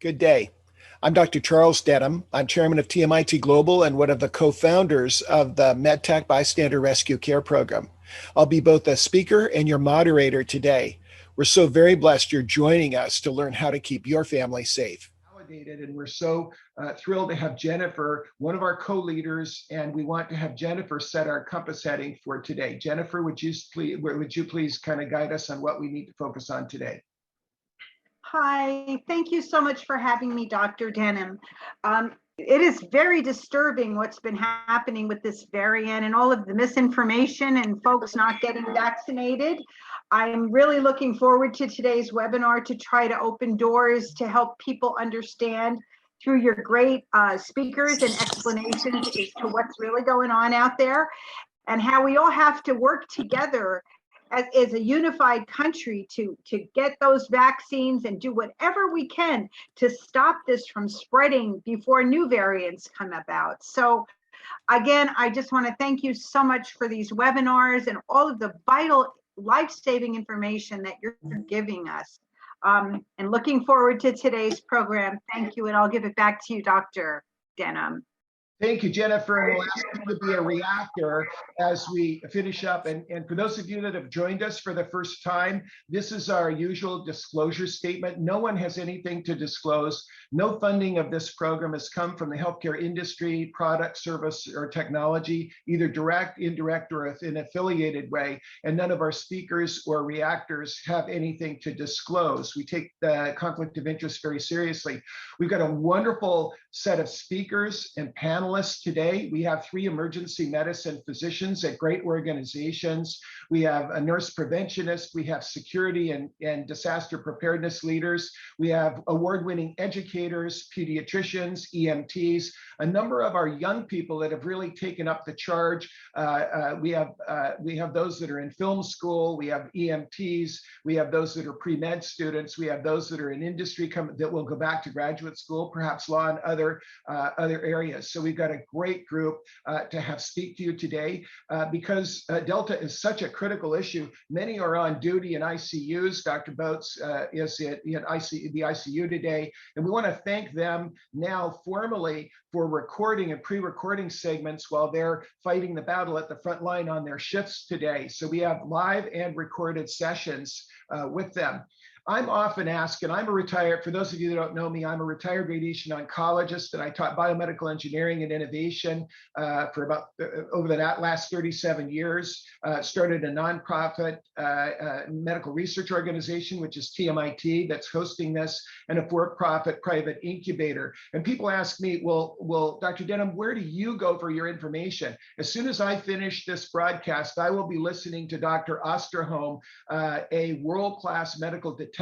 Good day. I'm Dr. Charles Denham. I'm chairman of TMIT Global and one of the co-founders of the MedTech Bystander Rescue Care Program. I'll be both a speaker and your moderator today. We're so very blessed you're joining us to learn how to keep your family safe. And we're so thrilled to have Jennifer, one of our co-leaders, and we want to have Jennifer set our compass heading for today. Jennifer, would you please kind of guide us on what we need to focus on today? Hi, thank you so much for having me, Dr. Denham. It is very disturbing what's been happening with this variant and all of the misinformation and folks not getting vaccinated. I'm really looking forward to today's webinar to try to open doors to help people understand through your great speakers and explanations as to what's really going on out there and how we all have to work together as a unified country to get those vaccines and do whatever we can to stop this from spreading before new variants come about. So again, I just want to thank you so much for these webinars and all of the vital life-saving information that you're giving us. And looking forward to today's program. Thank you, and I'll give it back to you, Dr. Denham. Thank you, Jennifer, and we'll ask you to be a reactor as we finish up. And for those of you that have joined us for the first time, this is our usual disclosure statement. No one has anything to disclose. No funding of this program has come from the healthcare industry, product, service, or technology, either direct, indirect, or in an affiliated way. And none of our speakers or reactors have anything to disclose. We take the conflict of interest very seriously. We've got a wonderful set of speakers and panelists today. We have 3 emergency medicine physicians at great organizations. We have a nurse preventionist. We have security and disaster preparedness leaders. We have award-winning educators, pediatricians, EMTs, a number of our young people that have really taken up the charge. We have those that are in film school. We have EMTs. We have those that are pre-med students. We have those that are in industry that will go back to graduate school, perhaps law and other areas. So we've got a great group to have speak to you today because Delta is such a critical issue. Many are on duty in ICUs. Dr. Boats is in the ICU today, and we want to thank them now formally for recording and pre-recording segments while they're fighting the battle at the front line on their shifts today. So we have live and recorded sessions with them. I'm often asked, and for those of you that don't know me, I'm a retired radiation oncologist, and I taught biomedical engineering and innovation for about over the last 37 years. Started a nonprofit medical research organization, which is TMIT, that's hosting this, and a for-profit private incubator. And people ask me, well, Dr. Denham, where do you go for your information? As soon as I finish this broadcast, I will be listening to Dr. Osterholm, a world-class medical detective,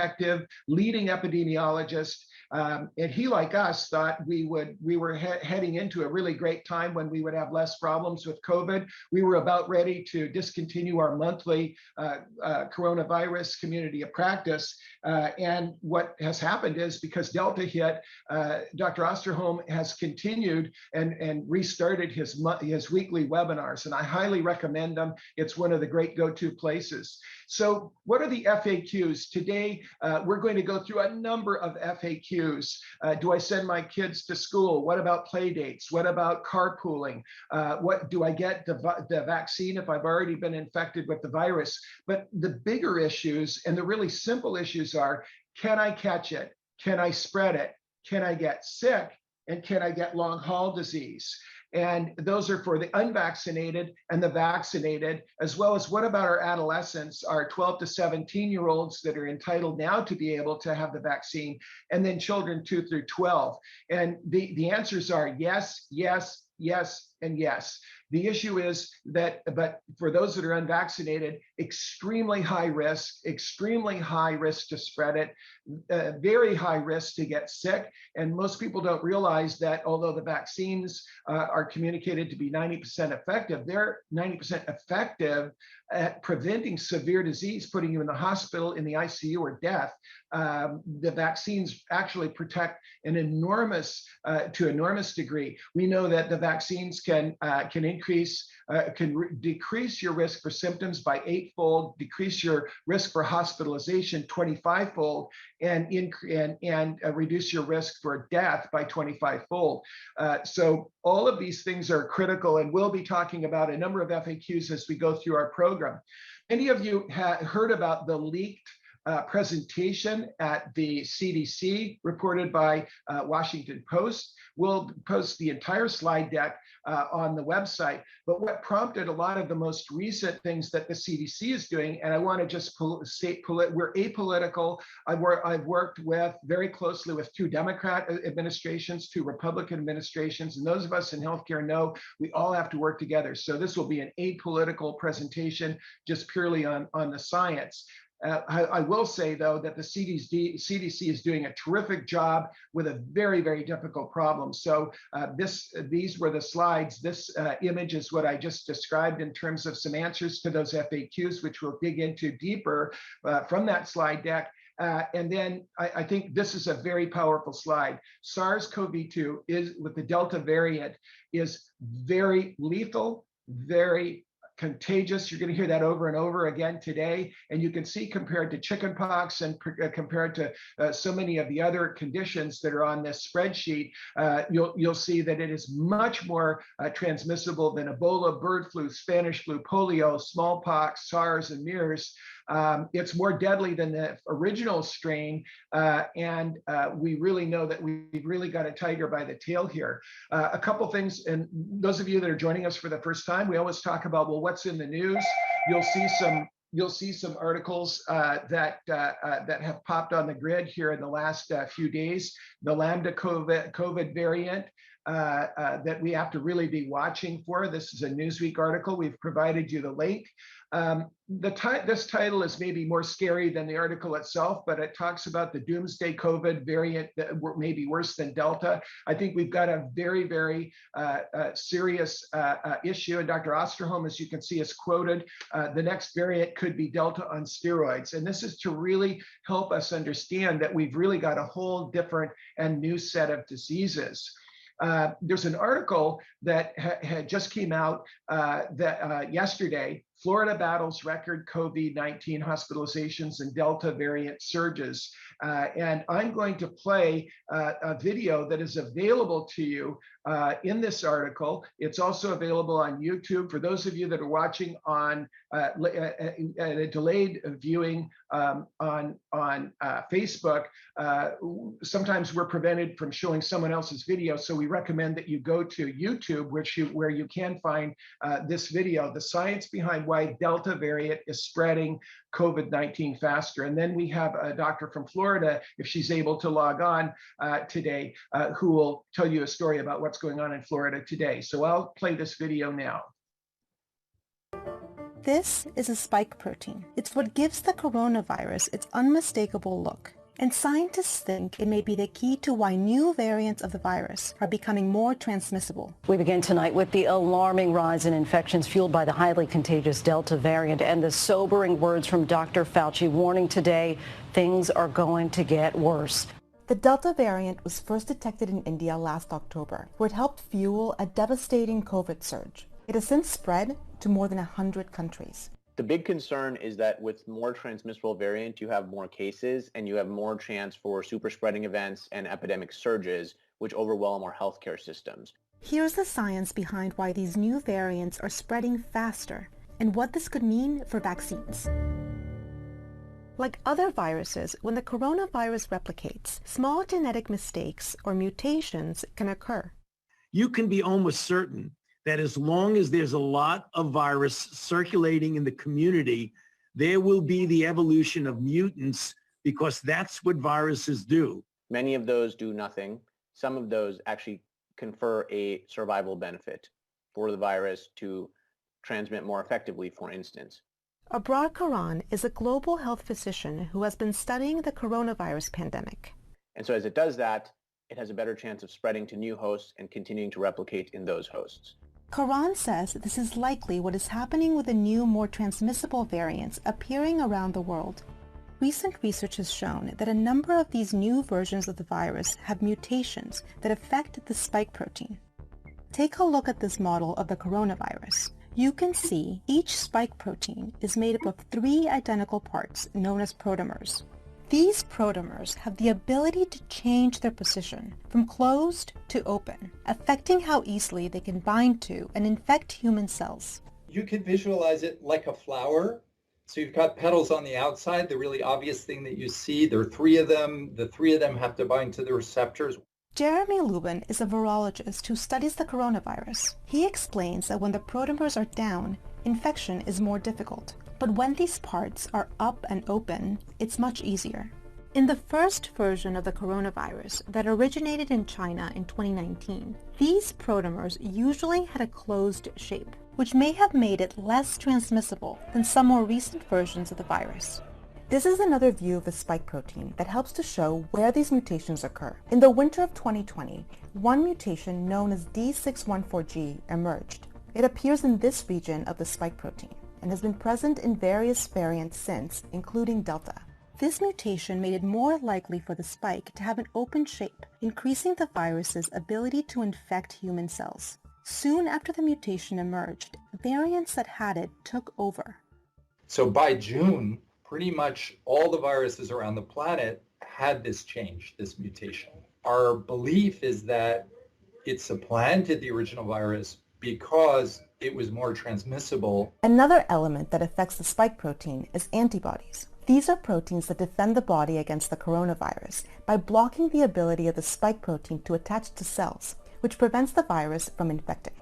leading epidemiologist, and he, like us, thought we were heading into a really great time when we would have less problems with COVID. We were about ready to discontinue our monthly coronavirus community of practice. And what has happened is because Delta hit, Dr. Osterholm has continued and restarted his weekly webinars, and I highly recommend them. It's one of the great go-to places. So what are the FAQs? Today, we're going to go through a number of FAQs. Do I send my kids to school? What about play dates? What about carpooling? What do I get the vaccine if I've already been infected with the virus? But the bigger issues and the really simple issues are, can I catch it? Can I spread it? Can I get sick? And can I get long haul disease? And those are for the unvaccinated and the vaccinated, as well as what about our adolescents, our 12 to 17-year-olds that are entitled now to be able to have the vaccine, and then children 2 through 12. And the answers are yes, yes, yes, and yes. The issue is that, but for those that are unvaccinated, extremely high risk to spread it, very high risk to get sick. And most people don't realize that although the vaccines are communicated to be 90% effective, they're 90% effective at preventing severe disease, putting you in the hospital, in the ICU, or death. The vaccines actually protect an enormous degree. We know that the vaccines can decrease your risk for symptoms by 8-fold, decrease your risk for hospitalization 25-fold, and reduce your risk for death by 25-fold. So all of these things are critical, and we'll be talking about a number of FAQs as we go through our program. Many of you heard about the leaked presentation at the CDC reported by Washington Post. We'll post the entire slide deck on the website. But what prompted a lot of the most recent things that the CDC is doing, and I want to just state we're apolitical. I've worked very closely with 2 Democrat administrations, 2 Republican administrations, and those of us in healthcare know we all have to work together. So this will be an apolitical presentation, just purely on the science. I will say, though, that the CDC is doing a terrific job with a very, very difficult problem. So these were the slides. This image is what I just described in terms of some answers to those FAQs, which we'll dig into deeper from that slide deck. And then I think this is a very powerful slide. SARS-CoV-2 is, with the Delta variant, is very lethal, very contagious. You're going to hear that over and over again today. And you can see, compared to chickenpox and compared to so many of the other conditions that are on this spreadsheet, you'll see that it is much more transmissible than Ebola, bird flu, Spanish flu, polio, smallpox, SARS, and MERS. It's more deadly than the original strain, and we really know that we've really got a tiger by the tail here. A couple things, and those of you that are joining us for the first time, we always talk about, well, what's in the news? You'll see some articles that have popped on the grid here in the last few days. The Lambda COVID variant that we have to really be watching for. This is a Newsweek article. We've provided you the link. This title is maybe more scary than the article itself, but it talks about the doomsday COVID variant that may be worse than Delta. I think we've got a very, very serious issue. And Dr. Osterholm, as you can see, is quoted, the next variant could be Delta on steroids. And this is to really help us understand that we've really got a whole different and new set of diseases. There's an article that had just came out yesterday. Florida battles record COVID-19 hospitalizations and Delta variant surges. And I'm going to play a video that is available to you in this article. It's also available on YouTube. For those of you that are watching on a delayed viewing on Facebook, sometimes we're prevented from showing someone else's video. So we recommend that you go to YouTube, where you can find this video, the science behind why Delta variant is spreading COVID-19 faster. And then we have a doctor from Florida, if she's able to log on today, who will tell you a story about what's going on in Florida today. So I'll play this video now. This is a spike protein. It's what gives the coronavirus its unmistakable look. And scientists think it may be the key to why new variants of the virus are becoming more transmissible. We begin tonight with the alarming rise in infections fueled by the highly contagious Delta variant and the sobering words from Dr. Fauci warning today things are going to get worse. The Delta variant was first detected in India last October, where it helped fuel a devastating COVID surge. It has since spread to more than 100 countries. The big concern is that with more transmissible variant, you have more cases and you have more chance for super spreading events and epidemic surges, which overwhelm our healthcare systems. Here's the science behind why these new variants are spreading faster and what this could mean for vaccines. Like other viruses, when the coronavirus replicates, small genetic mistakes or mutations can occur. You can be almost certain that as long as there's a lot of virus circulating in the community, there will be the evolution of mutants, because that's what viruses do. Many of those do nothing. Some of those actually confer a survival benefit for the virus to transmit more effectively, for instance. Abrar Karan is a global health physician who has been studying the coronavirus pandemic. And so as it does that, it has a better chance of spreading to new hosts and continuing to replicate in those hosts. Karan says this is likely what is happening with the new, more transmissible variants appearing around the world. Recent research has shown that a number of these new versions of the virus have mutations that affect the spike protein. Take a look at this model of the coronavirus. You can see each spike protein is made up of 3 identical parts known as protomers. These protomers have the ability to change their position from closed to open, affecting how easily they can bind to and infect human cells. You could visualize it like a flower. So you've got petals on the outside, the really obvious thing that you see. There are 3 of them. The 3 of them have to bind to the receptors. Jeremy Lubin is a virologist who studies the coronavirus. He explains that when the protomers are down, infection is more difficult. But when these parts are up and open, it's much easier. In the first version of the coronavirus that originated in China in 2019, these protomers usually had a closed shape, which may have made it less transmissible than some more recent versions of the virus. This is another view of the spike protein that helps to show where these mutations occur. In the winter of 2020, one mutation known as D614G emerged. It appears in this region of the spike protein and has been present in various variants since, including Delta. This mutation made it more likely for the spike to have an open shape, increasing the virus's ability to infect human cells. Soon after the mutation emerged, variants that had it took over. So by June, pretty much all the viruses around the planet had this change, this mutation. Our belief is that it supplanted the original virus because it was more transmissible. Another element that affects the spike protein is antibodies. These are proteins that defend the body against the coronavirus by blocking the ability of the spike protein to attach to cells, which prevents the virus from infecting.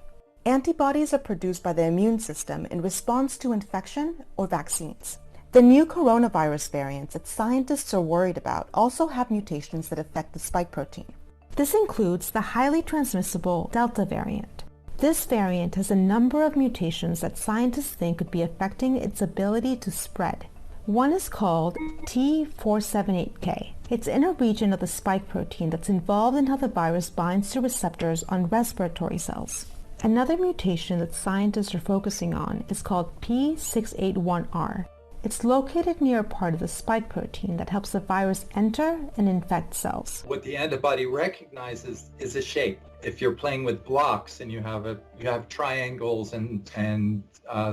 Antibodies are produced by the immune system in response to infection or vaccines. The new coronavirus variants that scientists are worried about also have mutations that affect the spike protein. This includes the highly transmissible Delta variant. This variant has a number of mutations that scientists think could be affecting its ability to spread. One is called T478K. It's in a region of the spike protein that's involved in how the virus binds to receptors on respiratory cells. Another mutation that scientists are focusing on is called P681R. It's located near a part of the spike protein that helps the virus enter and infect cells. What the antibody recognizes is a shape. If you're playing with blocks and you have triangles and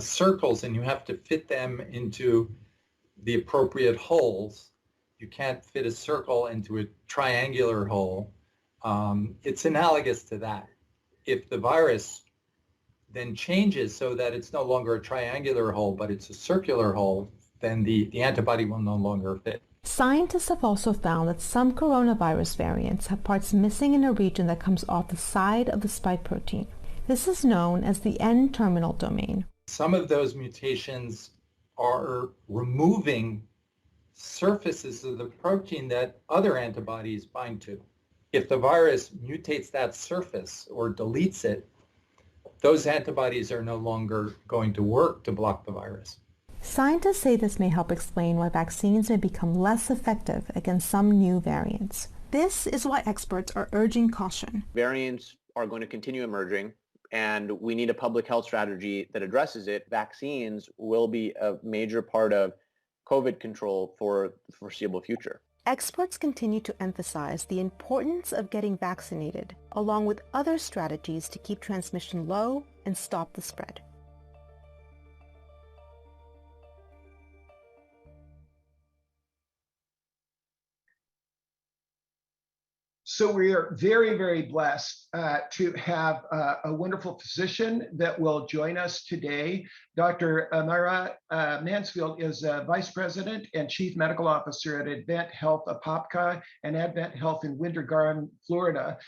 circles and you have to fit them into the appropriate holes, you can't fit a circle into a triangular hole. It's analogous to that. If the virus then changes so that it's no longer a triangular hole, but it's a circular hole, then the antibody will no longer fit. Scientists have also found that some coronavirus variants have parts missing in a region that comes off the side of the spike protein. This is known as the N-terminal domain. Some of those mutations are removing surfaces of the protein that other antibodies bind to. If the virus mutates that surface or deletes it, those antibodies are no longer going to work to block the virus. Scientists say this may help explain why vaccines may become less effective against some new variants. This is why experts are urging caution. Variants are going to continue emerging, and we need a public health strategy that addresses it. Vaccines will be a major part of COVID control for the foreseeable future. Experts continue to emphasize the importance of getting vaccinated, along with other strategies to keep transmission low and stop the spread. So we are very, very blessed to have a wonderful physician that will join us today. Dr. Myra Mansfield is Vice President and Chief Medical Officer at Advent Health Apopka and Advent Health in Winter Garden, Florida.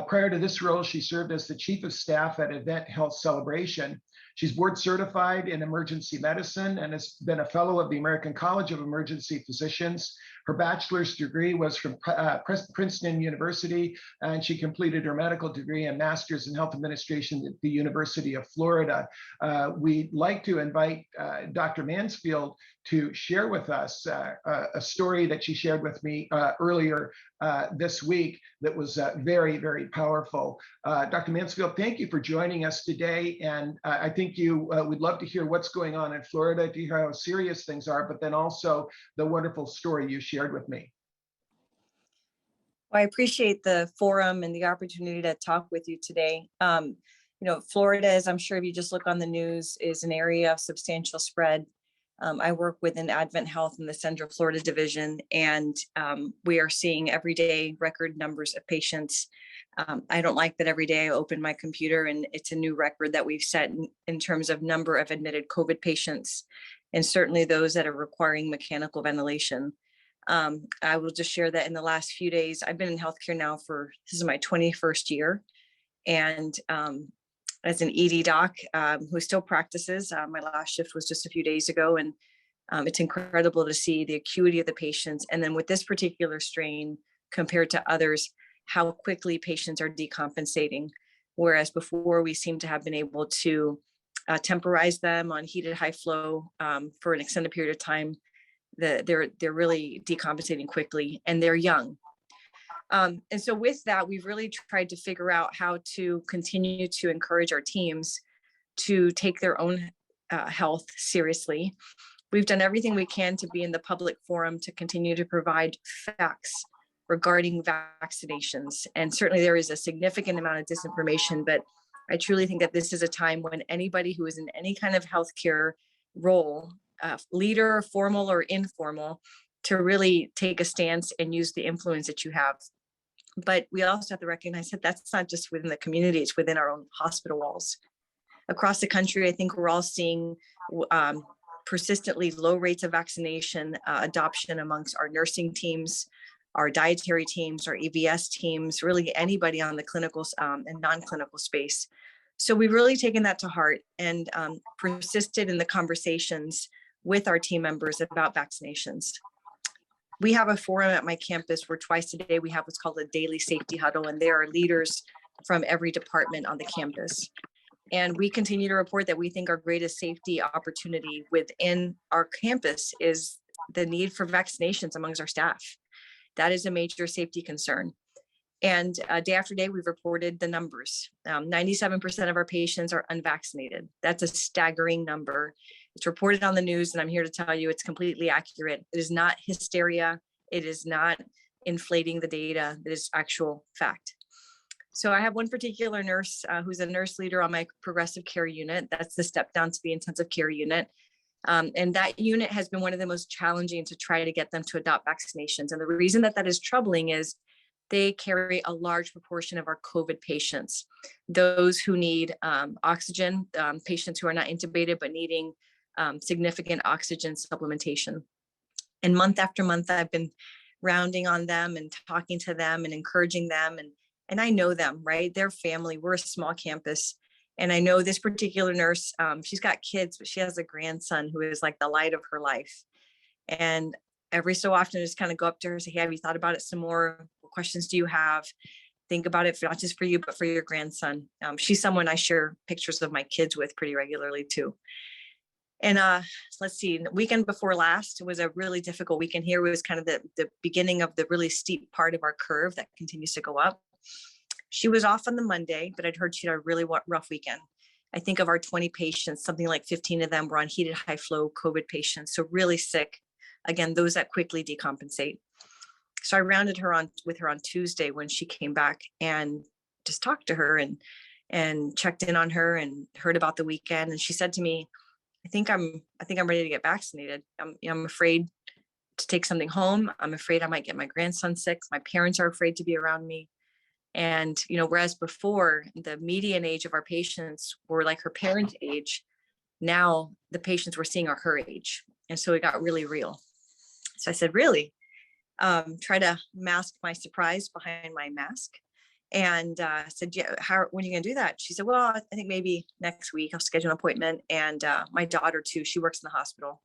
Prior to this role, she served as the Chief of Staff at Advent Health Celebration. She's board certified in emergency medicine and has been a fellow of the American College of Emergency Physicians. Her bachelor's degree was from Princeton University, and she completed her medical degree and master's in health administration at the University of Florida. We'd like to invite Dr. Mansfield to share with us a story that she shared with me earlier this week that was very, very powerful. Dr. Mansfield, thank you for joining us today. And I think you would love to hear what's going on in Florida, to hear how serious things are, but then also the wonderful story you shared with me. Well, I appreciate the forum and the opportunity to talk with you today. Florida, as I'm sure if you just look on the news, is an area of substantial spread. I work within Advent Health in the Central Florida Division, and we are seeing every day record numbers of patients. I don't like that every day I open my computer and it's a new record that we've set in terms of number of admitted COVID patients, and certainly those that are requiring mechanical ventilation. I will just share that in the last few days, I've been in healthcare now this is my 21st year. And as an ED doc who still practices, my last shift was just a few days ago. And it's incredible to see the acuity of the patients. And then with this particular strain compared to others, how quickly patients are decompensating. Whereas before we seem to have been able to temporize them on heated high flow for an extended period of time, they're really decompensating quickly, and they're young. And so with that, we've really tried to figure out how to continue to encourage our teams to take their own health seriously. We've done everything we can to be in the public forum to continue to provide facts regarding vaccinations. And certainly there is a significant amount of disinformation, but I truly think that this is a time when anybody who is in any kind of healthcare role, leader, formal or informal, to really take a stance and use the influence that you have. But we also have to recognize that that's not just within the community, it's within our own hospital walls. Across the country, I think we're all seeing persistently low rates of vaccination adoption amongst our nursing teams, our dietary teams, our EVS teams, really anybody on the clinical and non-clinical space. So we've really taken that to heart and persisted in the conversations with our team members about vaccinations. We have a forum at my campus where twice a day we have what's called a daily safety huddle, and there are leaders from every department on the campus. And we continue to report that we think our greatest safety opportunity within our campus is the need for vaccinations amongst our staff. That is a major safety concern. And day after day, we've reported the numbers. 97% of our patients are unvaccinated. That's a staggering number. It's reported on the news, and I'm here to tell you it's completely accurate. It is not hysteria. It is not inflating the data. It is actual fact. So I have one particular nurse who's a nurse leader on my progressive care unit. That's the step down to the intensive care unit. And that unit has been one of the most challenging to try to get them to adopt vaccinations. And the reason that is troubling is they carry a large proportion of our COVID patients, those who need oxygen, patients who are not intubated but needing significant oxygen supplementation. And month after month, I've been rounding on them and talking to them and encouraging them. And I know them, right? They're family. We're a small campus. And I know this particular nurse, she's got kids, but she has a grandson who is like the light of her life. And every so often, I just kind of go up to her and say, hey, have you thought about it some more? What questions do you have? Think about it, not just for you, but for your grandson. She's someone I share pictures of my kids with pretty regularly too. And let's see, the weekend before last was a really difficult weekend here. It was kind of the beginning of the really steep part of our curve that continues to go up. She was off on the Monday, but I'd heard she had a really rough weekend. I think of our 20 patients, something like 15 of them were on heated high flow COVID patients. So really sick. Again, those that quickly decompensate. So I rounded with her on Tuesday when she came back and just talked to her and checked in on her and heard about the weekend. And she said to me, I think I'm ready to get vaccinated. I'm afraid to take something home. I'm afraid I might get my grandson sick. My parents are afraid to be around me. And, whereas before the median age of our patients were like her parents' age, now the patients we're seeing are her age. And so it got really real. So I said, really? Try to mask my surprise behind my mask. And said, yeah, when are you going to do that? She said, well, I think maybe next week I'll schedule an appointment. And my daughter too, she works in the hospital.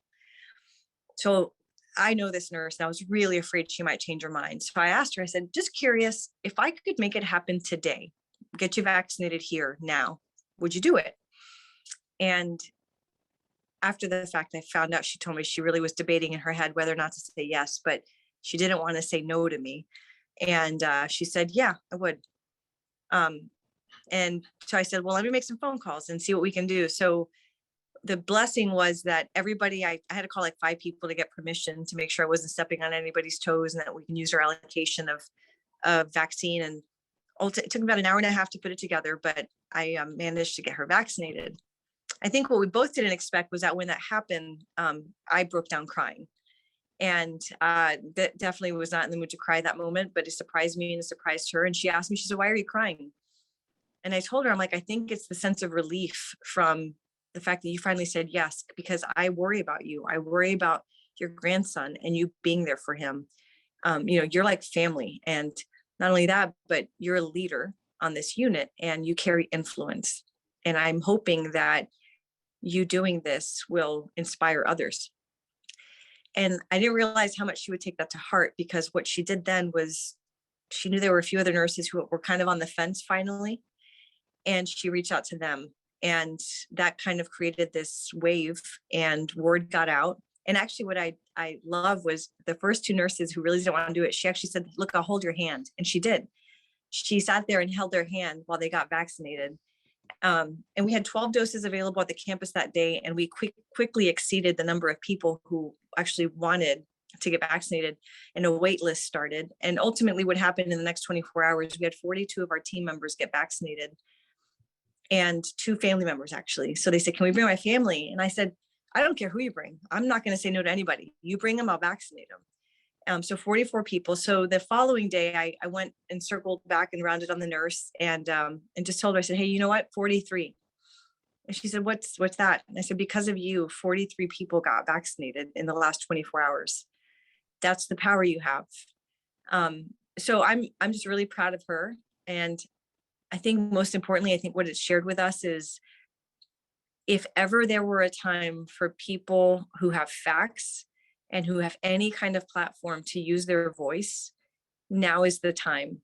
So I know this nurse, and I was really afraid she might change her mind. So I asked her, I said, just curious, if I could make it happen today, get you vaccinated here now, would you do it? And after the fact, I found out, she told me she really was debating in her head whether or not to say yes, but she didn't want to say no to me. And she said, yeah, I would. And so I said, well, let me make some phone calls and see what we can do. So the blessing was that everybody, I had to call like 5 people to get permission to make sure I wasn't stepping on anybody's toes and that we can use our allocation of vaccine. And It took about an hour and a half to put it together, but I managed to get her vaccinated. I think what we both didn't expect was that when that happened, I broke down crying. And that definitely was not in the mood to cry that moment, but it surprised me and it surprised her. And she asked me, she said, "Why are you crying?" And I told her, I'm like, I think it's the sense of relief from the fact that you finally said yes, because I worry about you. I worry about your grandson and you being there for him. You're like family. And not only that, but you're a leader on this unit and you carry influence. And I'm hoping that you doing this will inspire others. And I didn't realize how much she would take that to heart, because what she did then was she knew there were a few other nurses who were kind of on the fence finally. And she reached out to them. And that kind of created this wave and word got out. And actually what I love was the first two nurses who really didn't want to do it. She actually said, "Look, I'll hold your hand." And she did. She sat there and held their hand while they got vaccinated. And we had 12 doses available at the campus that day. And we quickly exceeded the number of people who actually wanted to get vaccinated, and a wait list started. And ultimately what happened in the next 24 hours, we had 42 of our team members get vaccinated and 2 family members actually. So they said, "Can we bring my family?" And I said, "I don't care who you bring. I'm not going to say no to anybody. You bring them, I'll vaccinate them." So 44 people. So the following day, I went and circled back and rounded on the nurse and just told her, I said, "Hey, you know what? 43. And she said, what's that?" And I said, "Because of you, 43 people got vaccinated in the last 24 hours. That's the power you have." So I'm just really proud of her. And I think most importantly, I think what it shared with us is, if ever there were a time for people who have facts and who have any kind of platform to use their voice, now is the time,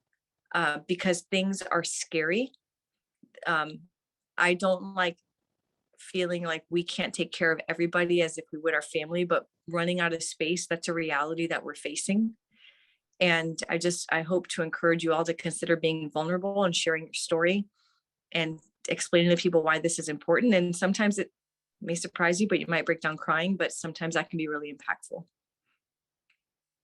because things are scary. I don't like feeling like we can't take care of everybody as if we would our family, but running out of space, that's a reality that we're facing. And I hope to encourage you all to consider being vulnerable and sharing your story and explaining to people why this is important. And sometimes it may surprise you, but you might break down crying, but sometimes that can be really impactful.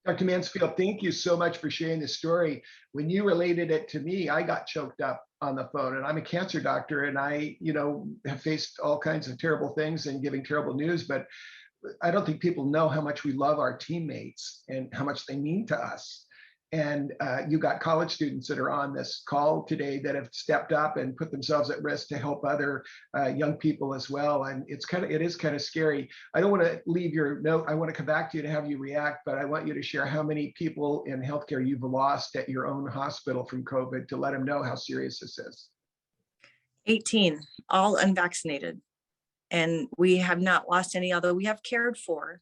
Dr. Mansfield, thank you so much for sharing this story. When you related it to me, I got choked up on the phone, and I'm a cancer doctor, and I, have faced all kinds of terrible things and giving terrible news, but I don't think people know how much we love our teammates and how much they mean to us. And you got college students that are on this call today that have stepped up and put themselves at risk to help other young people as well. And it is kind of scary. I don't want to leave your note. I want to come back to you to have you react, but I want you to share how many people in healthcare you've lost at your own hospital from COVID, to let them know how serious this is. 18, all unvaccinated. And we have not lost any, although we have cared for.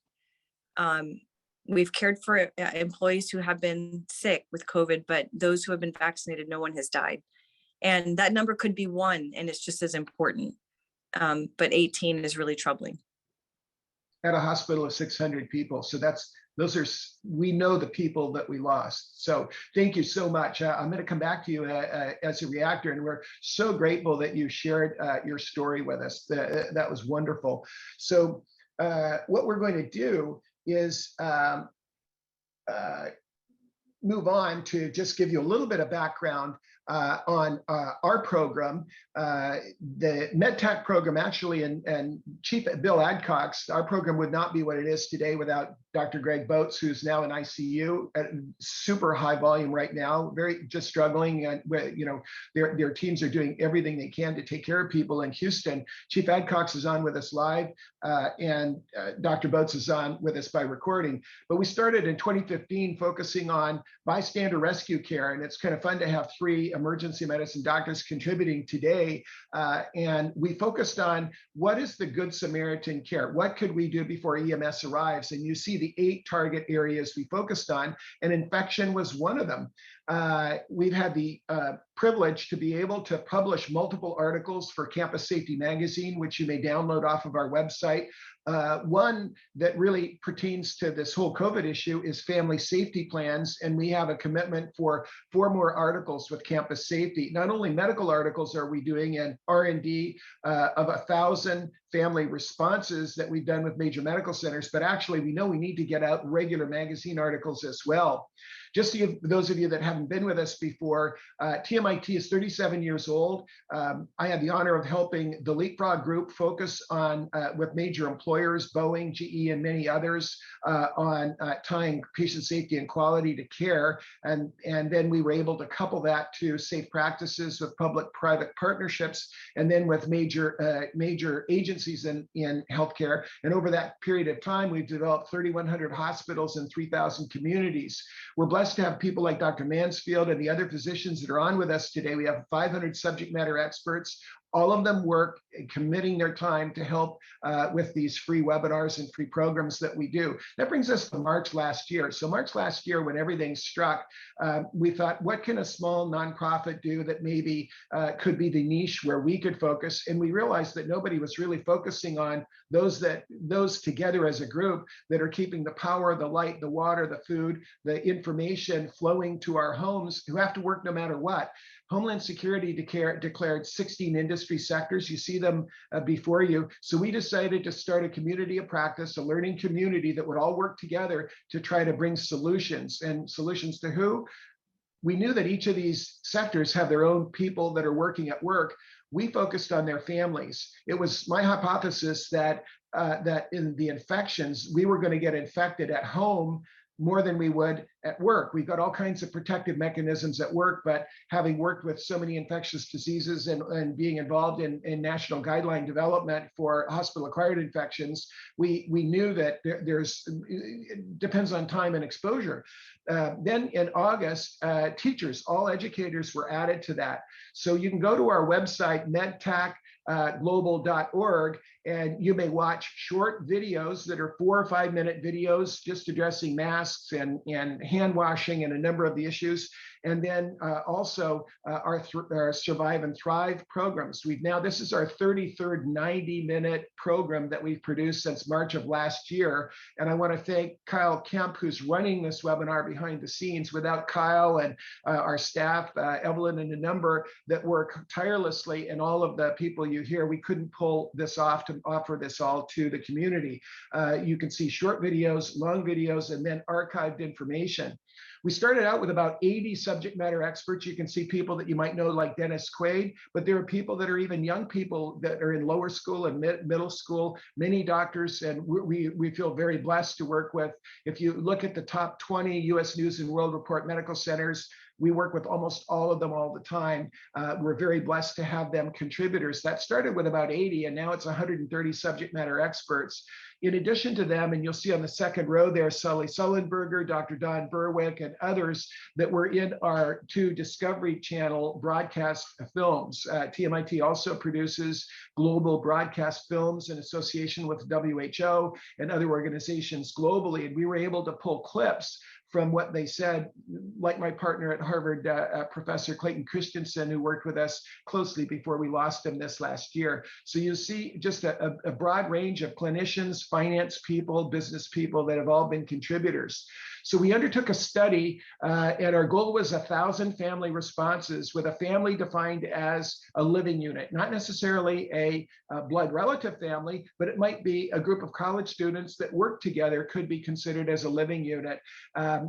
We've cared for employees who have been sick with COVID, but those who have been vaccinated, no one has died. And that number could be 1, and it's just as important. But 18 is really troubling. At a hospital of 600 people. So we know the people that we lost. So thank you so much. I'm going to come back to you as a reactor, and we're so grateful that you shared your story with us. That was wonderful. So what we're going to do is move on to just give you a little bit of background on our program. The MedTech program actually, and Chief Bill Adcox, our program would not be what it is today without Dr. Greg Boats, who's now in ICU at super high volume right now, just struggling. And their teams are doing everything they can to take care of people in Houston. Chief Adcox is on with us live, and Dr. Boats is on with us by recording. But we started in 2015 focusing on bystander rescue care, and it's kind of fun to have 3 emergency medicine doctors contributing today. And we focused on what is the Good Samaritan care? What could we do before EMS arrives? And you see the 8 target areas we focused on, and infection was one of them. We've had the privilege to be able to publish multiple articles for Campus Safety Magazine, which you may download off of our website. One that really pertains to this whole COVID issue is family safety plans, and we have a commitment for 4 more articles with Campus Safety. Not only medical articles are we doing an R&D of 1,000 family responses that we've done with major medical centers, but actually we know we need to get out regular magazine articles as well. Just to give those of you that haven't been with us before, TMIT is 37 years old. I had the honor of helping the Leapfrog Group focus on, with major employers, Boeing, GE, and many others, on tying patient safety and quality to care. And then we were able to couple that to safe practices with public-private partnerships, and then with major agencies in healthcare. And over that period of time, we've developed 3,100 hospitals and 3,000 communities. We're blessed to have people like Dr. Mansfield and the other physicians that are on with us today. We have 500 subject matter experts. All of them work committing their time to help with these free webinars and free programs that we do. That brings us to March last year. So March last year, when everything struck, we thought, what can a small nonprofit do that maybe could be the niche where we could focus? And we realized that nobody was really focusing on those together as a group that are keeping the power, the light, the water, the food, the information flowing to our homes, who have to work no matter what. Homeland Security declared 16 industry sectors. You see them before you. So we decided to start a community of practice, a learning community that would all work together to try to bring solutions. And solutions to who? We knew that each of these sectors have their own people that are working at work. We focused on their families. It was my hypothesis that in the infections, we were going to get infected at home more than we would at work. We've got all kinds of protective mechanisms at work, but having worked with so many infectious diseases and being involved in national guideline development for hospital-acquired infections, we knew that it depends on time and exposure. Then in August, teachers, all educators were added to that. So you can go to our website, medtechglobal.org, and you may watch short videos that are 4 or 5 minute videos just addressing masks and hand washing and a number of the issues. And then also our Survive and Thrive programs. This is our 33rd 90-minute program that we've produced since March of last year. And I want to thank Kyle Kemp, who's running this webinar behind the scenes. Without Kyle and our staff, Evelyn and a number that work tirelessly, and all of the people you hear, we couldn't pull this off to offer this all to the community. You can see short videos, long videos, and then archived information. We started out with about 80 subject matter experts. You can see people that you might know like Dennis Quaid, but there are people that are even young people that are in lower school and middle school, many doctors, and we feel very blessed to work with. If you look at the top 20 US News and World Report medical centers, we work with almost all of them all the time. We're very blessed to have them contributors. That started with about 80, and now it's 130 subject matter experts. In addition to them, and you'll see on the second row there, Sully Sullenberger, Dr. Don Berwick, and others that were in our 2 Discovery Channel broadcast films. TMIT also produces global broadcast films in association with WHO and other organizations globally. And we were able to pull clips from what they said, like my partner at Harvard, Professor Clayton Christensen, who worked with us closely before we lost him this last year. So you see just a broad range of clinicians, finance people, business people that have all been contributors. So we undertook a study, and our goal was 1,000 family responses, with a family defined as a living unit, not necessarily a blood relative family, but it might be a group of college students that work together, could be considered as a living unit.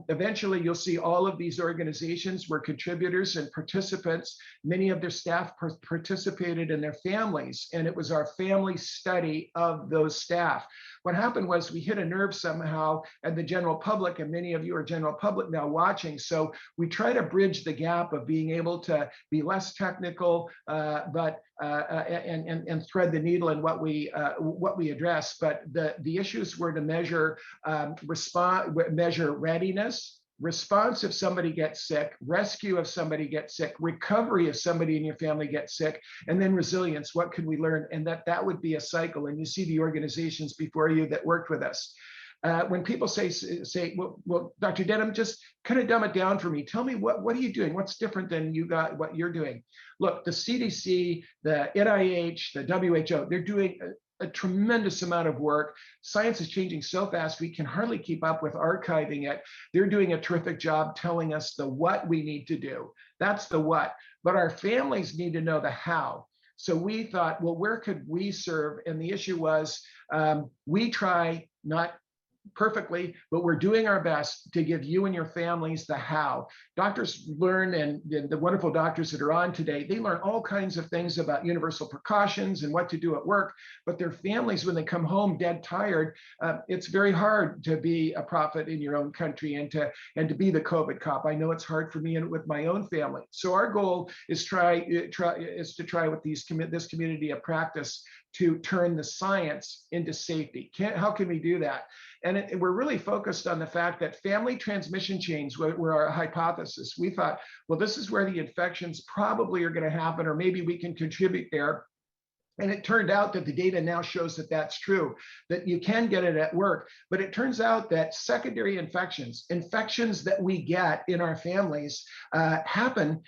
Eventually, you'll see all of these organizations were contributors and participants. Many of their staff participated in their families, and it was our family study of those staff. What happened was we hit a nerve somehow at the general public, and many of you are general public now watching. So we try to bridge the gap of being able to be less technical, but thread the needle in what we address. But the issues were to measure measure readiness, response if somebody gets sick, rescue if somebody gets sick, recovery if somebody in your family gets sick, and then resilience. What can we learn? And that would be a cycle. And you see the organizations before you that worked with us. When people say, well, Dr. Denham, just kind of dumb it down for me. Tell me, what are you doing? What's different than what you're doing? Look, the CDC, the NIH, the WHO, they're doing a tremendous amount of work. Science is changing so fast, we can hardly keep up with archiving it. They're doing a terrific job telling us the what we need to do. That's the what. But our families need to know the how. So we thought, well, where could we serve? And the issue was, we try not perfectly, but we're doing our best to give you and your families the how. Doctors learn, and the wonderful doctors that are on today, they learn all kinds of things about universal precautions and what to do at work, but their families, when they come home dead tired, it's very hard to be a prophet in your own country and to be the COVID cop. I know it's hard for me and with my own family. So our goal is to try with this community of practice to turn the science into safety. How can we do that? And we're really focused on the fact that family transmission chains were our hypothesis. We thought, well, this is where the infections probably are going to happen, or maybe we can contribute there. And it turned out that the data now shows that that's true, that you can get it at work. But it turns out that secondary infections that we get in our families happen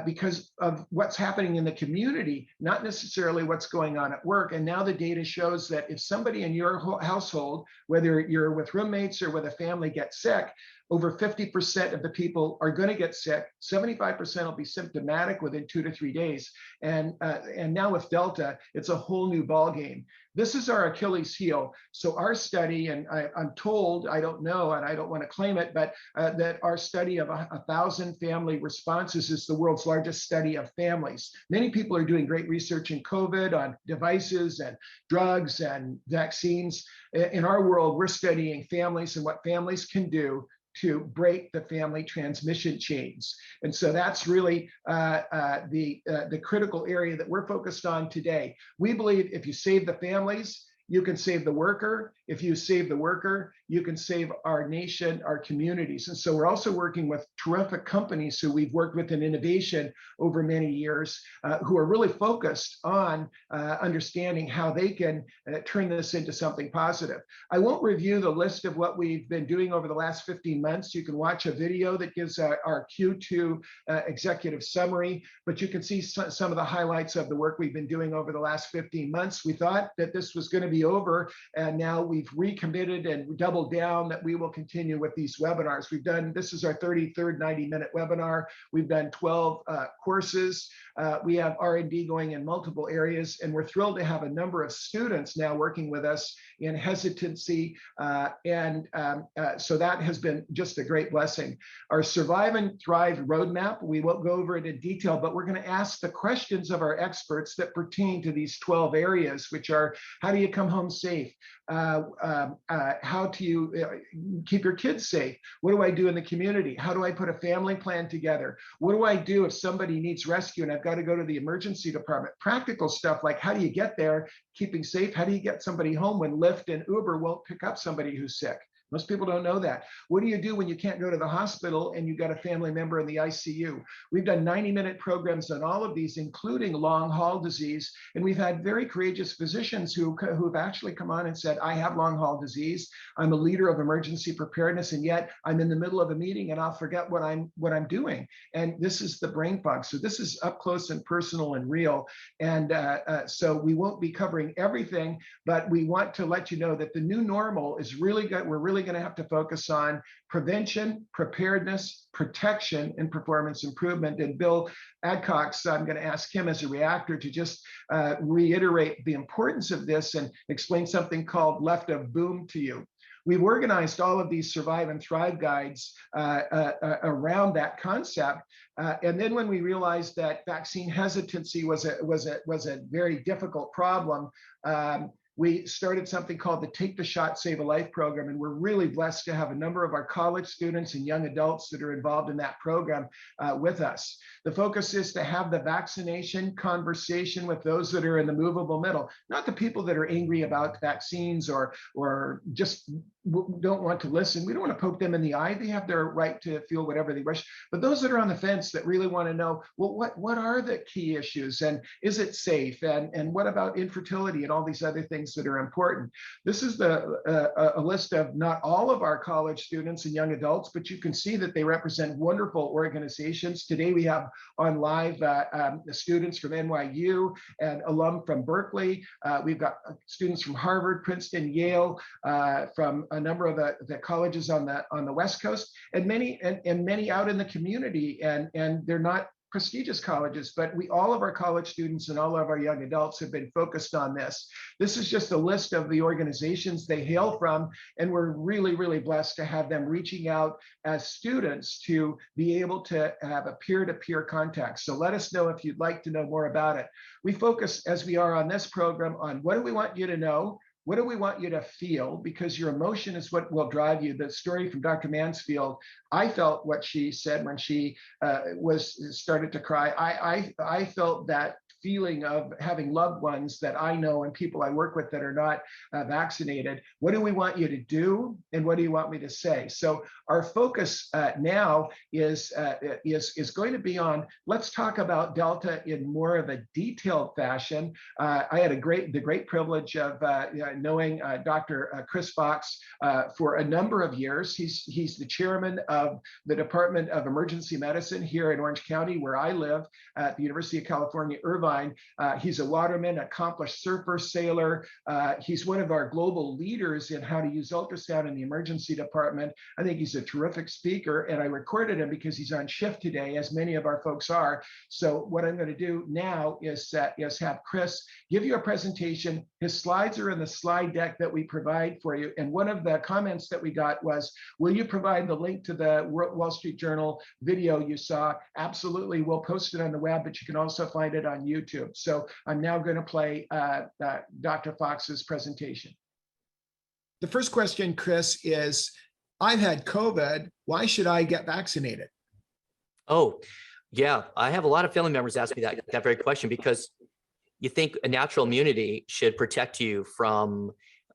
because of what's happening in the community, not necessarily what's going on at work. And now the data shows that if somebody in your household, whether you're with roommates or with a family, gets sick, over 50% of the people are going to get sick. 75% will be symptomatic within 2 to 3 days. And now with Delta, it's a whole new ballgame. This is our Achilles heel. So our study, and I'm told, I don't know, and I don't want to claim it, but that our study of 1,000 family responses is the world's largest study of families. Many people are doing great research in COVID on devices and drugs and vaccines. In our world, we're studying families and what families can do to break the family transmission chains. And so that's really the critical area that we're focused on today. We believe if you save the families, you can save the worker. If you save the worker, you can save our nation, our communities. And so we're also working with terrific companies who we've worked with in innovation over many years, who are really focused on understanding how they can turn this into something positive. I won't review the list of what we've been doing over the last 15 months. You can watch a video that gives our Q2 executive summary, but you can see some of the highlights of the work we've been doing over the last 15 months. We thought that this was going to be over, and now we've recommitted and doubled down that we will continue with these webinars. This is our 33rd 90-minute webinar. We've done 12 courses. We have R&D going in multiple areas, and we're thrilled to have a number of students now working with us in hesitancy, so that has been just a great blessing. Our Survive and Thrive roadmap, we won't go over it in detail, but we're going to ask the questions of our experts that pertain to these 12 areas, which are: how do you come home safe? How do you keep your kids safe? What do I do in the community? How do I put a family plan together? What do I do if somebody needs rescue and I've got to go to the emergency department? Practical stuff like, how do you get there, keeping safe? How do you get somebody home when Lyft and Uber won't pick up somebody who's sick? Most people don't know that. What do you do when you can't go to the hospital and you've got a family member in the ICU? We've done 90-minute programs on all of these, including long haul disease. And we've had very courageous physicians who've actually come on and said, I have long haul disease. I'm a leader of emergency preparedness, and yet I'm in the middle of a meeting and I'll forget what I'm doing. And this is the brain fog. So this is up close and personal and real. And so we won't be covering everything, but we want to let you know that the new normal is really good. We're really going to have to focus on prevention, preparedness, protection, and performance improvement. And Bill Adcox, I'm going to ask him as a reactor to just reiterate the importance of this and explain something called left of boom to you. We've organized all of these Survive and Thrive guides around that concept. And then when we realized that vaccine hesitancy was a very difficult problem, we started something called the Take the Shot, Save a Life program. And we're really blessed to have a number of our college students and young adults that are involved in that program with us. The focus is to have the vaccination conversation with those that are in the movable middle, not the people that are angry about vaccines or just don't want to listen. We don't want to poke them in the eye. They have their right to feel whatever they wish. But those that are on the fence that really want to know, well, what are the key issues, and is it safe, and what about infertility and all these other things that are important? This is a list of not all of our college students and young adults, but you can see that they represent wonderful organizations. Today we have on live students from NYU and alum from Berkeley. We've got students from Harvard, Princeton, Yale, from a number of the colleges on the West Coast, and many out in the community, and they're not prestigious colleges, but all of our college students and all of our young adults have been focused on this. This is just a list of the organizations they hail from, and we're really, really blessed to have them reaching out as students to be able to have a peer-to-peer contact. So let us know if you'd like to know more about it. We focus, as we are on this program, on what do we want you to know? What do we want you to feel? Because your emotion is what will drive you. The story from Dr. Mansfield, I felt what she said when she started to cry. I felt that feeling of having loved ones that I know and people I work with that are not vaccinated. What do we want you to do, and what do you want me to say? So our focus now is going to be on, let's talk about Delta in more of a detailed fashion. I had the great privilege of knowing Dr. Chris Fox for a number of years. He's the chairman of the Department of Emergency Medicine here in Orange County, where I live, at the University of California, Irvine. He's a waterman, accomplished surfer, sailor. He's one of our global leaders in how to use ultrasound in the emergency department. I think he's a terrific speaker, and I recorded him because he's on shift today, as many of our folks are. So what I'm going to do now is have Chris give you a presentation. His slides are in the slide deck that we provide for you. And one of the comments that we got was, will you provide the link to the Wall Street Journal video you saw? Absolutely. We'll post it on the web, but you can also find it on YouTube. So I'm now going to play Dr. Fox's presentation. The first question, Chris, is, I've had COVID. Why should I get vaccinated? Oh, yeah. I have a lot of family members ask me that very question, because you think a natural immunity should protect you from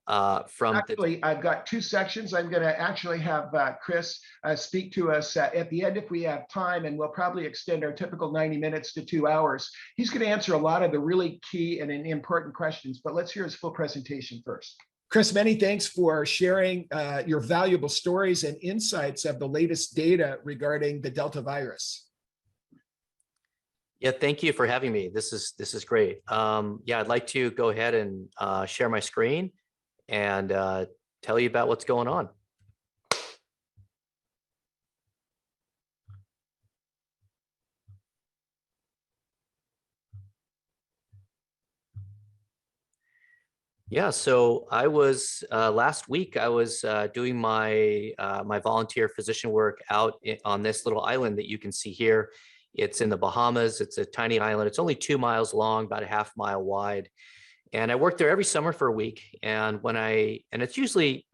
actually, I've got two sections. I'm going to actually have Chris speak to us at the end if we have time, and we'll probably extend our typical 90 minutes to 2 hours. He's going to answer a lot of the really key and important questions, but let's hear his full presentation first. Chris, many thanks for sharing your valuable stories and insights of the latest data regarding the Delta virus. Yeah, thank you for having me. This is great. Yeah, I'd like to go ahead and share my screen and tell you about what's going on. Yeah, so I was last week I was doing my my volunteer physician work out on this little island that you can see here. It's in the Bahamas. It's a tiny island. It's only 2 miles long, about a ½ mile wide. And I work there every summer for a week. And it's usually,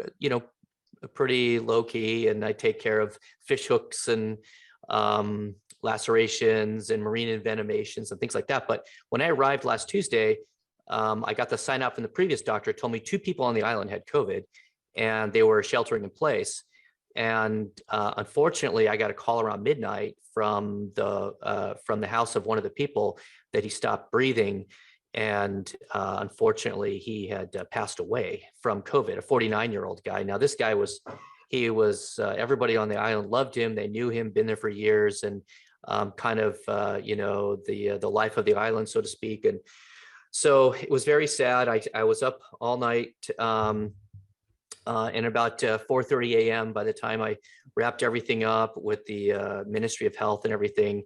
pretty low key, and I take care of fish hooks and lacerations and marine envenomations and things like that. But when I arrived last Tuesday, I got the sign out from the previous doctor. Told me 2 people on the island had COVID, and they were sheltering in place. And unfortunately, I got a call around midnight from the house of one of the people that he stopped breathing. And unfortunately, he had passed away from COVID, a 49-year-old guy. Now, this guy everybody on the island loved him. They knew him, been there for years, and the life of the island, so to speak. And so it was very sad. I was up all night, and about 4:30 a.m. by the time I wrapped everything up with the Ministry of Health and everything,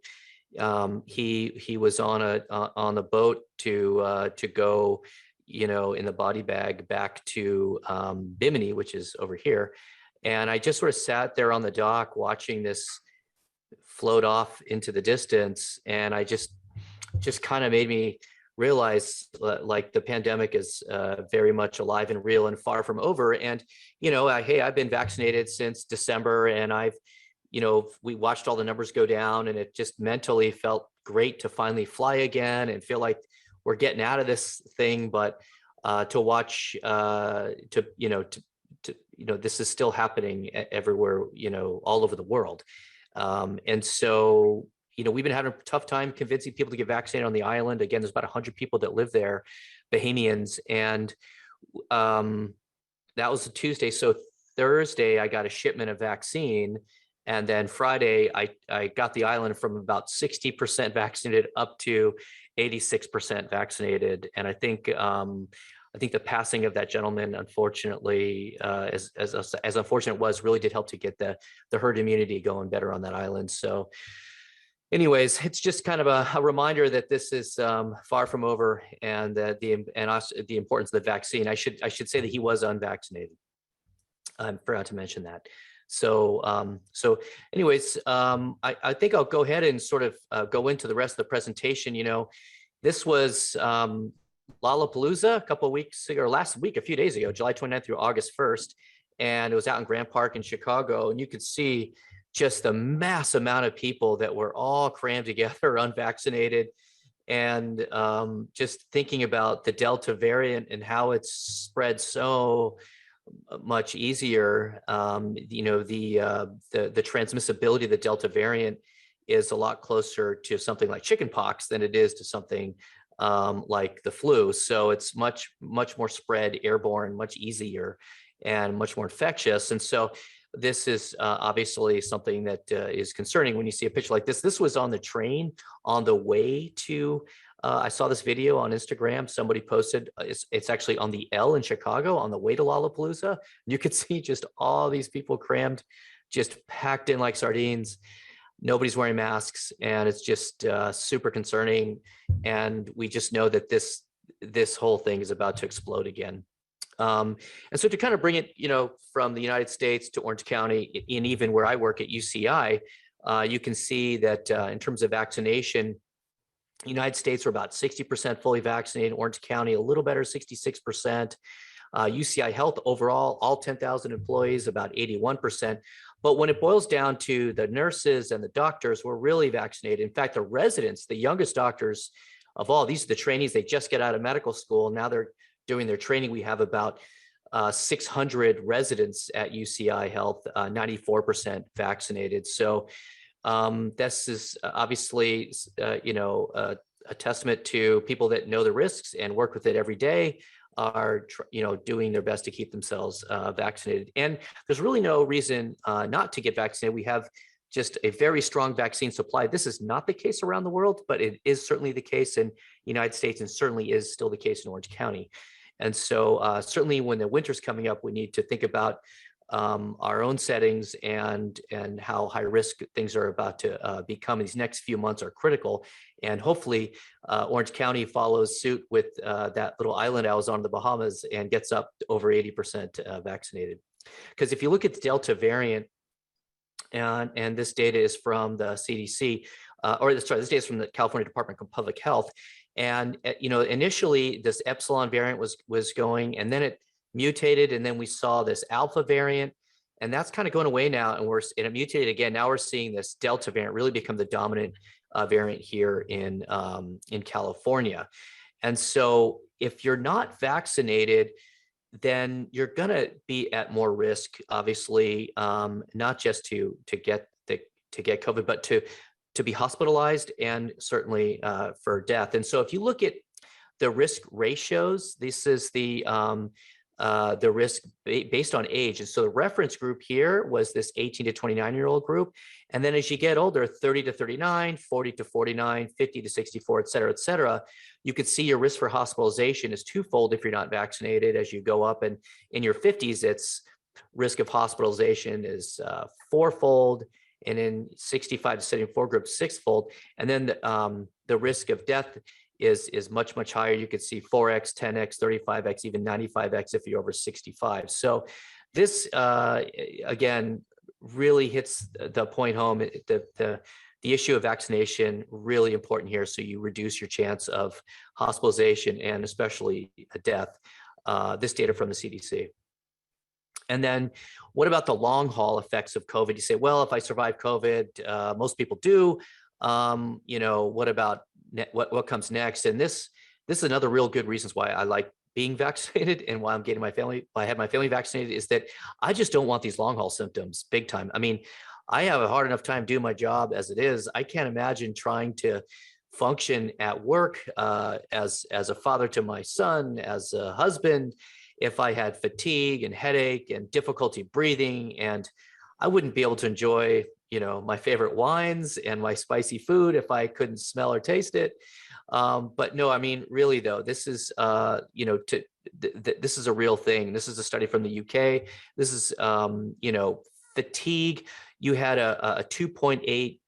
he was on the boat to go, in the body bag back to Bimini, which is over here. And I just sort of sat there on the dock watching this float off into the distance, and I just kind of made me realize like the pandemic is very much alive and real and far from over. And hey, I've been vaccinated since December, and we watched all the numbers go down, and it just mentally felt great to finally fly again and feel like we're getting out of this thing. But to watch, this is still happening everywhere, all over the world. And so, we've been having a tough time convincing people to get vaccinated on the island. Again, there's about 100 people that live there, Bahamians. And that was a Tuesday. So Thursday, I got a shipment of vaccine. And then Friday, I got the island from about 60% vaccinated up to 86% vaccinated. And I think the passing of that gentleman, unfortunately, as unfortunate it was, really did help to get the herd immunity going better on that island. So anyways, it's just kind of a reminder that this is far from over, and that also the importance of the vaccine. I should say that he was unvaccinated. I forgot to mention that. So anyways, I think I'll go ahead and sort of go into the rest of the presentation. This was Lollapalooza a couple of weeks ago, or last week, a few days ago, July 29th through August 1st. And it was out in Grant Park in Chicago. And you could see just the mass amount of people that were all crammed together, unvaccinated. And just thinking about the Delta variant and how it's spread so much easier. The transmissibility of the Delta variant is a lot closer to something like chickenpox than it is to something like the flu. So it's much more spread, airborne, much easier, and much more infectious. And so this is obviously something that is concerning when you see a picture like this. This was on the train on the way to, I saw this video on Instagram. Somebody posted, it's actually on the L in Chicago on the way to Lollapalooza. You could see just all these people crammed, just packed in like sardines. Nobody's wearing masks, and it's just super concerning. And we just know that this whole thing is about to explode again. And so to kind of bring it, from the United States to Orange County, and even where I work at UCI, you can see that in terms of vaccination, United States are about 60% fully vaccinated. Orange County, a little better, 66%. UCI Health overall, all 10,000 employees, about 81%. But when it boils down to the nurses and the doctors, we're really vaccinated. In fact, the residents, the youngest doctors of all, these are the trainees, they just get out of medical school. Now they're doing their training. We have about 600 residents at UCI Health, 94% vaccinated. So this is obviously, a testament to people that know the risks and work with it every day, are doing their best to keep themselves vaccinated. And there's really no reason not to get vaccinated. We have just a very strong vaccine supply. This is not the case around the world, but it is certainly the case in the United States, and certainly is still the case in Orange County. And so certainly when the winter's coming up, we need to think about our own settings and how high risk things are about to become. These next few months are critical, and hopefully Orange County follows suit with that little island I was on, the Bahamas, and gets up to over 80% vaccinated. Because if you look at the Delta variant, and this data is from the CDC, this data is from the California Department of Public Health. And initially this Epsilon variant was going, and then it mutated, and then we saw this Alpha variant, and that's kind of going away now, and it mutated again. Now we're seeing this Delta variant really become the dominant variant here in California. And so if you're not vaccinated, then you're going to be at more risk, obviously, not just to get COVID, but to be hospitalized, and certainly for death. And so if you look at the risk ratios, this is the risk based on age. And so the reference group here was this 18 to 29-year-old group. And then as you get older, 30 to 39, 40 to 49, 50 to 64, et cetera, you could see your risk for hospitalization is twofold if you're not vaccinated as you go up. And in your 50s, it's risk of hospitalization is fourfold, and in 65 to 74 group, sixfold. And then the risk of death is much higher. You could see 4x, 10x, 35x, even 95x if you're over 65. So this again really hits the point home. The issue of vaccination really important here, so you reduce your chance of hospitalization and especially a death. This data from the CDC. And then what about the long haul effects of COVID? You say, well, if I survive COVID, most people do. What about what comes next? And this is another real good reasons why I like being vaccinated, and why I'm getting I have my family vaccinated, is that I just don't want these long haul symptoms big time. I mean, I have a hard enough time doing my job as it is. I can't imagine trying to function at work as a father to my son, as a husband, if I had fatigue and headache and difficulty breathing, and I wouldn't be able to enjoy, my favorite wines and my spicy food if I couldn't smell or taste it. But no, I mean, really though, this is, this is a real thing. This is a study from the UK. This is, fatigue. You had a 2.8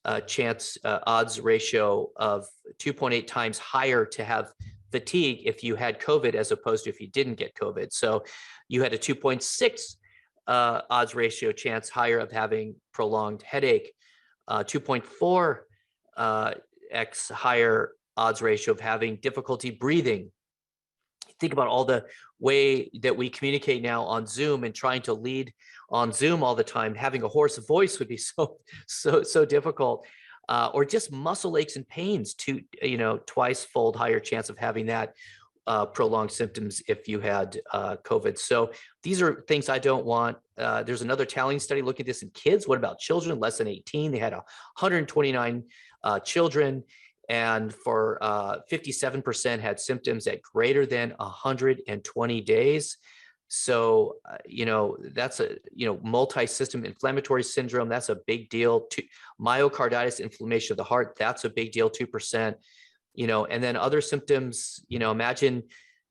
odds ratio of 2.8 times higher to have fatigue if you had COVID as opposed to if you didn't get COVID. So you had a 2.6 odds ratio chance higher of having prolonged headache, 2.4 x higher odds ratio of having difficulty breathing. Think about all the way that we communicate now on Zoom, and trying to lead on Zoom all the time. Having a hoarse voice would be so difficult. Or just muscle aches and pains, twice fold higher chance of having that prolonged symptoms if you had COVID. So these are things I don't want. There's another tallying study looking at this in kids. What about children less than 18? They had 129 children, and for 57% had symptoms at greater than 120 days. So, that's a, multi-system inflammatory syndrome. That's a big deal. Myocarditis, inflammation of the heart. That's a big deal, 2%, and then other symptoms, imagine,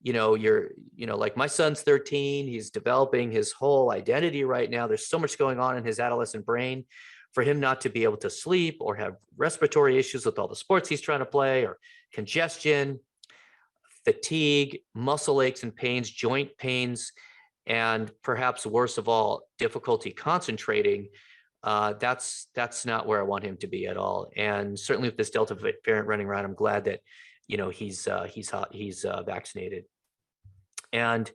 you're, like my son's 13, he's developing his whole identity right now. There's so much going on in his adolescent brain. For him not to be able to sleep or have respiratory issues with all the sports he's trying to play, or congestion, fatigue, muscle aches and pains, joint pains, and perhaps worst of all, difficulty concentrating. That's not where I want him to be at all. And certainly with this Delta variant running around, I'm glad that he's vaccinated. And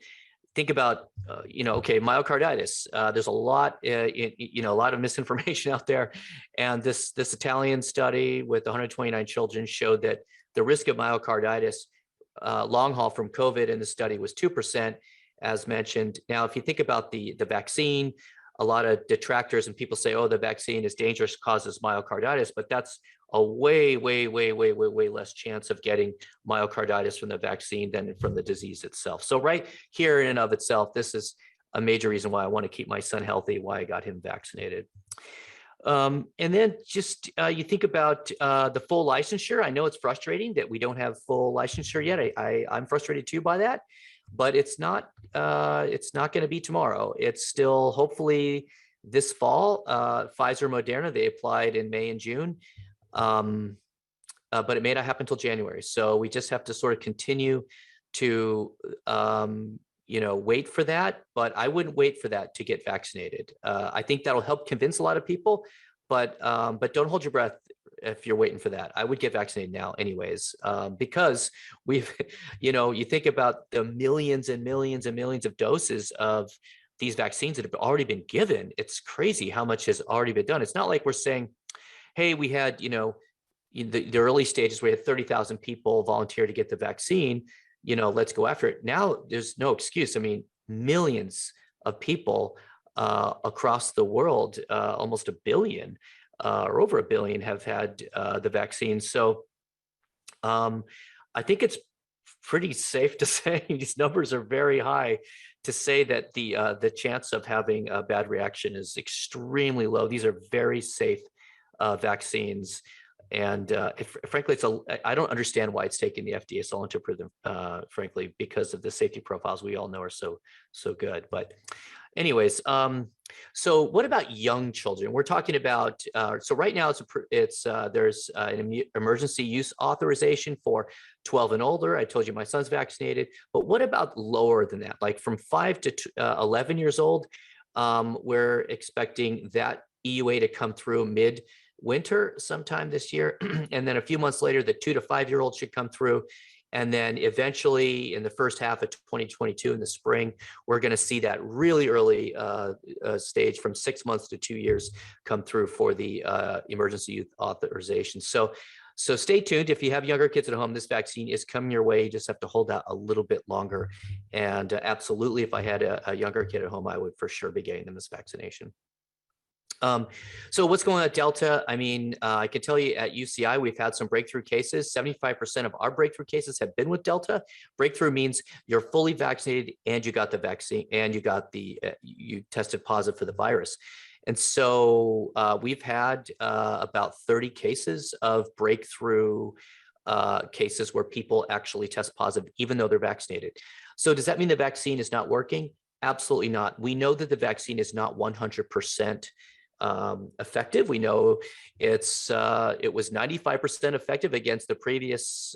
think about okay, myocarditis. There's a lot a lot of misinformation out there, and this Italian study with 129 children showed that the risk of myocarditis long haul from COVID in the study was 2%, as mentioned. Now, if you think about the vaccine, a lot of detractors and people say, oh, the vaccine is dangerous, causes myocarditis, but that's a way less chance of getting myocarditis from the vaccine than from the disease itself. So right here in and of itself, this is a major reason why I want to keep my son healthy, why I got him vaccinated. And then just you think about the full licensure. I know it's frustrating that we don't have full licensure yet. I'm frustrated too by that, but it's not going to be tomorrow. It's still hopefully this fall. Pfizer, Moderna, they applied in May and June, but it may not happen until January. So we just have to sort of continue to wait for that, but I wouldn't wait for that to get vaccinated. I think that'll help convince a lot of people, but don't hold your breath if you're waiting for that. I would get vaccinated now anyways, because we've, you think about the millions and millions and millions of doses of these vaccines that have already been given. It's crazy how much has already been done. It's not like we're saying, hey, we had, the early stages, we had 30,000 people volunteer to get the vaccine, let's go after it. Now there's no excuse. I mean, millions of people across the world, almost 1 billion or over 1 billion have had the vaccine. So I think it's pretty safe to say these numbers are very high to say that the chance of having a bad reaction is extremely low. These are very safe vaccines. And frankly, I don't understand why it's taking the FDA so long to approve them, frankly, because of the safety profiles we all know are so good. But anyways, so what about young children? We're talking about, so right now there's an emergency use authorization for 12 and older. I told you my son's vaccinated, but what about lower than that? Like from 5 to 11 years old, we're expecting that EUA to come through mid-winter sometime this year. And then a few months later, the 2 to 5 year old should come through. And then eventually in the first half of 2022 in the spring, we're going to see that really early stage from 6 months to 2 years come through for the emergency use authorization. So stay tuned. If you have younger kids at home, this vaccine is coming your way. You just have to hold out a little bit longer. And absolutely, if I had a younger kid at home, I would for sure be getting them this vaccination. So what's going on at Delta? I mean, I can tell you at UCI, we've had some breakthrough cases. 75% of our breakthrough cases have been with Delta. Breakthrough means you're fully vaccinated and you got the vaccine and you got you tested positive for the virus. And so we've had about 30 cases of breakthrough cases where people actually test positive, even though they're vaccinated. So does that mean the vaccine is not working? Absolutely not. We know that the vaccine is not 100% effective. We know it was 95% effective against the previous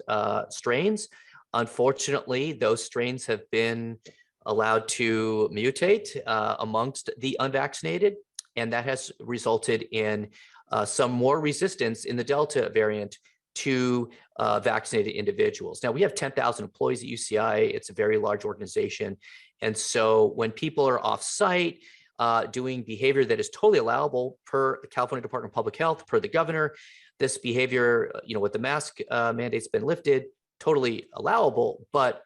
strains. Unfortunately, those strains have been allowed to mutate amongst the unvaccinated, and that has resulted in some more resistance in the Delta variant to vaccinated individuals. Now, we have 10,000 employees at UCI. It's a very large organization. And so when people are off-site doing behavior that is totally allowable per the California Department of Public Health, per the governor, this behavior, with the mask mandate's been lifted, totally allowable, but,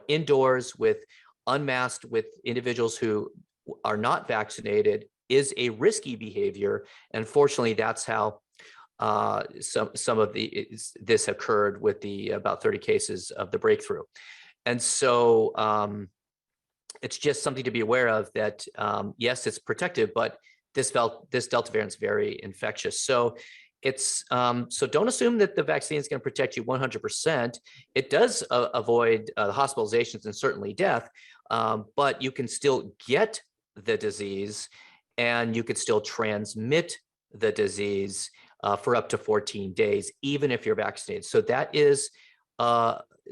indoors with unmasked with individuals who are not vaccinated is a risky behavior. And fortunately, that's how some of this occurred with the about 30 cases of the breakthrough. And so it's just something to be aware of that, yes, it's protective, but this Delta variant is very infectious. So it's so don't assume that the vaccine is going to protect you 100%. It does avoid the hospitalizations and certainly death, but you can still get the disease and you could still transmit the disease for up to 14 days, even if you're vaccinated. So that is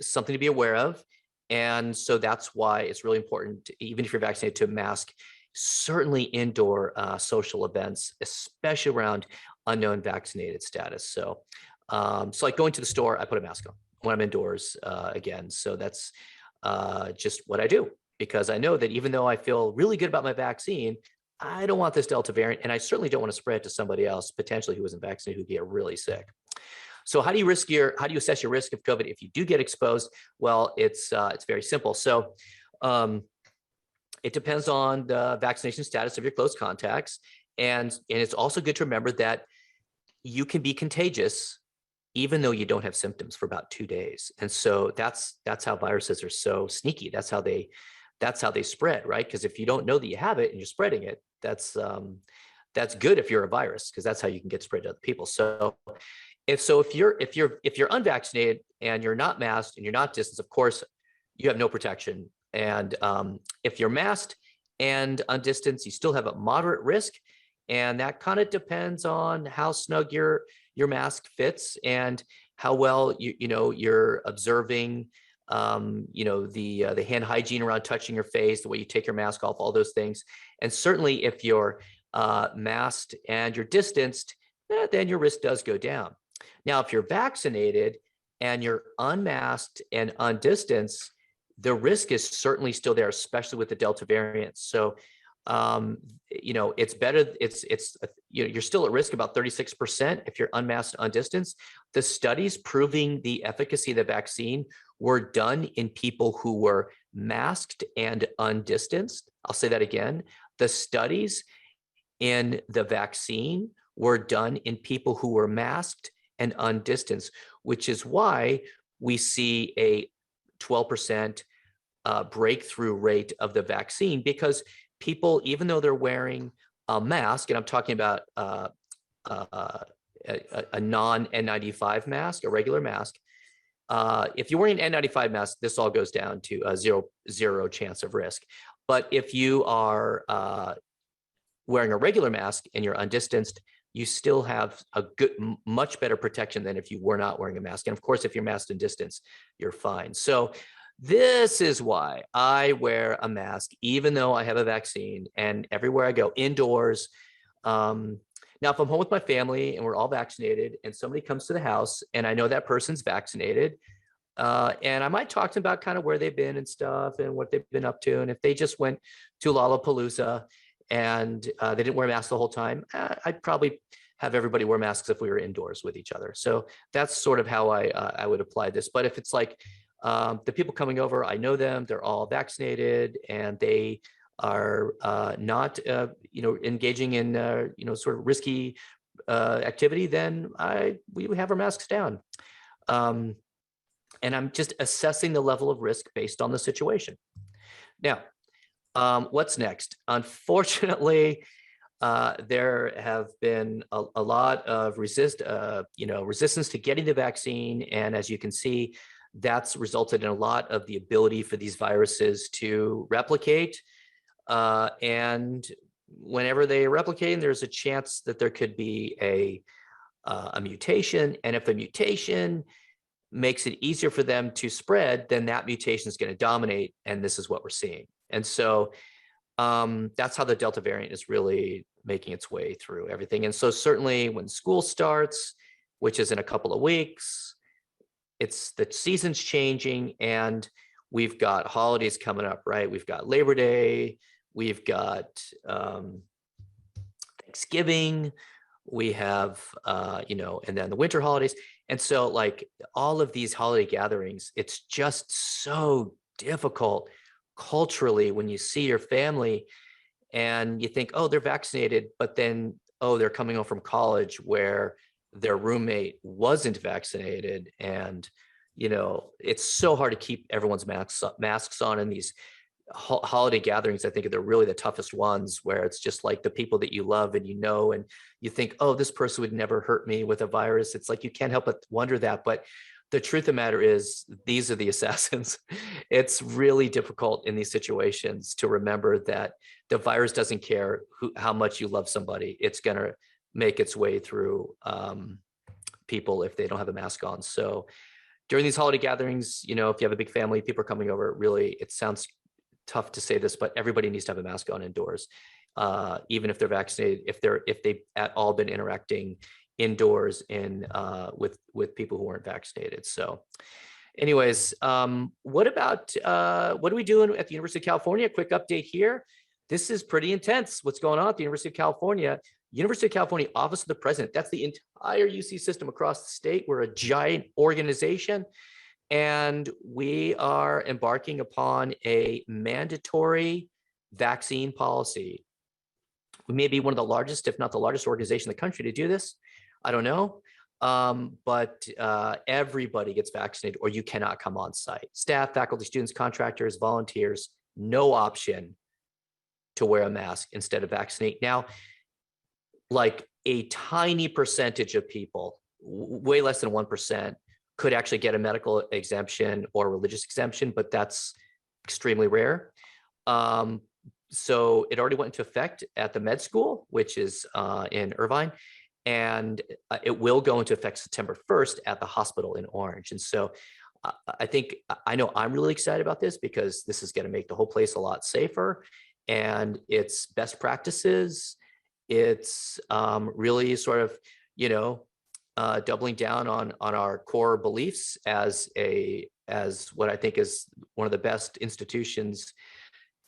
something to be aware of. And so that's why it's really important, even if you're vaccinated, to mask certainly indoor social events, especially around unknown vaccinated status. So, like going to the store, I put a mask on when I'm indoors again. So that's just what I do, because I know that even though I feel really good about my vaccine, I don't want this Delta variant, and I certainly don't want to spread it to somebody else potentially who isn't vaccinated who get really sick. So how do you assess your risk of COVID if you do get exposed? Well, it's very simple. So it depends on the vaccination status of your close contacts, and it's also good to remember that you can be contagious even though you don't have symptoms for about 2 days. And so that's how viruses are so sneaky. That's how they spread, right? Because if you don't know that you have it and you're spreading it, that's good if you're a virus, because that's how you can get spread to other people. So if you're unvaccinated and you're not masked and you're not distanced, of course, you have no protection. And if you're masked and undistanced, you still have a moderate risk. And that kind of depends on how snug your mask fits and how well you're observing the hand hygiene around touching your face, the way you take your mask off, all those things. And certainly if you're masked and you're distanced, then your risk does go down. Now, if you're vaccinated and you're unmasked and undistanced, the risk is certainly still there, especially with the Delta variant. So, it's better. You're still at risk about 36% if you're unmasked, undistanced. The studies proving the efficacy of the vaccine were done in people who were masked and undistanced. I'll say that again. The studies in the vaccine were done in people who were masked and undistanced, which is why we see a 12% breakthrough rate of the vaccine, because people, even though they're wearing a mask, and I'm talking about a non-N95 mask, a regular mask, if you're wearing an N95 mask, this all goes down to a zero chance of risk. But if you are wearing a regular mask and you're undistanced, you still have a much better protection than if you were not wearing a mask. And of course, if you're masked and distanced, you're fine. So this is why I wear a mask, even though I have a vaccine, and everywhere I go, indoors. Now, if I'm home with my family and we're all vaccinated and somebody comes to the house and I know that person's vaccinated, and I might talk to them about kind of where they've been and stuff and what they've been up to. And if they just went to Lollapalooza and they didn't wear masks the whole time, I'd probably have everybody wear masks if we were indoors with each other. So that's sort of how I would apply this. But if it's like the people coming over, I know them, they're all vaccinated and they are not, engaging in, sort of risky activity, then we have our masks down. And I'm just assessing the level of risk based on the situation. Now, what's next? Unfortunately, there have been a lot of resistance to getting the vaccine. And as you can see, that's resulted in a lot of the ability for these viruses to replicate. And whenever they are replicating, there's a chance that there could be a mutation. And if the mutation makes it easier for them to spread, then that mutation is going to dominate. And this is what we're seeing. And so that's how the Delta variant is really making its way through everything. And so certainly when school starts, which is in a couple of weeks, it's the season's changing and we've got holidays coming up, right? We've got Labor Day, we've got Thanksgiving, we have, and then the winter holidays. And so like all of these holiday gatherings, it's just so difficult culturally when you see your family and you think, oh, they're vaccinated, but then, oh, they're coming home from college where their roommate wasn't vaccinated. And, it's so hard to keep everyone's masks on in these holiday gatherings. I think they're really the toughest ones where it's just like the people that you love and and you think, oh, this person would never hurt me with a virus. It's like, you can't help but wonder that. But the truth of the matter is these are the assassins. It's really difficult in these situations to remember that the virus doesn't care how much you love somebody. It's going to make its way through people if they don't have a mask on. So during these holiday gatherings, if you have a big family, people are coming over, really, it sounds tough to say this, but everybody needs to have a mask on indoors, even if they're vaccinated, if they've at all been interacting indoors with people who weren't vaccinated. So anyways, what are we doing at the University of California? Quick update here. This is pretty intense. What's going on at the University of California? University of California Office of the President. That's the entire UC system across the state. We're a giant organization. And we are embarking upon a mandatory vaccine policy. We may be one of the largest, if not the largest organization in the country to do this. I don't know. But everybody gets vaccinated or you cannot come on site. Staff, faculty, students, contractors, volunteers, no option to wear a mask instead of vaccinate. Now, like a tiny percentage of people, way less than 1%, could actually get a medical exemption or religious exemption, but that's extremely rare. So it already went into effect at the med school, which is in Irvine, and it will go into effect September 1st at the hospital in Orange. And so I know I'm really excited about this because this is going to make the whole place a lot safer, and it's best practices. It's really sort of, doubling down on our core beliefs as what I think is one of the best institutions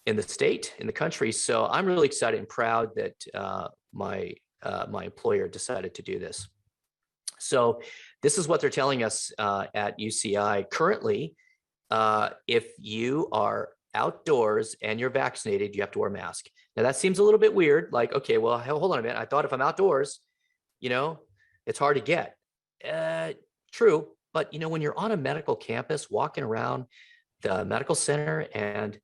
in the state, in the country. So I'm really excited and proud that my employer decided to do this. So this is what they're telling us at UCI currently. If you are outdoors and you're vaccinated, you have to wear a mask. Now that seems a little bit weird. Like, okay, well, hold on a minute. I thought if I'm outdoors, it's hard to get. True. But, when you're on a medical campus, walking around the medical center and,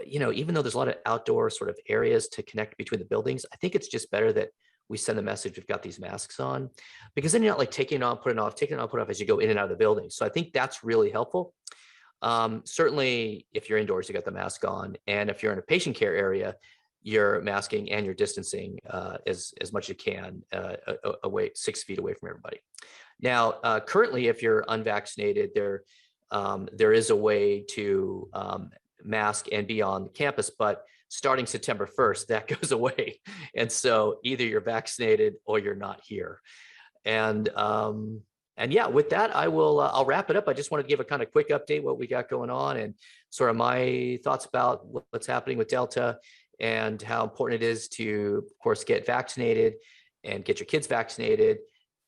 even though there's a lot of outdoor sort of areas to connect between the buildings, I think it's just better that we send the message, we've got these masks on, because then you're not like taking it on, putting it off, taking it on, put it off as you go in and out of the building. So I think that's really helpful. Certainly if you're indoors, you got the mask on. And if you're in a patient care area, you're masking and you're distancing as much as you can away 6 feet away from everybody. Now, currently, if you're unvaccinated, there is a way to mask and be on campus, but starting September 1st, that goes away. And so either you're vaccinated or you're not here. And yeah, with that, I'll wrap it up. I just wanted to give a kind of quick update, what we got going on and sort of my thoughts about what's happening with Delta and how important it is to, of course, get vaccinated and get your kids vaccinated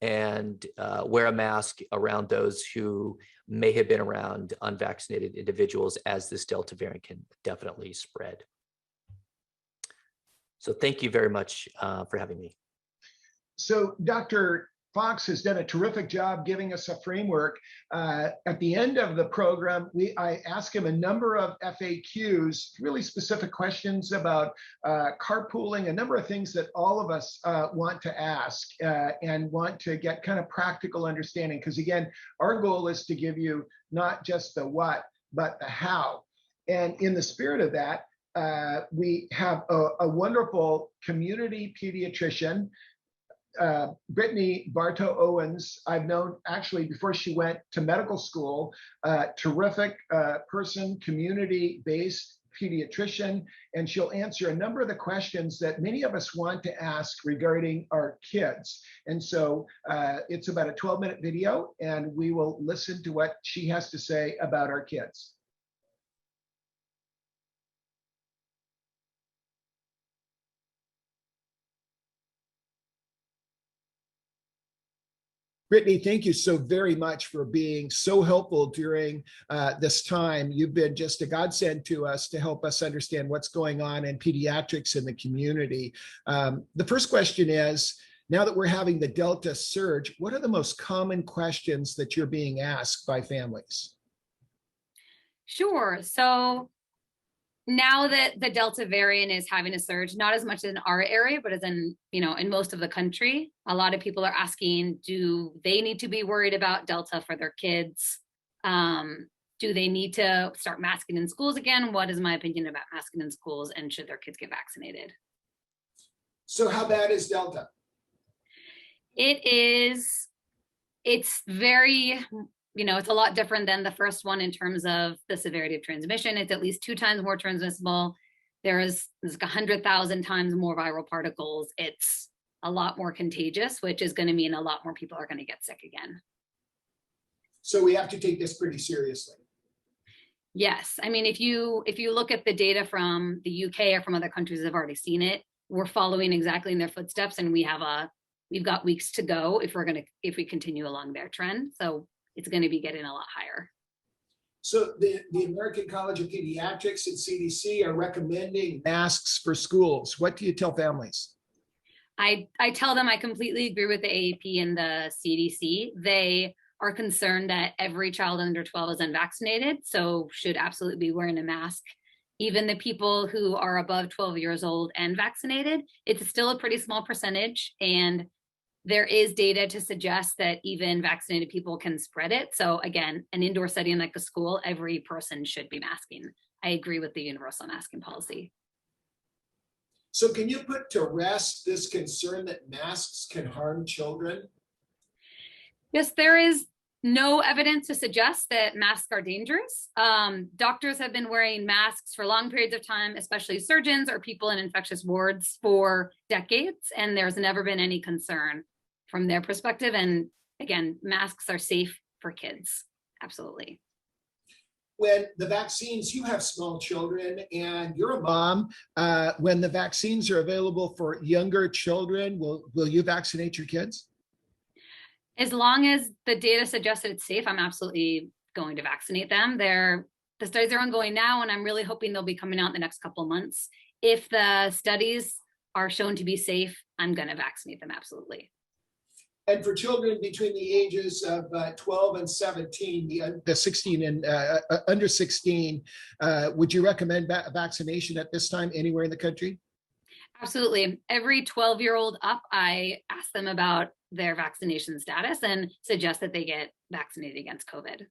and wear a mask around those who may have been around unvaccinated individuals, as this Delta variant can definitely spread. So thank you very much for having me. So Dr. Fox has done a terrific job giving us a framework. At the end of the program, I asked him a number of FAQs, really specific questions about carpooling, a number of things that all of us want to ask and want to get kind of practical understanding. Because again, our goal is to give you not just the what, but the how. And in the spirit of that, we have a wonderful community pediatrician, Brittany Bartow Owens. I've known actually before she went to medical school, terrific person, community-based pediatrician, and she'll answer a number of the questions that many of us want to ask regarding our kids. And so it's about a 12-minute video, and we will listen to what she has to say about our kids. Brittany, thank you so very much for being so helpful during this time. You've been just a godsend to us to help us understand what's going on in pediatrics in the community. The first question is, now that we're having the Delta surge, what are the most common questions that you're being asked by families? Sure. So now that the Delta variant is having a surge, not as much in our area, but as in, in most of the country, a lot of people are asking, do they need to be worried about Delta for their kids? Do they need to start masking in schools again? What is my opinion about masking in schools, and should their kids get vaccinated? So how bad is Delta? It's very, it's a lot different than the first one in terms of the severity of transmission. It's at least 2 times more transmissible. There's like 100,000 times more viral particles. It's a lot more contagious, which is going to mean a lot more people are going to get sick again. So we have to take this pretty seriously. Yes. I mean, if you look at the data from the UK or from other countries that have already seen it, we're following exactly in their footsteps, and we've got weeks to go if we continue along their trend. So it's going to be getting a lot higher. So the American College of Pediatrics and CDC are recommending masks for schools. What do you tell families? I tell them I completely agree with the AAP and the CDC. They are concerned that every child under 12 is unvaccinated, so should absolutely be wearing a mask. Even the people who are above 12 years old and vaccinated, it's still a pretty small percentage, and there is data to suggest that even vaccinated people can spread it. So again, an indoor setting like a school, every person should be masking. I agree with the universal masking policy. So can you put to rest this concern that masks can harm children? Yes, there is no evidence to suggest that masks are dangerous. Doctors have been wearing masks for long periods of time, especially surgeons or people in infectious wards for decades, and there's never been any concern from their perspective. And again, masks are safe for kids. Absolutely. When the vaccines, you have small children and you're a mom, when the vaccines are available for younger children, will you vaccinate your kids? As long as the data suggests that it's safe, I'm absolutely going to vaccinate them. The studies are ongoing now, and I'm really hoping they'll be coming out in the next couple of months. If the studies are shown to be safe, I'm going to vaccinate them, absolutely. And for children between the ages of 12 and 17, the 16 and under 16, would you recommend vaccination at this time anywhere in the country? Absolutely. Every 12-year-old up, I ask them about their vaccination status and suggest that they get vaccinated against COVID.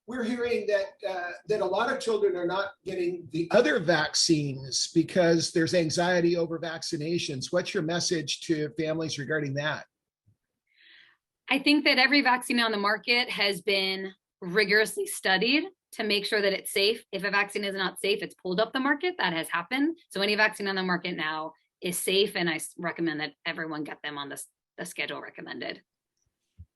We're hearing that a lot of children are not getting the other vaccines because there's anxiety over vaccinations. What's your message to families regarding that? I think that every vaccine on the market has been rigorously studied to make sure that it's safe. If a vaccine is not safe, it's pulled up the market. That has happened. So any vaccine on the market now is safe, and I recommend that everyone get them on the schedule recommended.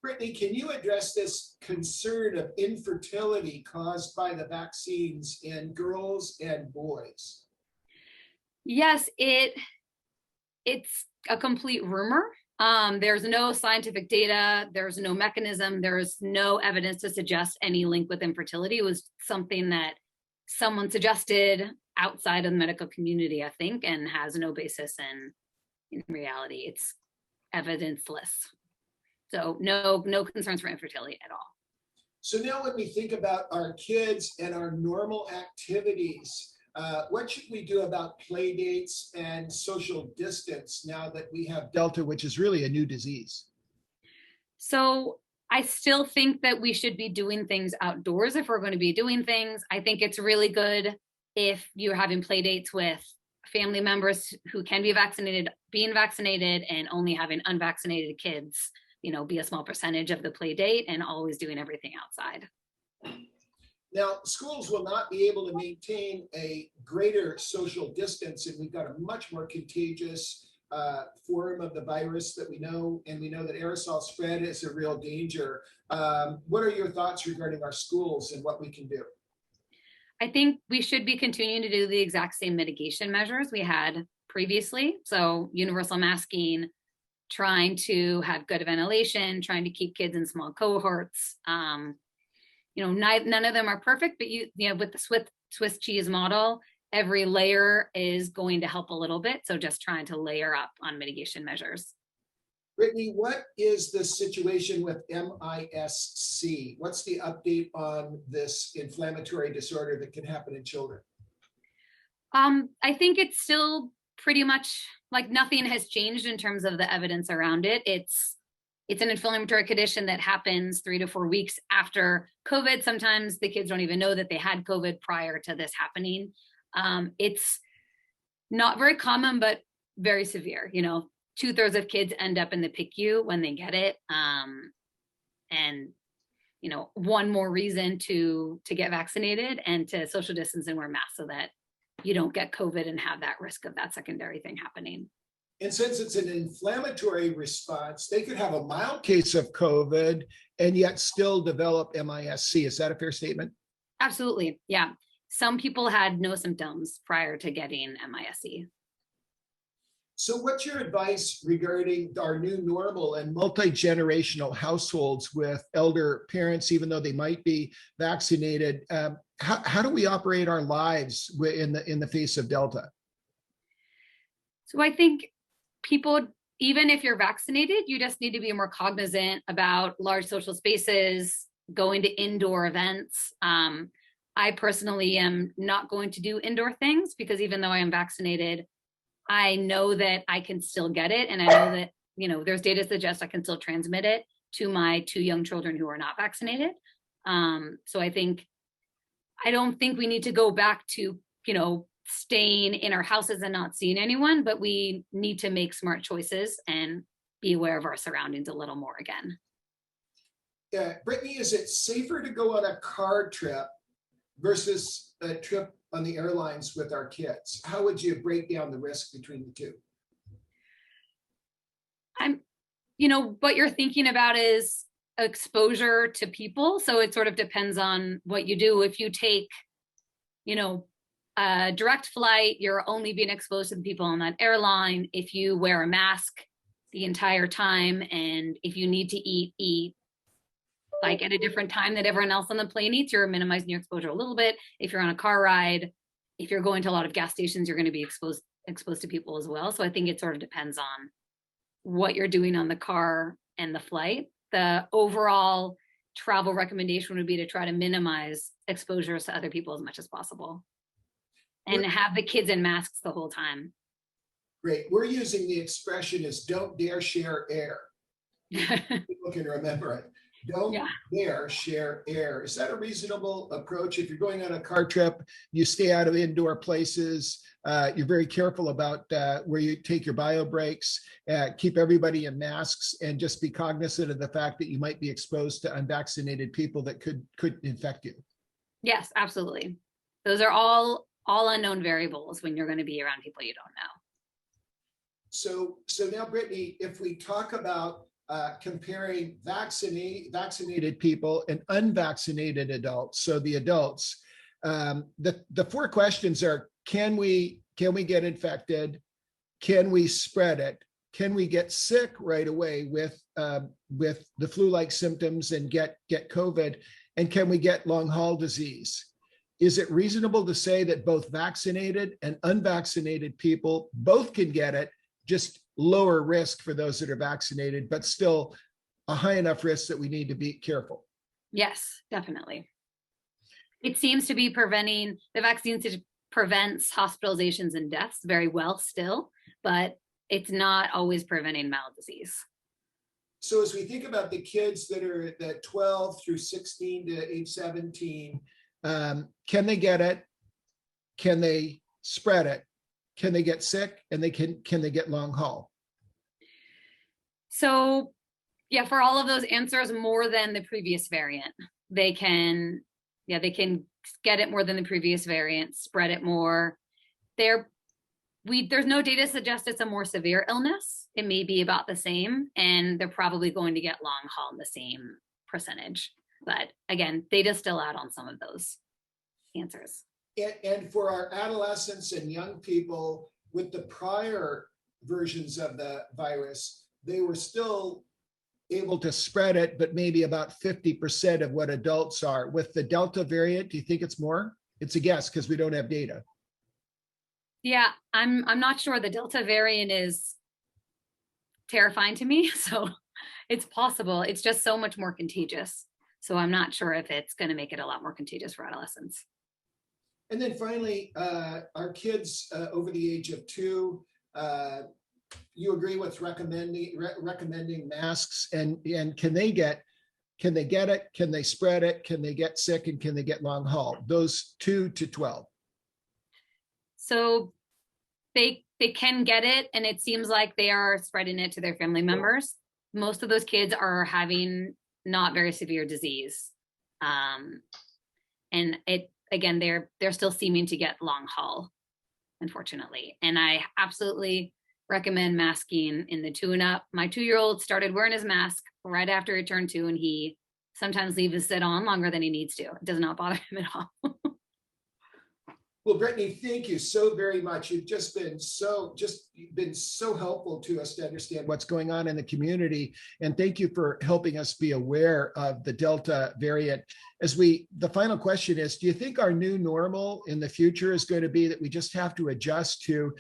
Brittany, can you address this concern of infertility caused by the vaccines in girls and boys? Yes, it's a complete rumor. There's no scientific data, there's no mechanism, there's no evidence to suggest any link with infertility. It was something that someone suggested outside of the medical community, I think, and has no basis in reality. It's evidenceless. So no concerns for infertility at all. So now when we think about our kids and our normal activities, what should we do about play dates and social distance now that we have Delta, which is really a new disease? So I still think that we should be doing things outdoors if we're going to be doing things. I think it's really good if you're having play dates with family members who can be vaccinated, being vaccinated, and only having unvaccinated kids, be a small percentage of the play date, and always doing everything outside. Now, schools will not be able to maintain a greater social distance, and we've got a much more contagious form of the virus that we know, and we know that aerosol spread is a real danger. What are your thoughts regarding our schools and what we can do? I think we should be continuing to do the exact same mitigation measures we had previously. So universal masking, trying to have good ventilation, trying to keep kids in small cohorts. None of them are perfect, but with the Swiss cheese model, every layer is going to help a little bit. So just trying to layer up on mitigation measures. Brittany, what is the situation with MIS-C? What's the update on this inflammatory disorder that can happen in children? I think it's still pretty much like nothing has changed in terms of the evidence around it. It's an inflammatory condition that happens 3 to 4 weeks after COVID. Sometimes the kids don't even know that they had COVID prior to this happening. It's not very common, but very severe. 2/3 of kids end up in the PICU when they get it. One more reason to get vaccinated and to social distance and wear masks so that you don't get COVID and have that risk of that secondary thing happening. And since it's an inflammatory response, they could have a mild case of COVID and yet still develop MIS-C. Is that a fair statement? Absolutely. Yeah. Some people had no symptoms prior to getting MIS-C. So what's your advice regarding our new normal and multi-generational households with elder parents, even though they might be vaccinated? How do we operate our lives in the face of Delta? So I think people, even if you're vaccinated, you just need to be more cognizant about large social spaces, going to indoor events. I personally am not going to do indoor things because even though I am vaccinated, I know that I can still get it. And I know that, there's data suggests I can still transmit it to my 2 young children who are not vaccinated. So I don't think we need to go back to, staying in our houses and not seeing anyone, but we need to make smart choices and be aware of our surroundings a little more again. Yeah, Brittany, is it safer to go on a car trip versus a trip on the airlines with our kids? How would you break down the risk between the two? What you're thinking about is exposure to people. So it sort of depends on what you do. If you take, a direct flight, you're only being exposed to the people on that airline. If you wear a mask the entire time, and if you need to eat like at a different time that everyone else on the plane eats, you're minimizing your exposure a little bit. If you're on a car ride, if you're going to a lot of gas stations, you're going to be exposed to people as well. So I think it sort of depends on what you're doing on the car and the flight. The overall travel recommendation would be to try to minimize exposures to other people as much as possible and have the kids in masks the whole time. Great. We're using the expression is don't dare share air. People can remember it. Don't dare share air. Is that a reasonable approach? If you're going on a car trip, you stay out of indoor places. You're very careful about where you take your bio breaks, keep everybody in masks, and just be cognizant of the fact that you might be exposed to unvaccinated people that could infect you. Yes, absolutely. Those are all unknown variables when you're going to be around people you don't know. So now, Brittany, if we talk about comparing vaccinated people and unvaccinated adults. So the adults, the 4 questions are: can we get infected? Can we spread it? Can we get sick right away with the flu-like symptoms and get COVID? And can we get long haul disease? Is it reasonable to say that both vaccinated and unvaccinated people both can get it, just lower risk for those that are vaccinated, but still a high enough risk that we need to be careful? Yes, definitely. It seems to be the vaccine prevents hospitalizations and deaths very well still, but it's not always preventing mild disease. So as we think about the kids that are that 12 through 16 to age 17, can they get it? can they spread it? Can they get sick? And can they get long haul? So yeah, for all of those answers, more than the previous variant. They can get it more than the previous variant, spread it more. There's no data to suggest it's a more severe illness. It may be about the same, and they're probably going to get long haul in the same percentage. But again, data's still out on some of those answers. And for our adolescents and young people with the prior versions of the virus, they were still able to spread it, but maybe about 50% of what adults are. With the Delta variant, do you think it's more? It's a guess because we don't have data. Yeah, I'm not sure. The Delta variant is terrifying to me, so it's possible. It's just so much more contagious. So I'm not sure if it's going to make it a lot more contagious for adolescents. And then finally, our kids over the age of 2, you agree with recommending masks, and can they get it? Can they spread it? Can they get sick? And can they get long haul? Those 2 to 12. So they can get it, and it seems like they are spreading it to their family members. Most of those kids are having not very severe disease, and again, they're still seeming to get long haul, unfortunately. And I absolutely recommend masking in the 2 and up. My 2-year-old started wearing his mask right after he turned 2, and he sometimes leaves it on longer than he needs to. It does not bother him at all. Well, Brittany, thank you so very much. You've just been so helpful to us to understand what's going on in the community. And thank you for helping us be aware of the Delta variant. The final question is, do you think our new normal in the future is going to be that we just have to adjust to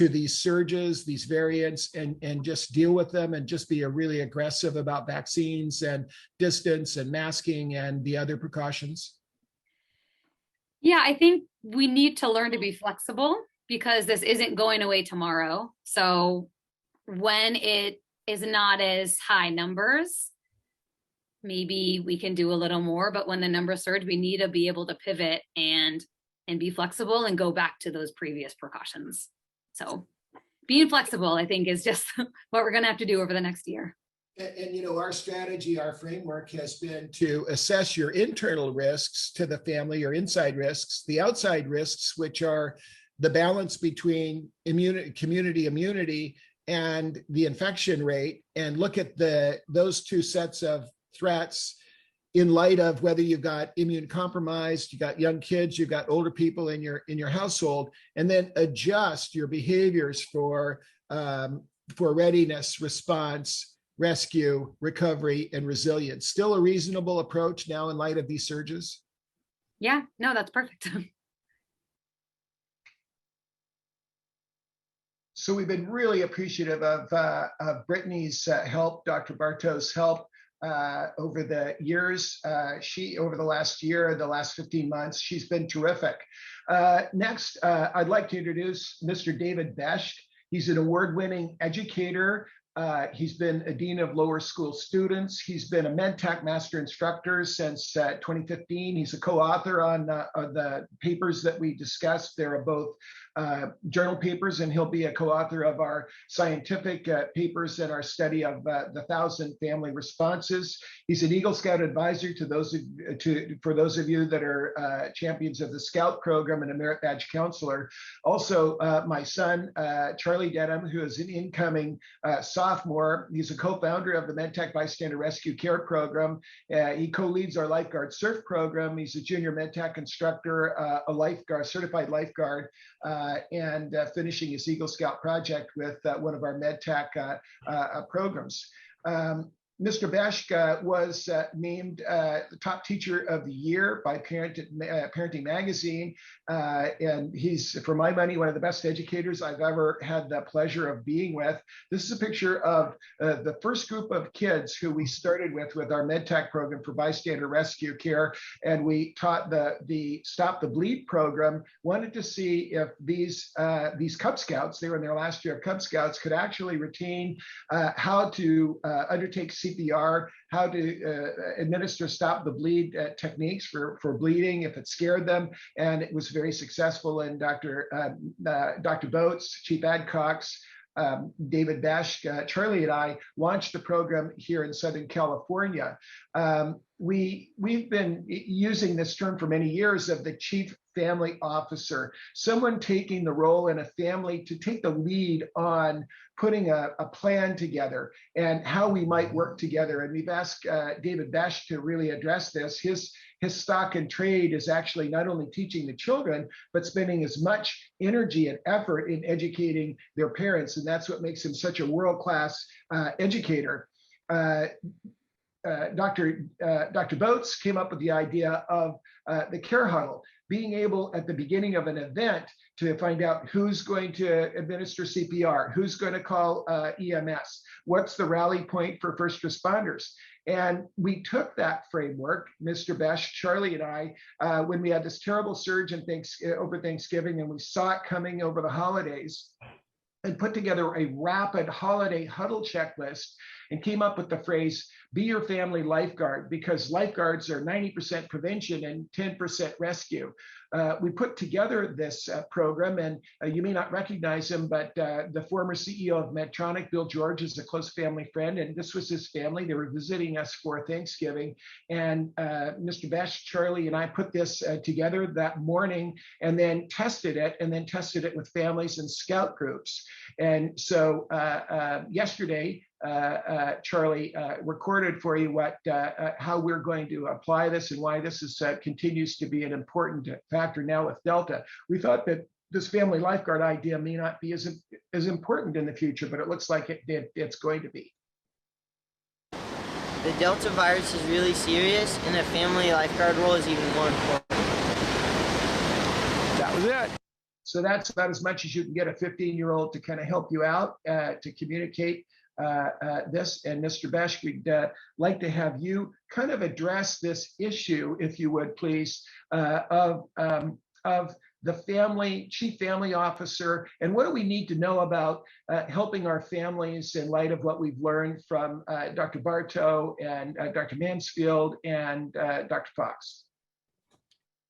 these surges, these variants, and just deal with them and just be really aggressive about vaccines and distance and masking and the other precautions? Yeah, I think we need to learn to be flexible because this isn't going away tomorrow. So when it is not as high numbers, maybe we can do a little more, but when the numbers surge, we need to be able to pivot and be flexible and go back to those previous precautions. So being flexible, I think, is just what we're going to have to do over the next year. And our strategy, our framework has been to assess your internal risks to the family, your inside risks, the outside risks, which are the balance between community immunity and the infection rate, and look at those 2 sets of threats in light of whether you've got immune compromised, you got young kids, you've got older people in your household, and then adjust your behaviors for readiness, response, rescue, recovery, and resilience. Still a reasonable approach now in light of these surges? Yeah, no, that's perfect. So we've been really appreciative of Brittany's help, Dr. Bartow's help over the years. Over the last year, the last 15 months, she's been terrific. Next, I'd like to introduce Mr. David Besch. He's an award-winning educator. He's been a dean of lower school students. He's been a MedTech master instructor since 2015. He's a co-author on the papers that we discussed. There are both journal papers, and he'll be a co-author of our scientific papers and our study of the 1,000 family responses. He's an Eagle Scout advisor for those of you that are champions of the Scout program, and a merit badge counselor. Also, my son, Charlie Denham, who is an incoming sophomore. He's a co-founder of the MedTech Bystander Rescue Care Program. He co-leads our lifeguard surf program. He's a junior MedTech instructor, a lifeguard, certified lifeguard, and finishing his Eagle Scout project with one of our MedTech programs. Mr. Besch was named the top teacher of the year by Parenting Magazine. And he's, for my money, one of the best educators I've ever had the pleasure of being with. This is a picture of the first group of kids who we started with our MedTech program for bystander rescue care. And we taught the Stop the Bleed program, wanted to see if these Cub Scouts, they were in their last year of Cub Scouts, could actually retain how to undertake CPR CPR, how to administer stop the bleed techniques for bleeding if it scared them. And it was very successful. And Dr. Boats, Chief Adcox, David Besch, Charlie and I launched the program here in Southern California. We've been using this term for many years of the chief family officer, someone taking the role in a family to take the lead on putting a plan together and how we might work together. And we've asked David Besch to really address this. His stock and trade is actually not only teaching the children, but spending as much energy and effort in educating their parents. And that's what makes him such a world-class educator. Dr. Boats came up with the idea of the care huddle, being able at the beginning of an event to find out who's going to administer CPR, who's going to call EMS, what's the rally point for first responders. And we took that framework, Mr. Besch, Charlie and I, when we had this terrible surge over Thanksgiving, and we saw it coming over the holidays, and put together a rapid holiday huddle checklist and came up with the phrase, be your family lifeguard, because lifeguards are 90% prevention and 10% rescue. We put together this program, and you may not recognize him, but the former CEO of Medtronic, Bill George, is a close family friend, and this was his family. They were visiting us for Thanksgiving, and Mr. Besch, Charlie, and I put this together that morning and then tested it with families and scout groups. And so yesterday, Charlie recorded for you how we're going to apply this and why this is continues to be an important factor now with Delta. We thought that this family lifeguard idea may not be as important in the future, but it looks like it's going to be. The Delta virus is really serious, and a family lifeguard role is even more important. That was it. So that's about as much as you can get a 15-year-old to kind of help you out to communicate this. And Mr. Besch, we'd like to have you kind of address this issue, if you would, please, of the chief family officer, and what do we need to know about helping our families in light of what we've learned from Dr. Bartow and Dr. Mansfield and Dr. Fox.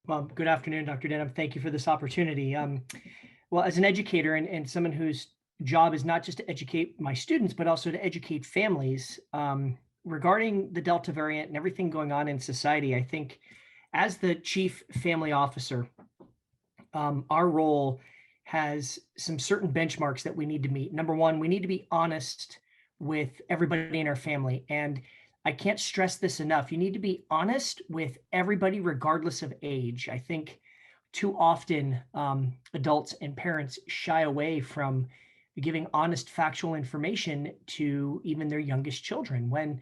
Well, good afternoon, Dr. Denham. Thank you for this opportunity. Well, as an educator and someone whose job is not just to educate my students, but also to educate families regarding the Delta variant and everything going on in society, I think as the chief family officer, our role has some certain benchmarks that we need to meet. Number one, we need to be honest with everybody in our family. And I can't stress this enough. You need to be honest with everybody, regardless of age. I think too often adults and parents shy away from giving honest, factual information to even their youngest children, when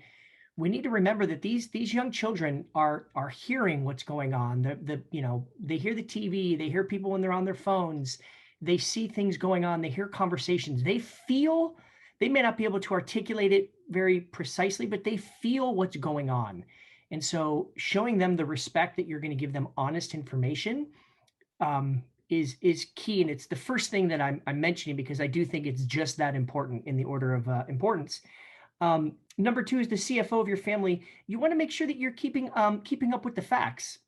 we need to remember that these young children are hearing what's going on. They hear the TV, they hear people when they're on their phones, they see things going on, they hear conversations, they feel. They may not be able to articulate it very precisely, but they feel what's going on. And so showing them the respect that you're going to give them honest information is key. And it's the first thing that I'm mentioning, because I do think it's just that important in the order of importance. Number two is the CFO of your family. You want to make sure that you're keeping up with the facts.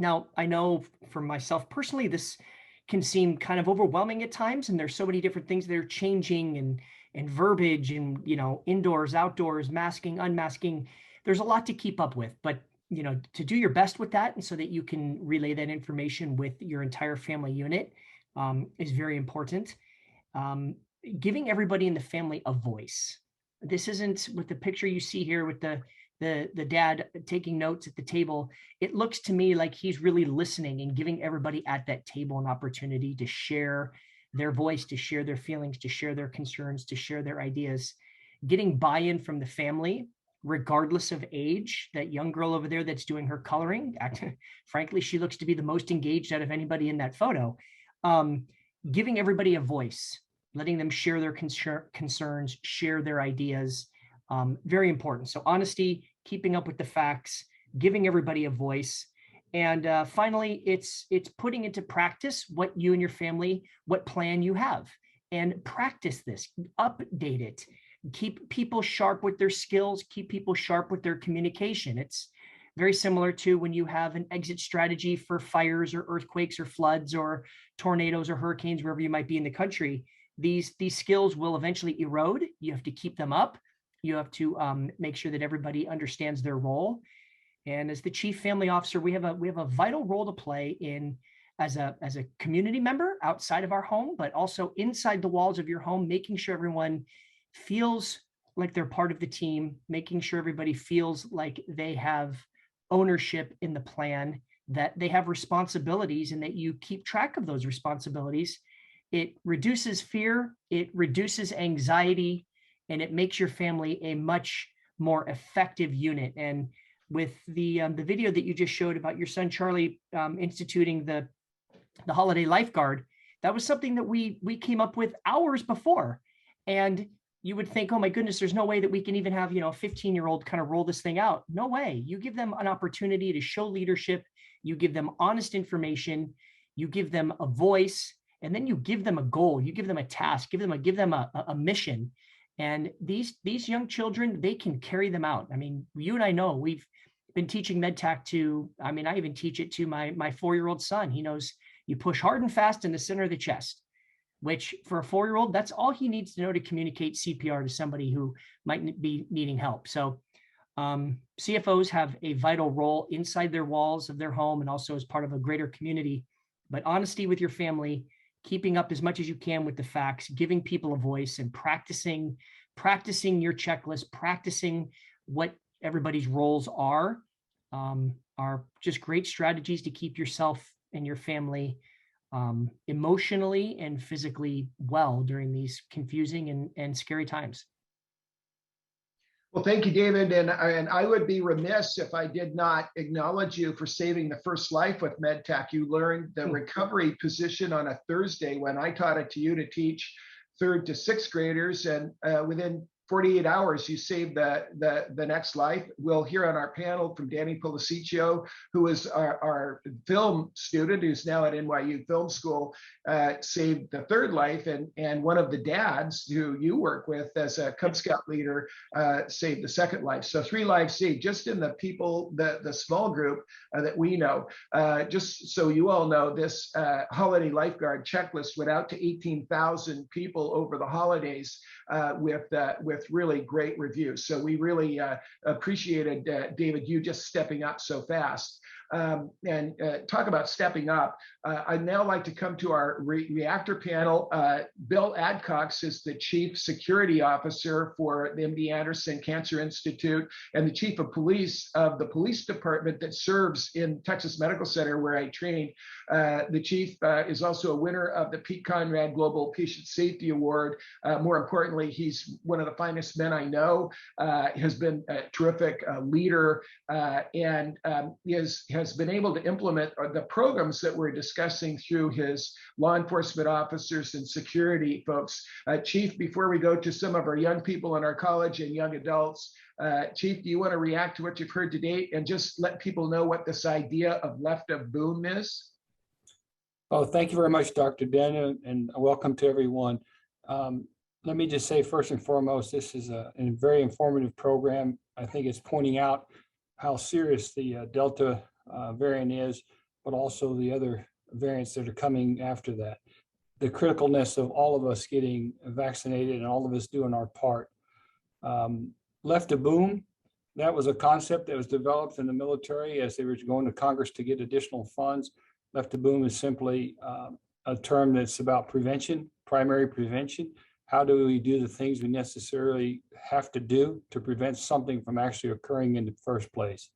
Now, I know for myself personally, this can seem kind of overwhelming at times, and there's so many different things that are changing and verbiage and, indoors, outdoors, masking, unmasking. There's a lot to keep up with, but, to do your best with that and so that you can relay that information with your entire family unit is very important. Giving everybody in the family a voice. This isn't with the picture you see here with the dad taking notes at the table. It looks to me like he's really listening and giving everybody at that table an opportunity to share their voice, to share their feelings, to share their concerns, to share their ideas. Getting buy-in from the family, regardless of age. That young girl over there that's doing her coloring, frankly, she looks to be the most engaged out of anybody in that photo. Giving everybody a voice, letting them share their concerns, share their ideas, very important. So honesty, keeping up with the facts, giving everybody a voice. And finally, it's putting into practice what you and your family, what plan you have, and practice this, update it. keep people sharp with their skills, keep people sharp with their communication. It's very similar to when you have an exit strategy for fires or earthquakes or floods or tornadoes or hurricanes, wherever you might be in the country. These skills will eventually erode. You have to keep them up. You have to make sure that everybody understands their role. And as the chief family officer, we have a vital role to play in as a community member outside of our home, but also inside the walls of your home, making sure everyone feels like they're part of the team, making sure everybody feels like they have ownership in the plan, that they have responsibilities, and that you keep track of those responsibilities. It reduces fear, it reduces anxiety, and it makes your family a much more effective unit. And with the video that you just showed about your son Charlie instituting the holiday lifeguard, that was something that we came up with hours before. And you would think, oh my goodness, there's no way that we can even have, a 15-year-old kind of roll this thing out. No way. You give them an opportunity to show leadership. You give them honest information. You give them a voice, and then you give them a goal. You give them a task. Give them a mission. And these young children, they can carry them out. I mean, you and I know we've been teaching MedTac to. I mean, I even teach it to my 4-year-old son. He knows you push hard and fast in the center of the chest, which for a 4-year-old, that's all he needs to know to communicate CPR to somebody who might be needing help. So CFOs have a vital role inside their walls of their home and also as part of a greater community. But honesty with your family, keeping up as much as you can with the facts, giving people a voice, and practicing your checklist, practicing what everybody's roles are just great strategies to keep yourself and your family emotionally and physically well during these confusing and scary times. Well, thank you, David. And I would be remiss if I did not acknowledge you for saving the first life with MedTac. You learned the recovery position on a Thursday when I taught it to you to teach 3rd to 6th graders. And within 48 hours, you saved the next life. We'll hear on our panel from Danny Policiccio, who is our film student, who's now at NYU Film School, saved the 3rd life. And one of the dads who you work with as a Cub Scout leader saved the 2nd life. So 3 lives saved just in the people, the small group that we know. Just so you all know, this holiday lifeguard checklist went out to 18,000 people over the holidays with really great reviews. So we really appreciated, David, you just stepping up so fast. And talk about stepping up. I'd now like to come to our reactor panel. Bill Adcox is the Chief Security Officer for the MD Anderson Cancer Institute and the Chief of Police of the police department that serves in Texas Medical Center, where I trained. The Chief is also a winner of the Pete Conrad Global Patient Safety Award. More importantly, he's one of the finest men I know, has been a terrific leader, and has been able to implement the programs that we're discussing through his law enforcement officers and security folks. Chief, before we go to some of our young people in our college and young adults, Chief, do you want to react to what you've heard to date and just let people know what this idea of left of boom is? Oh, thank you very much, Dr. Denham, and welcome to everyone. Let me just say, first and foremost, this is a very informative program. I think it's pointing out how serious the Delta variant is, but also the other variants that are coming after that. The criticalness of all of us getting vaccinated and all of us doing our part. Left to boom, that was a concept that was developed in the military as they were going to Congress to get additional funds. Left to boom is simply a term that's about prevention, primary prevention. How do we do the things we necessarily have to do to prevent something from actually occurring in the first place?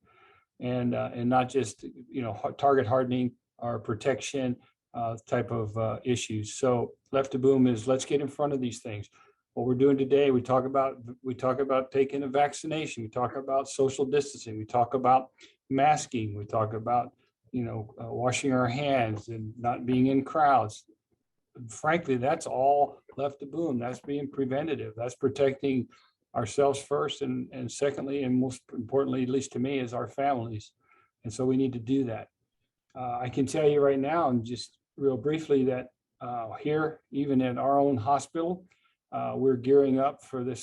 And not just, target hardening or protection type of issues. So left to boom is let's get in front of these things. What we're doing today, we talk about taking a vaccination. We talk about social distancing. We talk about masking. We talk about, washing our hands and not being in crowds. Frankly, that's all left to boom. That's being preventative. That's protecting ourselves first, and secondly, and most importantly, at least to me, is our families. And so we need to do that. I can tell you right now, and just real briefly, that here, even in our own hospital, We're gearing up for the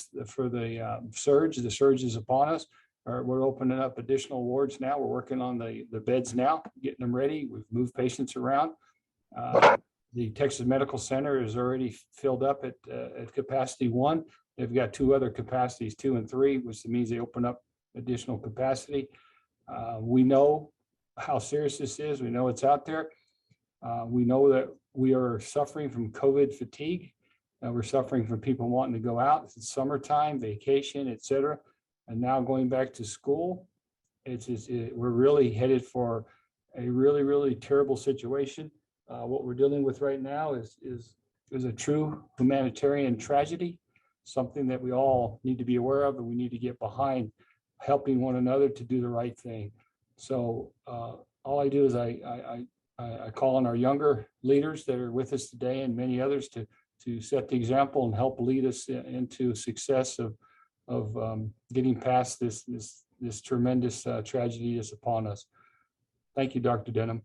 surge. The surge is upon us. We're opening up additional wards now. We're working on the beds now, getting them ready. We've moved patients around. The Texas Medical Center is already filled up at capacity 1. They've got 2 other capacities, 2 and 3, which means they open up additional capacity. We know how serious this is. We know it's out there. We know that we are suffering from COVID fatigue. We're suffering from people wanting to go out. It's summertime, vacation, etc. And now going back to school, we're really headed for a really, really terrible situation. What we're dealing with right now is a true humanitarian tragedy, something that we all need to be aware of, and we need to get behind helping one another to do the right thing. So all I do is I call on our younger leaders that are with us today and many others to set the example and help lead us into success of getting past this tremendous tragedy that's upon us. Thank you, Dr. Denham.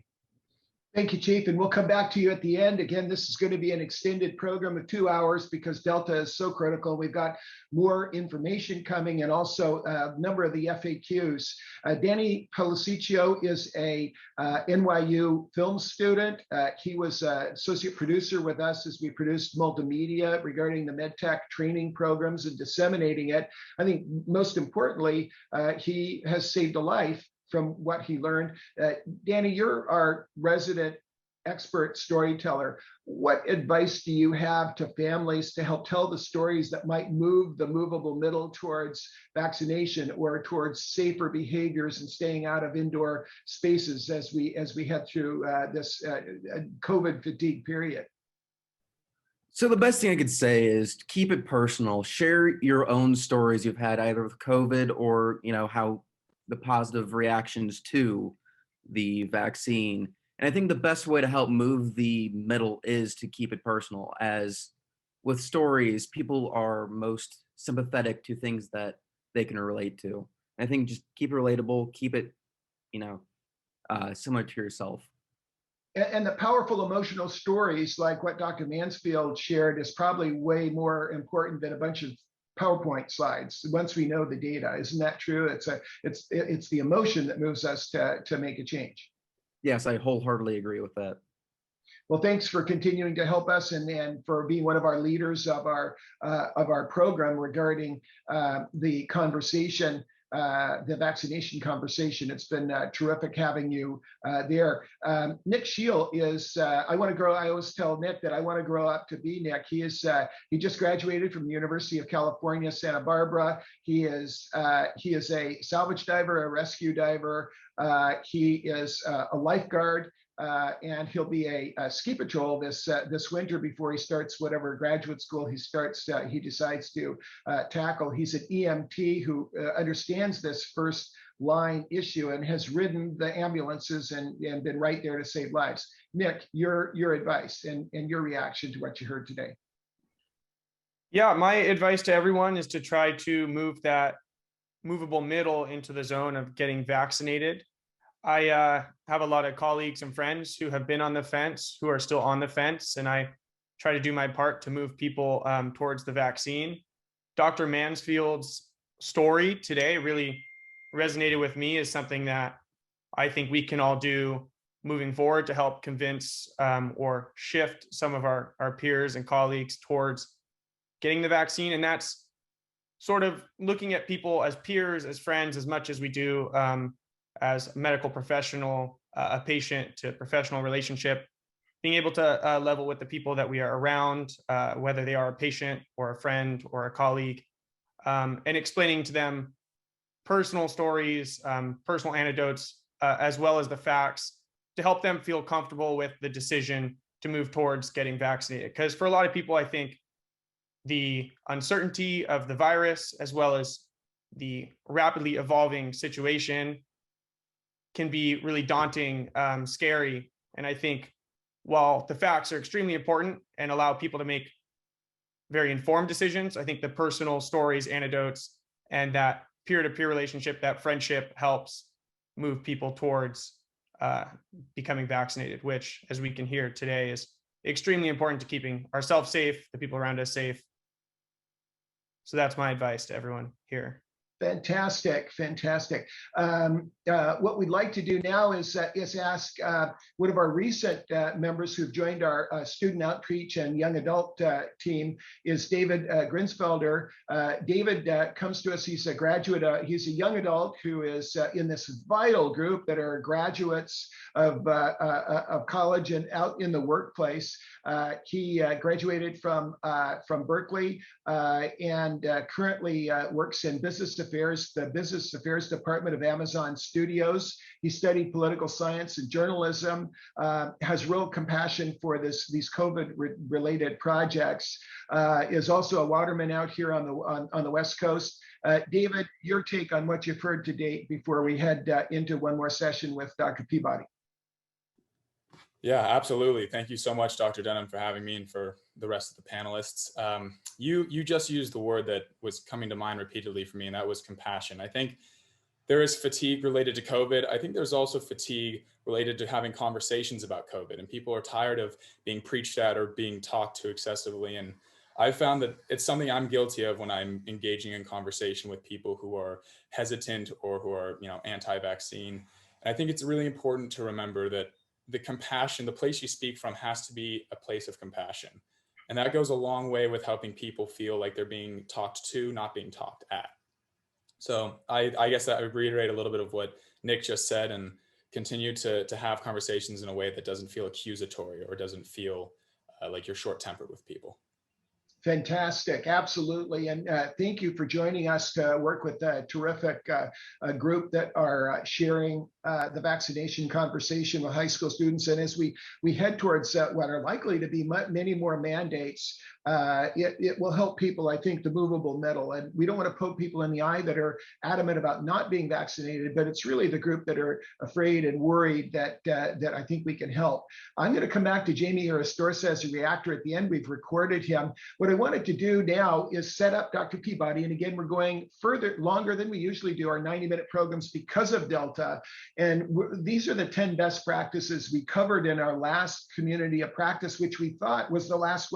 Thank you, Chief. And we'll come back to you at the end. Again, this is going to be an extended program of 2 hours because Delta is so critical. We've got more information coming and also a number of the FAQs. Danny Pelliciccio is a NYU film student. He was associate producer with us as we produced multimedia regarding the MedTech training programs and disseminating it. I think most importantly, he has saved a life from what he learned. Danny, you're our resident expert storyteller. What advice do you have to families to help tell the stories that might move the movable middle towards vaccination or towards safer behaviors and staying out of indoor spaces as we head through this COVID fatigue period? So the best thing I could say is keep it personal. Share your own stories you've had either with COVID or, how the positive reactions to the vaccine. And I think the best way to help move the middle is to keep it personal. As with stories, people are most sympathetic to things that they can relate to. I think just keep it relatable, keep it, similar to yourself. And the powerful emotional stories like what Dr. Mansfield shared is probably way more important than a bunch of PowerPoint slides once we know the data. Isn't that true? It's the emotion that moves us to make a change. Yes, I wholeheartedly agree with that. Well, thanks for continuing to help us and for being one of our leaders of our program regarding the conversation, the vaccination conversation. It's been terrific having you there. Nick Scheel is, I always tell Nick that I want to grow up to be Nick. He just graduated from the University of California, Santa Barbara. He is a salvage diver, a rescue diver. He is a lifeguard. And he'll be a ski patrol this winter before he starts whatever graduate school he decides to tackle. He's an EMT who understands this first line issue and has ridden the ambulances and been right there to save lives. Nick, your advice and your reaction to what you heard today. Yeah, my advice to everyone is to try to move that movable middle into the zone of getting vaccinated. I have a lot of colleagues and friends who have been on the fence, who are still on the fence, and I try to do my part to move people towards the vaccine. Dr. Mansfield's story today really resonated with me as something that I think we can all do moving forward to help convince or shift some of our peers and colleagues towards getting the vaccine. And that's sort of looking at people as peers, as friends, as much as we do as a medical professional, a patient to professional relationship, being able to level with the people that we are around, whether they are a patient or a friend or a colleague, and explaining to them personal stories, personal anecdotes, as well as the facts to help them feel comfortable with the decision to move towards getting vaccinated. Because for a lot of people, I think the uncertainty of the virus, as well as the rapidly evolving situation, can be really daunting, scary. And I think while the facts are extremely important and allow people to make very informed decisions, I think the personal stories, anecdotes, and that peer-to-peer relationship, that friendship helps move people towards becoming vaccinated, which, as we can hear today, is extremely important to keeping ourselves safe, the people around us safe, So that's my advice to everyone here. Fantastic, fantastic. What we'd like to do now is ask one of our recent members who've joined our student outreach and young adult team is David Grinsfelder. David comes to us, he's a graduate, he's a young adult who is in this vital group that are graduates of college and out in the workplace. He graduated from Berkeley and currently works in business affairs, the business affairs department of Amazon Studios. He studied political science and journalism, has real compassion for these COVID related projects, is also a waterman out here on the West Coast. David, your take on what you've heard to date before we head into one more session with Dr. Peabody. Yeah, absolutely. Thank you so much, Dr. Denham, for having me and for the rest of the panelists. You just used the word that was coming to mind repeatedly for me, and that was compassion. I think there is fatigue related to COVID. I think there's also fatigue related to having conversations about COVID, and people are tired of being preached at or being talked to excessively. And I've found that it's something I'm guilty of when I'm engaging in conversation with people who are hesitant or who are, anti-vaccine. And I think it's really important to remember that the compassion, the place you speak from has to be a place of compassion. And that goes a long way with helping people feel like they're being talked to, not being talked at. So I guess that I would reiterate a little bit of what Nick just said and continue to have conversations in a way that doesn't feel accusatory or doesn't feel like you're short-tempered with people. Fantastic, absolutely. And thank you for joining us to work with a terrific group that are sharing the vaccination conversation with high school students. And as we head towards what are likely to be many more mandates, it will help people, I think, the movable middle. And we don't want to poke people in the eye that are adamant about not being vaccinated, but it's really the group that are afraid and worried that I think we can help. I'm going to come back to Jamie Aristorza as a reactor at the end. We've recorded him. What I wanted to do now is set up Dr. Peabody. And again, we're going longer than we usually do our 90-minute programs because of Delta. And these are the 10 best practices we covered in our last community of practice, which we thought was the last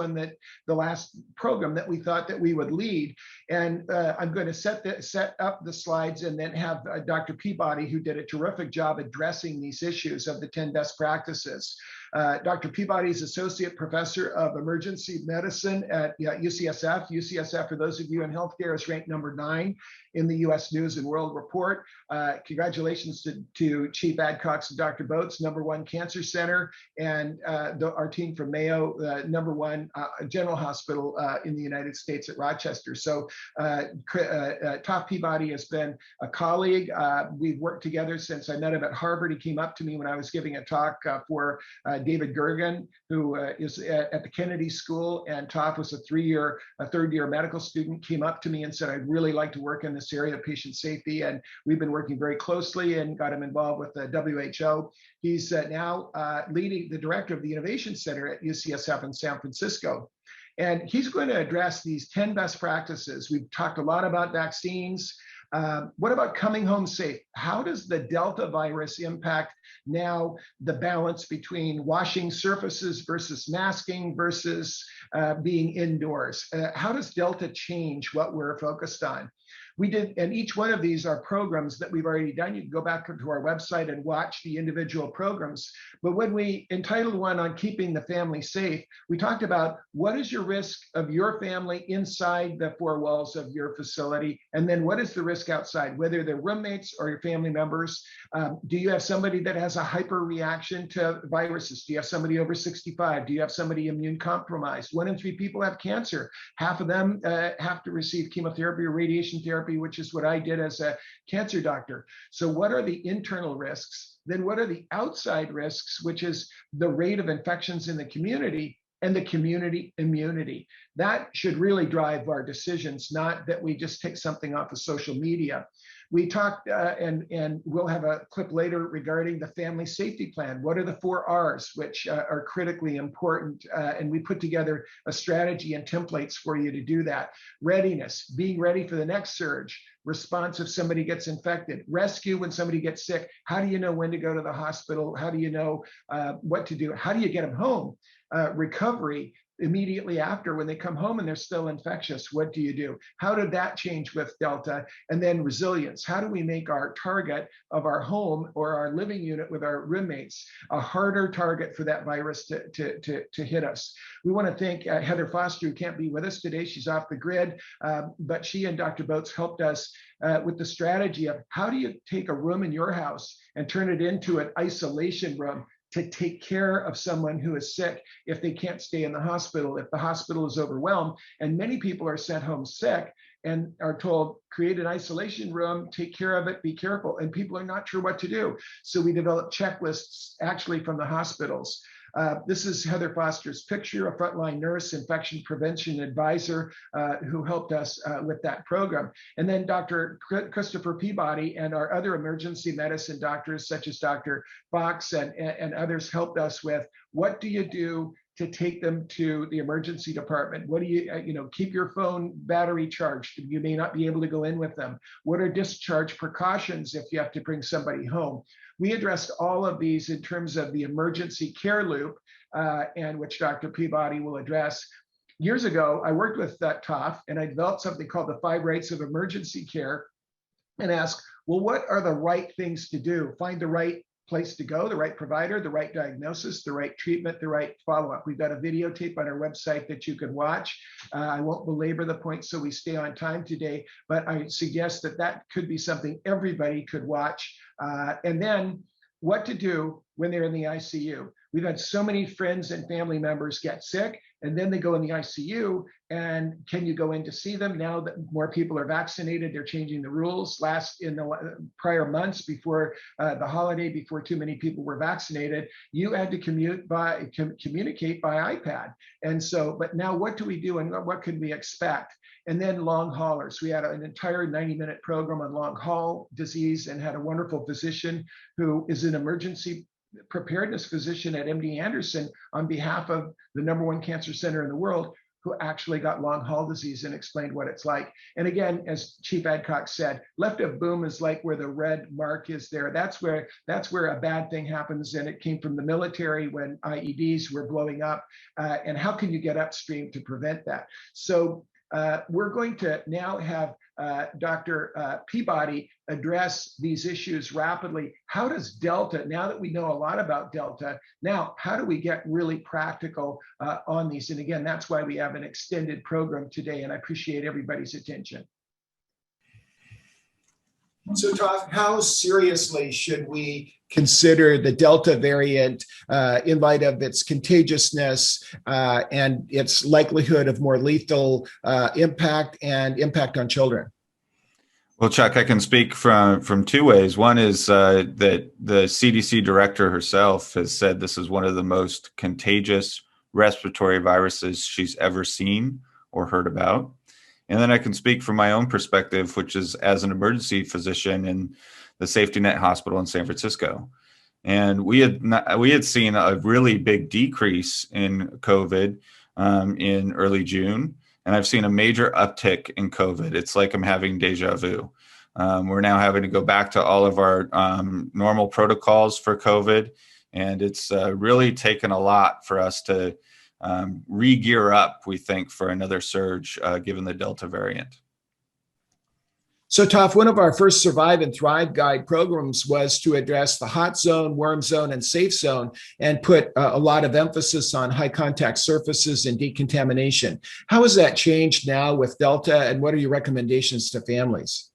program that we thought that we would lead. And I'm going to set up the slides and then have Dr. Peabody, who did a terrific job addressing these issues of the 10 best practices. Dr. Peabody is Associate Professor of Emergency Medicine at UCSF. UCSF, for those of you in healthcare, is ranked number 9 in the U.S. News and World Report. Congratulations to Chief Adcox and Dr. Boats, number 1 cancer center, and our team from Mayo, number 1 general hospital in the United States at Rochester. So Toff Peabody has been a colleague. We've worked together since I met him at Harvard. He came up to me when I was giving a talk for David Gergen, who is at the Kennedy School, and Toff was a third-year medical student, came up to me and said, I'd really like to work in this area of patient safety. And we've been working very closely and got him involved with the WHO. He's now leading the director of the Innovation Center at UCSF in San Francisco. And he's going to address these 10 best practices. We've talked a lot about vaccines. What about coming home safe? How does the Delta virus impact now the balance between washing surfaces versus masking versus being indoors? How does Delta change what we're focused on? We did, and each one of these are programs that we've already done. You can go back to our website and watch the individual programs. But when we entitled one on keeping the family safe, we talked about what is your risk of your family inside the 4 walls of your facility, and then what is the risk outside, whether they're roommates or your family members. Do you have somebody that has a hyper reaction to viruses? Do you have somebody over 65? Do you have somebody immune compromised? 1 in 3 people have cancer. Half of them have to receive chemotherapy or radiation therapy, which is what I did as a cancer doctor. So what are the internal risks? Then what are the outside risks, which is the rate of infections in the community and the community immunity? That should really drive our decisions, not that we just take something off of social media. We talked, and we'll have a clip later regarding the family safety plan. What are the 4 R's, which are critically important? And we put together a strategy and templates for you to do that. Readiness, being ready for the next surge. Response if somebody gets infected. Rescue when somebody gets sick. How do you know when to go to the hospital? How do you know what to do? How do you get them home? Recovery. immediately after when they come home and they're still infectious? What do you do? How did that change with Delta? And then resilience. How do we make our target of our home or our living unit with our roommates a harder target for that virus to hit us? We want to thank Heather Foster, who can't be with us today. She's off the grid, but she and Dr. Boats helped us with the strategy of how do you take a room in your house and turn it into an isolation room to take care of someone who is sick if they can't stay in the hospital, if the hospital is overwhelmed. And many people are sent home sick and are told, create an isolation room, take care of it, be careful. And people are not sure what to do. So we developed checklists actually from the hospitals. This is Heather Foster's picture, a frontline nurse, infection prevention advisor who helped us with that program. And then Dr. Christopher Peabody and our other emergency medicine doctors, such as Dr. Fox and others, helped us with what do you do to take them to the emergency department? What do you keep your phone battery charged? You may not be able to go in with them. What are discharge precautions if you have to bring somebody home? We addressed all of these in terms of the emergency care loop, and which Dr. Peabody will address. Years ago, I worked with TOF, and I developed something called the 5 Rights of Emergency Care, and asked, well, what are the right things to do? Find the right place to go, the right provider, the right diagnosis, the right treatment, the right follow-up. We've got a videotape on our website that you can watch. I won't belabor the point so we stay on time today, but I suggest that that could be something everybody could watch. And then what to do when they're in the ICU. We've had so many friends and family members get sick, and then they go in the ICU, and can you go in to see them? Now that more people are vaccinated, they're changing the rules. In the prior months before the holiday, before too many people were vaccinated, you had to communicate by iPad. And so, but now what do we do and what can we expect? And then long haulers. We had an entire 90-minute program on long haul disease and had a wonderful physician who is an emergency preparedness physician at MD Anderson on behalf of the #1 cancer center in the world, who actually got long haul disease and explained what it's like. And again, as Chief Adcock said, left of boom is like where the red mark is there. That's where a bad thing happens. And it came from the military when IEDs were blowing up. And how can you get upstream to prevent that? So we're going to now have Dr. Peabody address these issues rapidly. How does Delta, now that we know a lot about Delta, now how do we get really practical on these? And again, that's why we have an extended program today, and I appreciate everybody's attention. So Todd, how seriously should we consider the Delta variant in light of its contagiousness and its likelihood of more lethal impact and impact on children? Well, Chuck, I can speak from 2 ways. One is that the CDC director herself has said this is one of the most contagious respiratory viruses she's ever seen or heard about. And then I can speak from my own perspective, which is as an emergency physician in the Safety Net Hospital in San Francisco. And we had seen a really big decrease in COVID in early June. And I've seen a major uptick in COVID. It's like I'm having deja vu. We're now having to go back to all of our normal protocols for COVID. And it's really taken a lot for us to re-gear up, we think, for another surge given the Delta variant. So Toph, one of our first Survive and Thrive Guide programs was to address the hot zone, warm zone, and safe zone, and put a lot of emphasis on high contact surfaces and decontamination. How has that changed now with Delta, and what are your recommendations to families?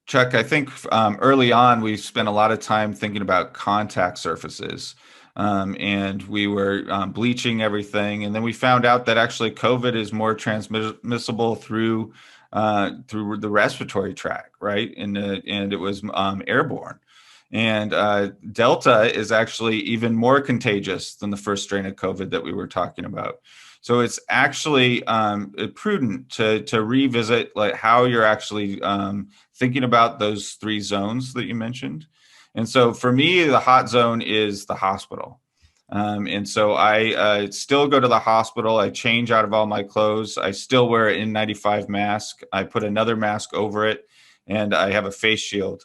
Chuck, I think early on, we spent a lot of time thinking about contact surfaces. And we were bleaching everything. And then we found out that actually COVID is more transmissible through the respiratory tract, right? And it was airborne. And Delta is actually even more contagious than the first strain of COVID that we were talking about. So it's actually prudent to revisit like how you're actually thinking about those 3 zones that you mentioned. And so for me, the hot zone is the hospital. And so I still go to the hospital. I change out of all my clothes. I still wear an N95 mask. I put another mask over it, and I have a face shield.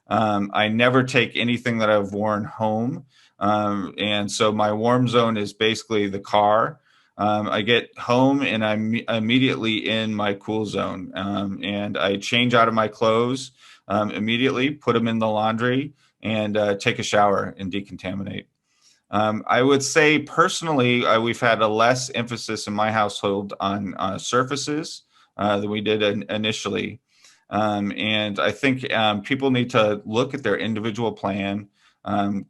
I never take anything that I've worn home. And so my warm zone is basically the car. I get home and I'm immediately in my cool zone, and I change out of my clothes immediately, put them in the laundry, and take a shower and decontaminate. I would say personally, we've had a less emphasis in my household on surfaces than we did initially. And I think people need to look at their individual plan,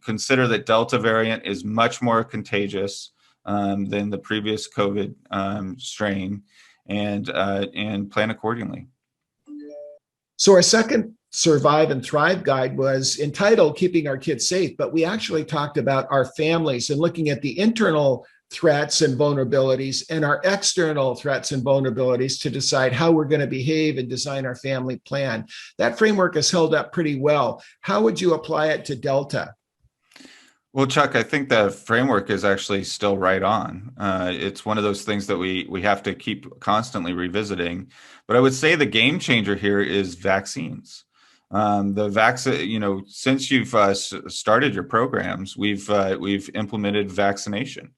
consider that Delta variant is much more contagious than the previous COVID strain, and plan accordingly. So our second Survive and Thrive guide was entitled Keeping Our Kids Safe, but we actually talked about our families and looking at the internal threats and vulnerabilities and our external threats and vulnerabilities to decide how we're going to behave and design our family plan. That framework has held up pretty well. How would you apply it to Delta? Well, Chuck, I think the framework is actually still right on. It's one of those things that we have to keep constantly revisiting. But I would say the game changer here is vaccines. Since you've started your programs, we've implemented vaccination,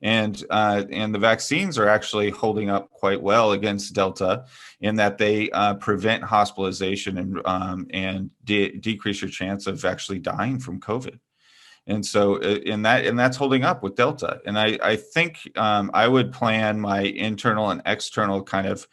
and the vaccines are actually holding up quite well against Delta, in that they prevent hospitalization and decrease your chance of actually dying from COVID. And so that's holding up with Delta. And I think I would plan my internal and external kind of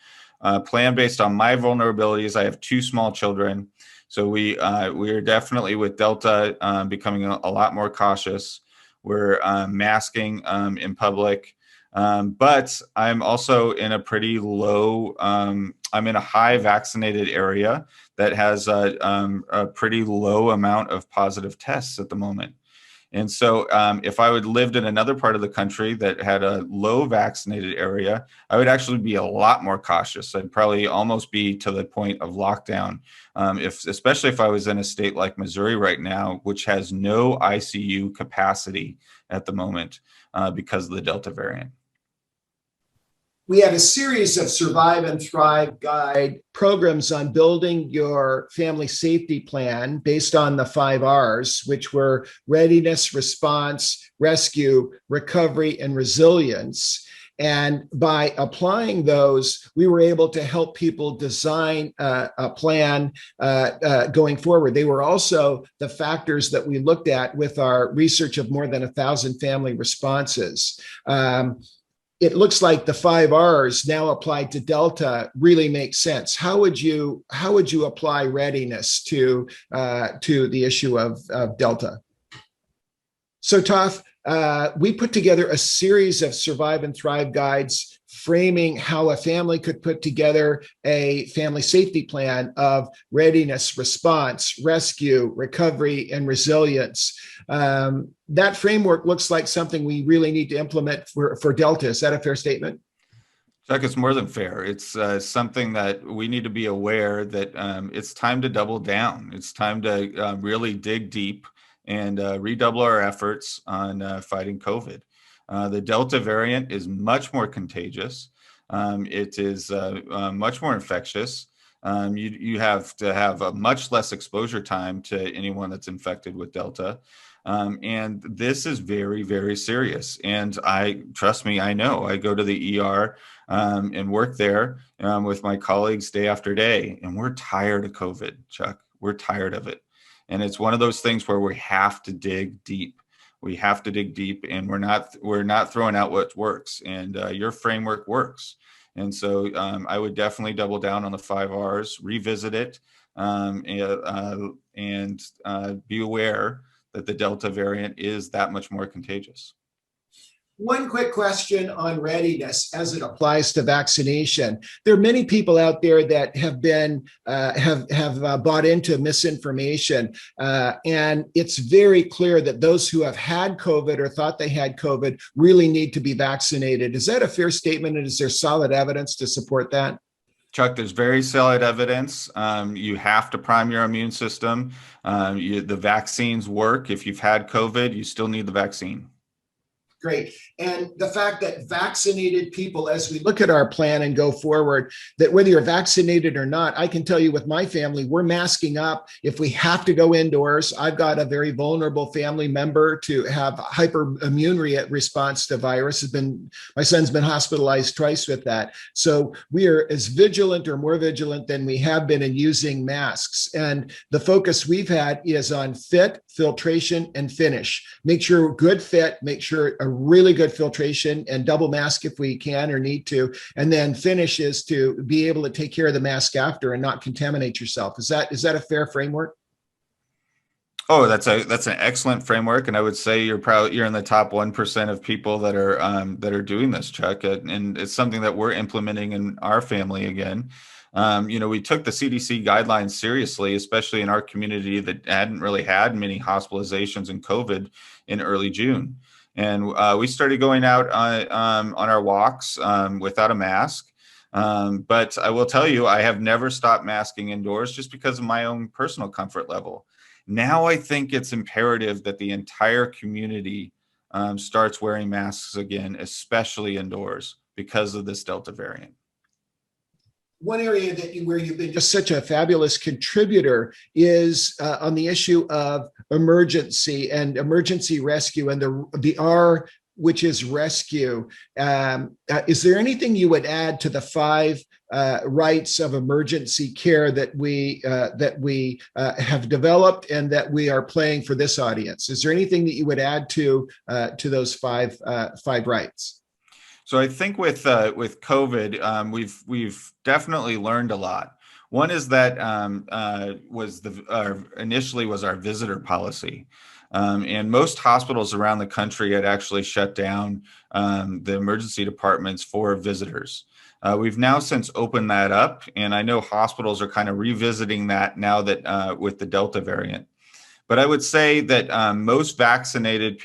plan based on my vulnerabilities. I have 2 small children. So we are definitely with Delta becoming a lot more cautious. We're masking in public. But I'm also in a pretty low, I'm in a high vaccinated area that has a pretty low amount of positive tests at the moment. And so if I would lived in another part of the country that had a low vaccinated area, I would actually be a lot more cautious. I'd probably almost be to the point of lockdown, especially if I was in a state like Missouri right now, which has no ICU capacity at the moment because of the Delta variant. We had a series of Survive and Thrive guide programs on building your family safety plan based on the 5 R's, which were readiness, response, rescue, recovery, and resilience. And by applying those, we were able to help people design a plan going forward. They were also the factors that we looked at with our research of more than 1,000 family responses. It looks like the 5 R's now applied to Delta really makes sense. How would you apply readiness to the issue of Delta? So Toph, we put together a series of Survive and Thrive guides framing how a family could put together a family safety plan of readiness, response, rescue, recovery, and resilience. That framework looks like something we really need to implement for Delta. Is that a fair statement? Chuck, it's more than fair. It's something that we need to be aware that it's time to double down. It's time to really dig deep and redouble our efforts on fighting COVID. The Delta variant is much more contagious. It is much more infectious. You have to have a much less exposure time to anyone that's infected with Delta. And this is very, very serious. And trust me, I know. I go to the ER and work there with my colleagues day after day, and we're tired of COVID, Chuck. We're tired of it. And it's one of those things where we have to dig deep. We have to dig deep, and we're not throwing out what works. And your framework works. And so I would definitely double down on the 5 R's, revisit it, and be aware that the Delta variant is that much more contagious. One quick question on readiness as it applies to vaccination. There are many people out there that have been have bought into misinformation, and it's very clear that those who have had COVID or thought they had COVID really need to be vaccinated. Is that a fair statement, and is there solid evidence to support that? Chuck, there's very solid evidence. You have to prime your immune system. The vaccines work. If you've had COVID, you still need the vaccine. Great. And the fact that vaccinated people, as we look at our plan and go forward, that whether you're vaccinated or not, I can tell you with my family, we're masking up. If we have to go indoors, I've got a very vulnerable family member to have hyperimmune response to virus. My son's been hospitalized twice with that. So we are as vigilant or more vigilant than we have been in using masks. And the focus we've had is on fit, filtration, and finish. Make sure good fit, make sure a really good filtration, and double mask if we can or need to. And then finish is to be able to take care of the mask after and not contaminate yourself. Is that a fair framework? Oh, that's an excellent framework, and I would say you're in the top 1% of people that are doing this, Chuck, and it's something that we're implementing in our family again. We took the CDC guidelines seriously, especially in our community that hadn't really had many hospitalizations in COVID in early June. And we started going out on our walks without a mask. But I will tell you, I have never stopped masking indoors just because of my own personal comfort level. Now I think it's imperative that the entire community starts wearing masks again, especially indoors, because of this Delta variant. One area where you've been just such a fabulous contributor is on the issue of emergency and emergency rescue, and the R, which is rescue. Is there anything you would add to the 5 rights of emergency care that we have developed and that we are playing for this audience? Is there anything that you would add to those 5 rights? So I think with COVID, we've definitely learned a lot. One is that initially was our visitor policy, and most hospitals around the country had actually shut down the emergency departments for visitors. We've now since opened that up, and I know hospitals are kind of revisiting that now that with the Delta variant. But I would say that most vaccinated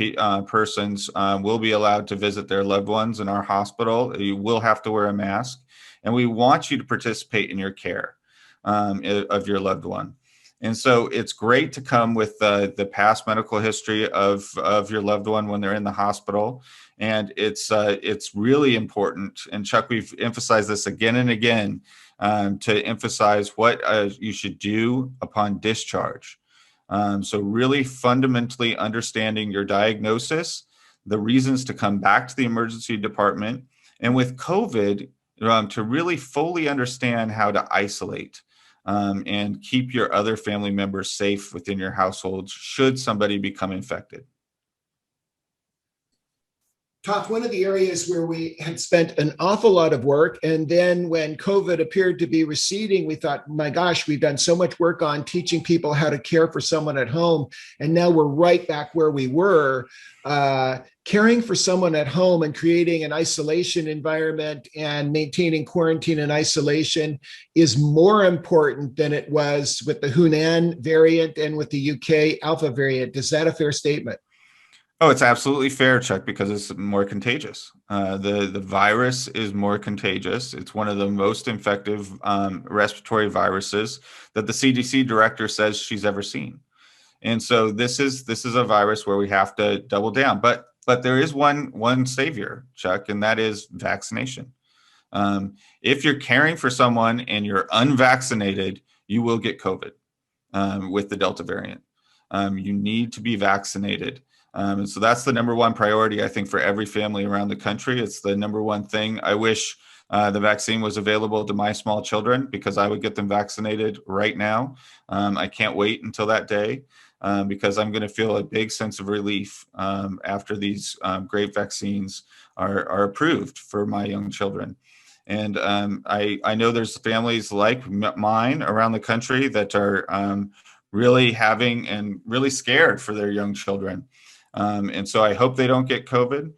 persons will be allowed to visit their loved ones in our hospital. You will have to wear a mask, and we want you to participate in your care of your loved one. And so it's great to come with the past medical history of your loved one when they're in the hospital. And it's really important. And Chuck, we've emphasized this again and again to emphasize what you should do upon discharge. So really fundamentally understanding your diagnosis, the reasons to come back to the emergency department, and with COVID, to really fully understand how to isolate and keep your other family members safe within your household should somebody become infected. Todd, one of the areas where we had spent an awful lot of work, and then when COVID appeared to be receding, we thought, my gosh, we've done so much work on teaching people how to care for someone at home, and now we're right back where we were. Caring for someone at home and creating an isolation environment and maintaining quarantine and isolation is more important than it was with the Hunan variant and with the UK Alpha variant. Is that a fair statement? Oh, it's absolutely fair, Chuck, because it's more contagious. The virus is more contagious. It's one of the most infective respiratory viruses that the CDC director says she's ever seen. And so this is a virus where we have to double down. But there is one savior, Chuck, and that is vaccination. If you're caring for someone and you're unvaccinated, you will get COVID with the Delta variant. You need to be vaccinated. And so that's the number one priority, I think, for every family around the country. It's the number one thing. I wish the vaccine was available to my small children because I would get them vaccinated right now. I can't wait until that day because I'm going to feel a big sense of relief after these great vaccines are approved for my young children. And I know there's families like mine around the country that are really having and really scared for their young children. And so I hope they don't get COVID.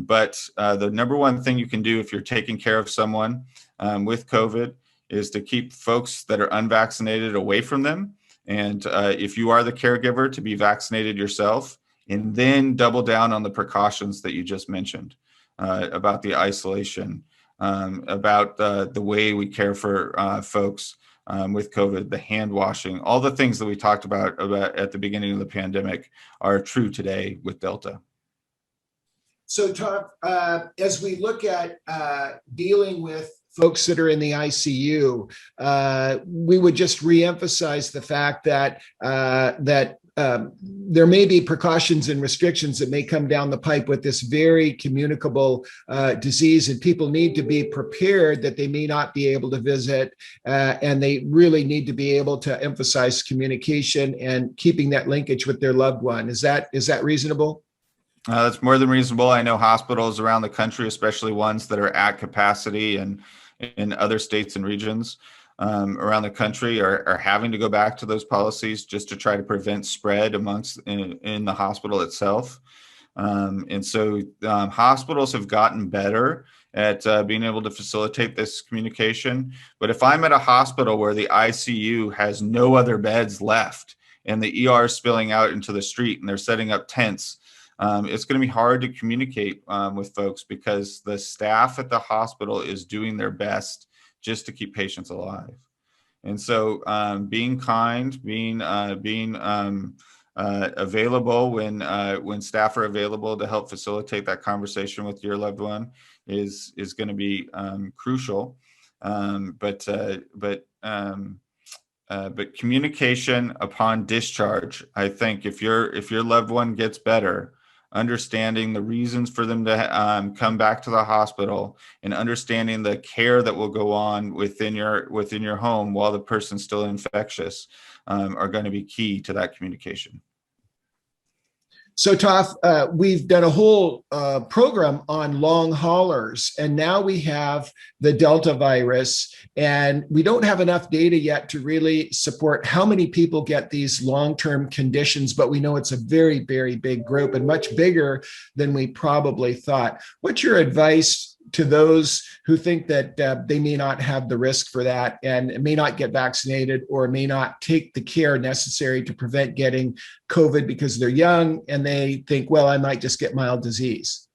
But the number one thing you can do if you're taking care of someone with COVID is to keep folks that are unvaccinated away from them. And if you are the caregiver, to be vaccinated yourself, and then double down on the precautions that you just mentioned about the isolation, about the way we care for folks with COVID, the hand washing, all the things that we talked about at the beginning of the pandemic are true today with Delta. So, Tom, as we look at dealing with folks that are in the ICU, we would just reemphasize the fact that there may be precautions and restrictions that may come down the pipe with this very communicable disease, and people need to be prepared that they may not be able to visit, and they really need to be able to emphasize communication and keeping that linkage with their loved one. Is that reasonable? That's more than reasonable. I know hospitals around the country, especially ones that are at capacity and in other states and regions around the country, are having to go back to those policies just to try to prevent spread amongst in the hospital itself. And so hospitals have gotten better at being able to facilitate this communication. But if I'm at a hospital where the ICU has no other beds left and the ER is spilling out into the street and they're setting up tents, it's going to be hard to communicate with folks because the staff at the hospital is doing their best just to keep patients alive. And so being kind, being available when staff are available to help facilitate that conversation with your loved one is going to be crucial. But communication upon discharge, I think if your loved one gets better, understanding the reasons for them to come back to the hospital and understanding the care that will go on within your home while the person's still infectious are going to be key to that communication. So, Toph, we've done a whole program on long haulers, and now we have the Delta virus, and we don't have enough data yet to really support how many people get these long-term conditions, but we know it's a very, very big group and much bigger than we probably thought. What's your advice to those who think that they may not have the risk for that and may not get vaccinated or may not take the care necessary to prevent getting COVID because they're young and they think, well, I might just get mild disease?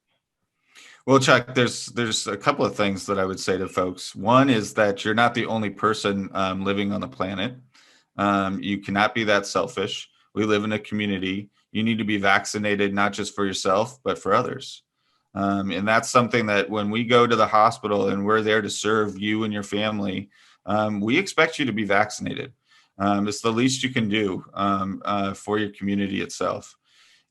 Well, Chuck, there's a couple of things that I would say to folks. One is that you're not the only person living on the planet. You cannot be that selfish. We live in a community. You need to be vaccinated, not just for yourself, but for others. And that's something that when we go to the hospital and we're there to serve you and your family, we expect you to be vaccinated. It's the least you can do for your community itself.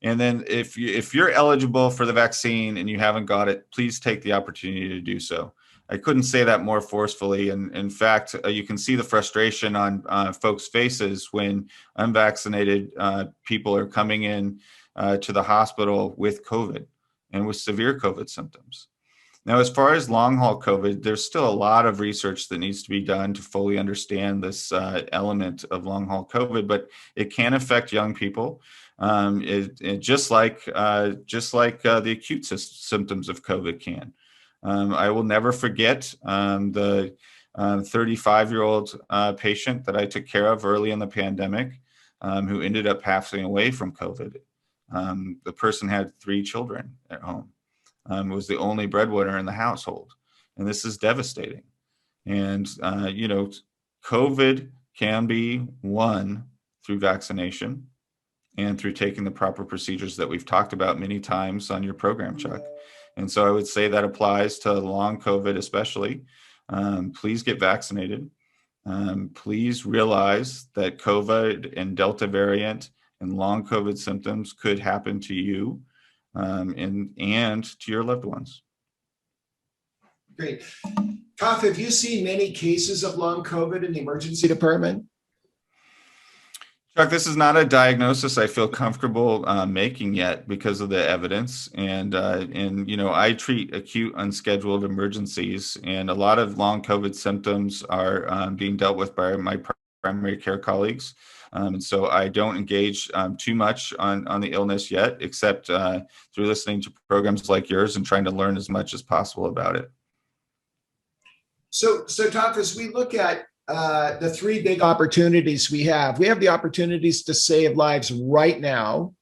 And then if you're eligible for the vaccine and you haven't got it, please take the opportunity to do so. I couldn't say that more forcefully. And in fact, you can see the frustration on folks' faces when unvaccinated people are coming in to the hospital with COVID and with severe COVID symptoms. Now, as far as long haul COVID, there's still a lot of research that needs to be done to fully understand this element of long haul COVID, but it can affect young people. Just like the acute symptoms of COVID can. I will never forget the 35-year-old patient that I took care of early in the pandemic who ended up passing away from COVID. The person had 3 children at home. Was the only breadwinner in the household. And this is devastating. And, COVID can be won through vaccination and through taking the proper procedures that we've talked about many times on your program, Chuck. And so I would say that applies to long COVID especially. Please get vaccinated. Please realize that COVID and Delta variant and long COVID symptoms could happen to you and to your loved ones. Great. Toph, have you seen many cases of long COVID in the emergency department? Chuck, this is not a diagnosis I feel comfortable making yet because of the evidence. And I treat acute unscheduled emergencies, and a lot of long COVID symptoms are being dealt with by my primary care colleagues. And so I don't engage too much on the illness yet, except through listening to programs like yours and trying to learn as much as possible about it. So Toph, as we look at the 3 big opportunities we have the opportunities to save lives right now.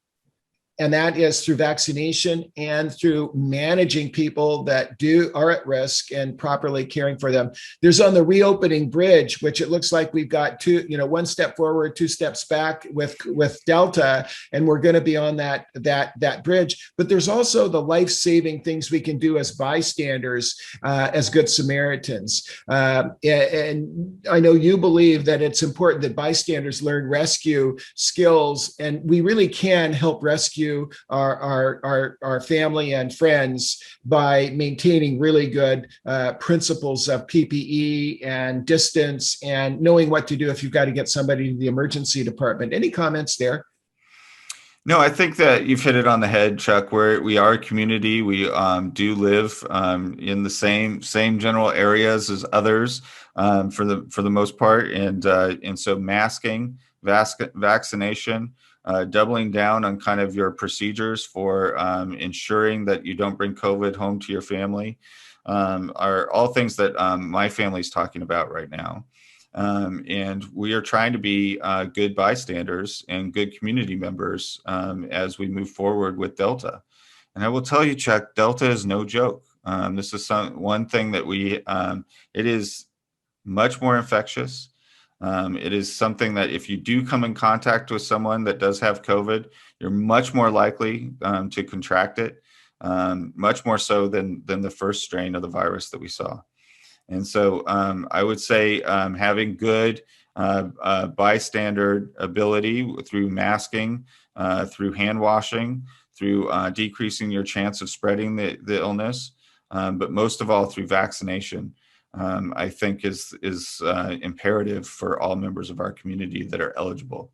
and that is through vaccination and through managing people that are at risk and properly caring for them. There's on the reopening bridge, which it looks like we've got one step forward, 2 steps back with Delta, and we're going to be on that bridge. But there's also the life-saving things we can do as bystanders, as good Samaritans. And I know you believe that it's important that bystanders learn rescue skills, and we really can help rescue our family and friends by maintaining really good principles of PPE and distance and knowing what to do if you've got to get somebody to the emergency department. Any comments there? No, I think that you've hit it on the head, Chuck. We are a community. We do live in the same general areas as others for the most part, and so masking, vaccination, doubling down on kind of your procedures for ensuring that you don't bring COVID home to your family are all things that my family's talking about right now. And we are trying to be good bystanders and good community members as we move forward with Delta. And I will tell you, Chuck, Delta is no joke. This is one thing that it is much more infectious. It is something that if you do come in contact with someone that does have COVID, you're much more likely to contract it, much more so than the first strain of the virus that we saw. And so I would say having good bystander ability through masking, through hand washing, through decreasing your chance of spreading the illness, but most of all through vaccination, I think is imperative for all members of our community that are eligible.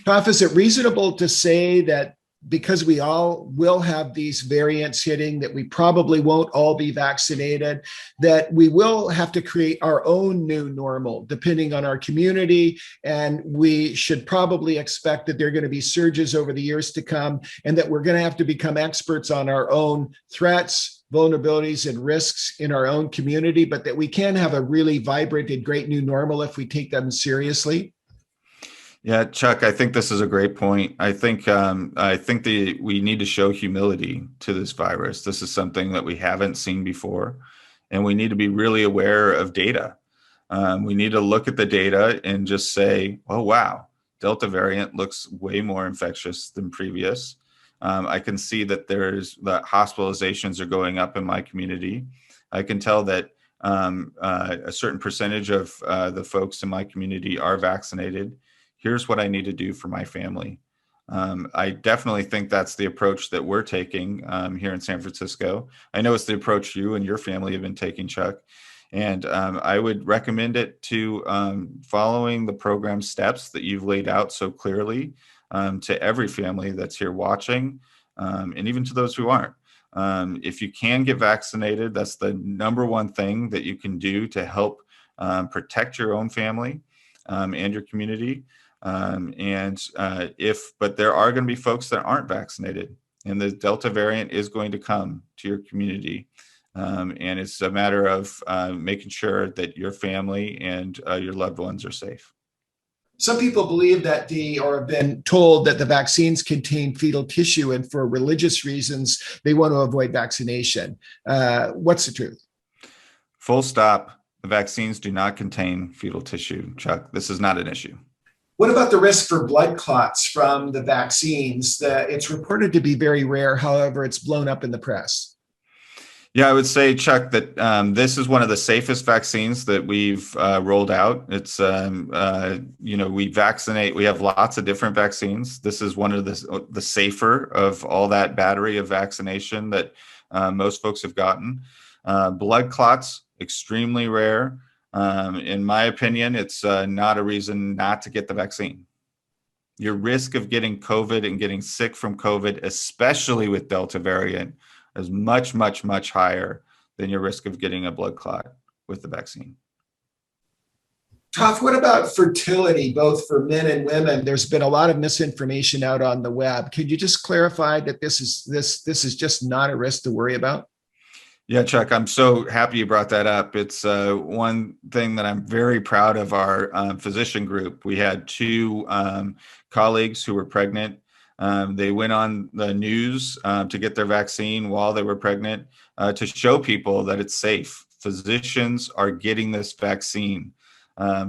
Toph, is it reasonable to say that because we all will have these variants hitting, that we probably won't all be vaccinated, that we will have to create our own new normal depending on our community, and we should probably expect that there are going to be surges over the years to come, and that we're going to have to become experts on our own threats, vulnerabilities, and risks in our own community, but that we can have a really vibrant and great new normal if we take them seriously? Yeah, Chuck, I think this is a great point. I think we need to show humility to this virus. This is something that we haven't seen before, and we need to be really aware of data. We need to look at the data and just say, oh, wow, Delta variant looks way more infectious than previous. I can see that the hospitalizations are going up in my community. I can tell that a certain percentage of the folks in my community are vaccinated. Here's what I need to do for my family. I definitely think that's the approach that we're taking here in San Francisco. I know it's the approach you and your family have been taking, Chuck. And I would recommend it to following the program steps that you've laid out so clearly to every family that's here watching, and even to those who aren't. If you can get vaccinated, that's the number one thing that you can do to help protect your own family and your community. But there are going to be folks that aren't vaccinated, and the Delta variant is going to come to your community. And it's a matter of making sure that your family and your loved ones are safe. Some people believe that or have been told that the vaccines contain fetal tissue, and for religious reasons, they want to avoid vaccination. What's the truth? Full stop. The vaccines do not contain fetal tissue, Chuck. This is not an issue. What about the risk for blood clots from the vaccines? It's reported to be very rare. However, it's blown up in the press. Yeah, I would say, Chuck, that this is one of the safest vaccines that we've rolled out. It's, we vaccinate. We have lots of different vaccines. This is one of the safer of all that battery of vaccination that most folks have gotten. Blood clots, extremely rare. In my opinion, it's not a reason not to get the vaccine. Your risk of getting COVID and getting sick from COVID, especially with Delta variant, is much, much, much higher than your risk of getting a blood clot with the vaccine. Toph, what about fertility, both for men and women? There's been a lot of misinformation out on the web. Could you just clarify that this is just not a risk to worry about? Yeah, Chuck, I'm so happy you brought that up. It's one thing that I'm very proud of our physician group. We had two colleagues who were pregnant They went on the news to get their vaccine while they were pregnant to show people that it's safe. Physicians are getting this vaccine.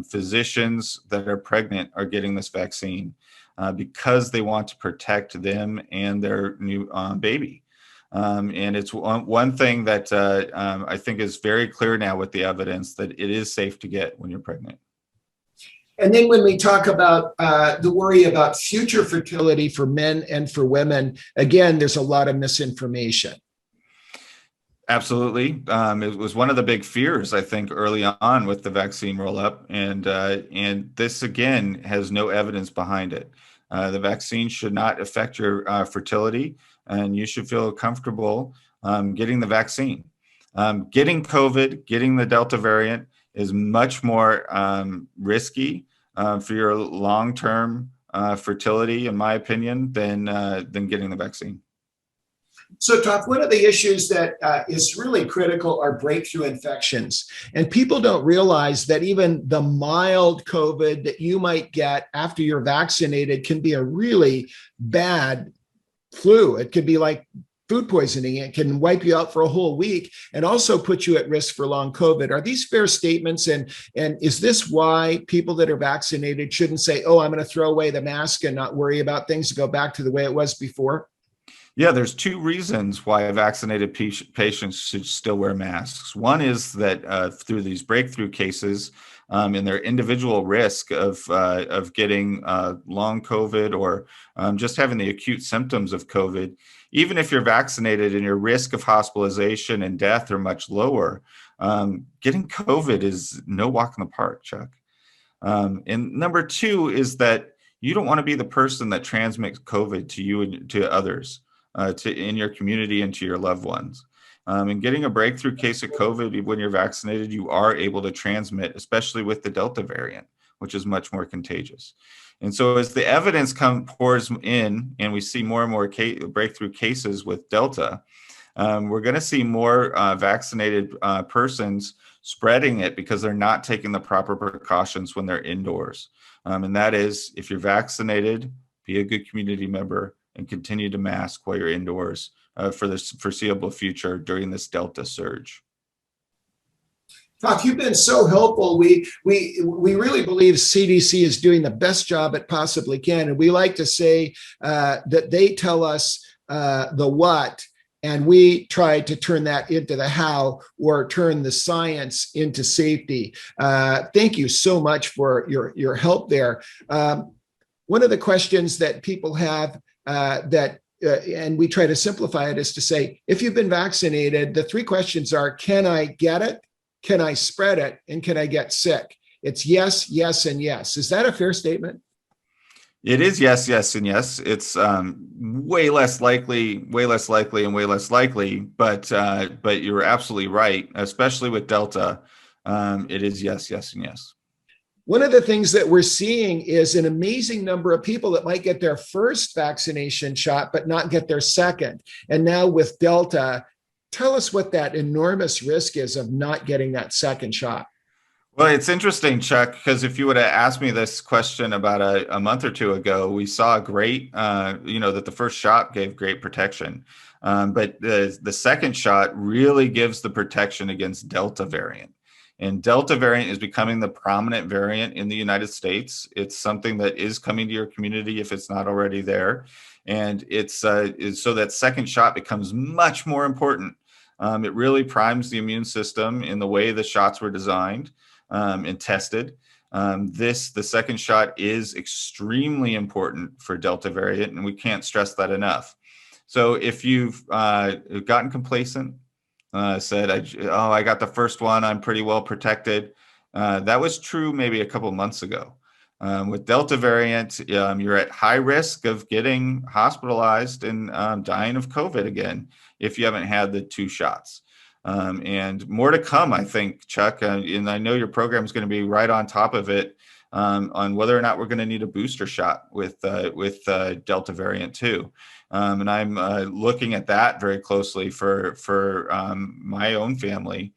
Physicians that are pregnant are getting this vaccine because they want to protect them and their new baby. And it's one thing that I think is very clear now with the evidence that it is safe to get when you're pregnant. And then when we talk about the worry about future fertility for men and for women, again, there's a lot of misinformation. Absolutely. It was one of the big fears, I think, early on with the vaccine rollout. And this, again, has no evidence behind it. The vaccine should not affect your fertility, and you should feel comfortable getting the vaccine. Getting COVID, getting the Delta variant is much more risky for your long-term fertility, in my opinion, than getting the vaccine. So, Top, one of the issues that is really critical are breakthrough infections. And people don't realize that even the mild COVID that you might get after you're vaccinated can be a really bad flu. It could be like food poisoning. It can wipe you out for a whole week and also put you at risk for long COVID. Are these fair statements? And is this why people that are vaccinated shouldn't say, oh, I'm going to throw away the mask and not worry about things to go back to the way it was before? Yeah, there's two reasons why vaccinated patients should still wear masks. One is that through these breakthrough cases and their individual risk of getting long COVID or just having the acute symptoms of COVID, even if you're vaccinated and your risk of hospitalization and death are much lower, getting COVID is no walk in the park, Chuck. And number two is that you don't want to be the person that transmits COVID to you and to others. In your community and to your loved ones. And getting a breakthrough case of COVID when you're vaccinated, you are able to transmit, especially with the Delta variant, which is much more contagious. And so as the evidence pours in and we see more and more breakthrough cases with Delta, we're going to see more vaccinated persons spreading it because they're not taking the proper precautions when they're indoors. And that is, if you're vaccinated, be a good community member and continue to mask while you're indoors for the foreseeable future during this Delta surge. Doc, you've been so helpful. We really believe CDC is doing the best job it possibly can. And we like to say that they tell us the what, and we try to turn that into the how, or turn the science into safety. Thank you so much for your help there. One of the questions that people have and we try to simplify it, is to say, if you've been vaccinated, the three questions are, can I get it? Can I spread it? And can I get sick? It's yes, yes, and yes. Is that a fair statement? It is yes, yes, and yes. It's way less likely, and way less likely, but you're absolutely right, especially with Delta. It is yes, yes, and yes. One of the things that we're seeing is an amazing number of people that might get their first vaccination shot, but not get their second. And now with Delta, tell us what that enormous risk is of not getting that second shot. Well, it's interesting, Chuck, because if you would have asked me this question about a month or two ago, we saw great, that the first shot gave great protection. But the second shot really gives the protection against Delta variant. And Delta variant is becoming the prominent variant in the United States. It's something that is coming to your community if it's not already there. And it's so that second shot becomes much more important. It really primes the immune system in the way the shots were designed and tested. The second shot is extremely important for Delta variant, and we can't stress that enough. So if you've gotten complacent, said, I got the first one, I'm pretty well protected. That was true maybe a couple months ago. With Delta variant, you're at high risk of getting hospitalized and dying of COVID again if you haven't had the two shots. And more to come, I think, Chuck. And I know your program is going to be right on top of it on whether or not we're going to need a booster shot with Delta variant too. And I'm looking at that very closely for my own family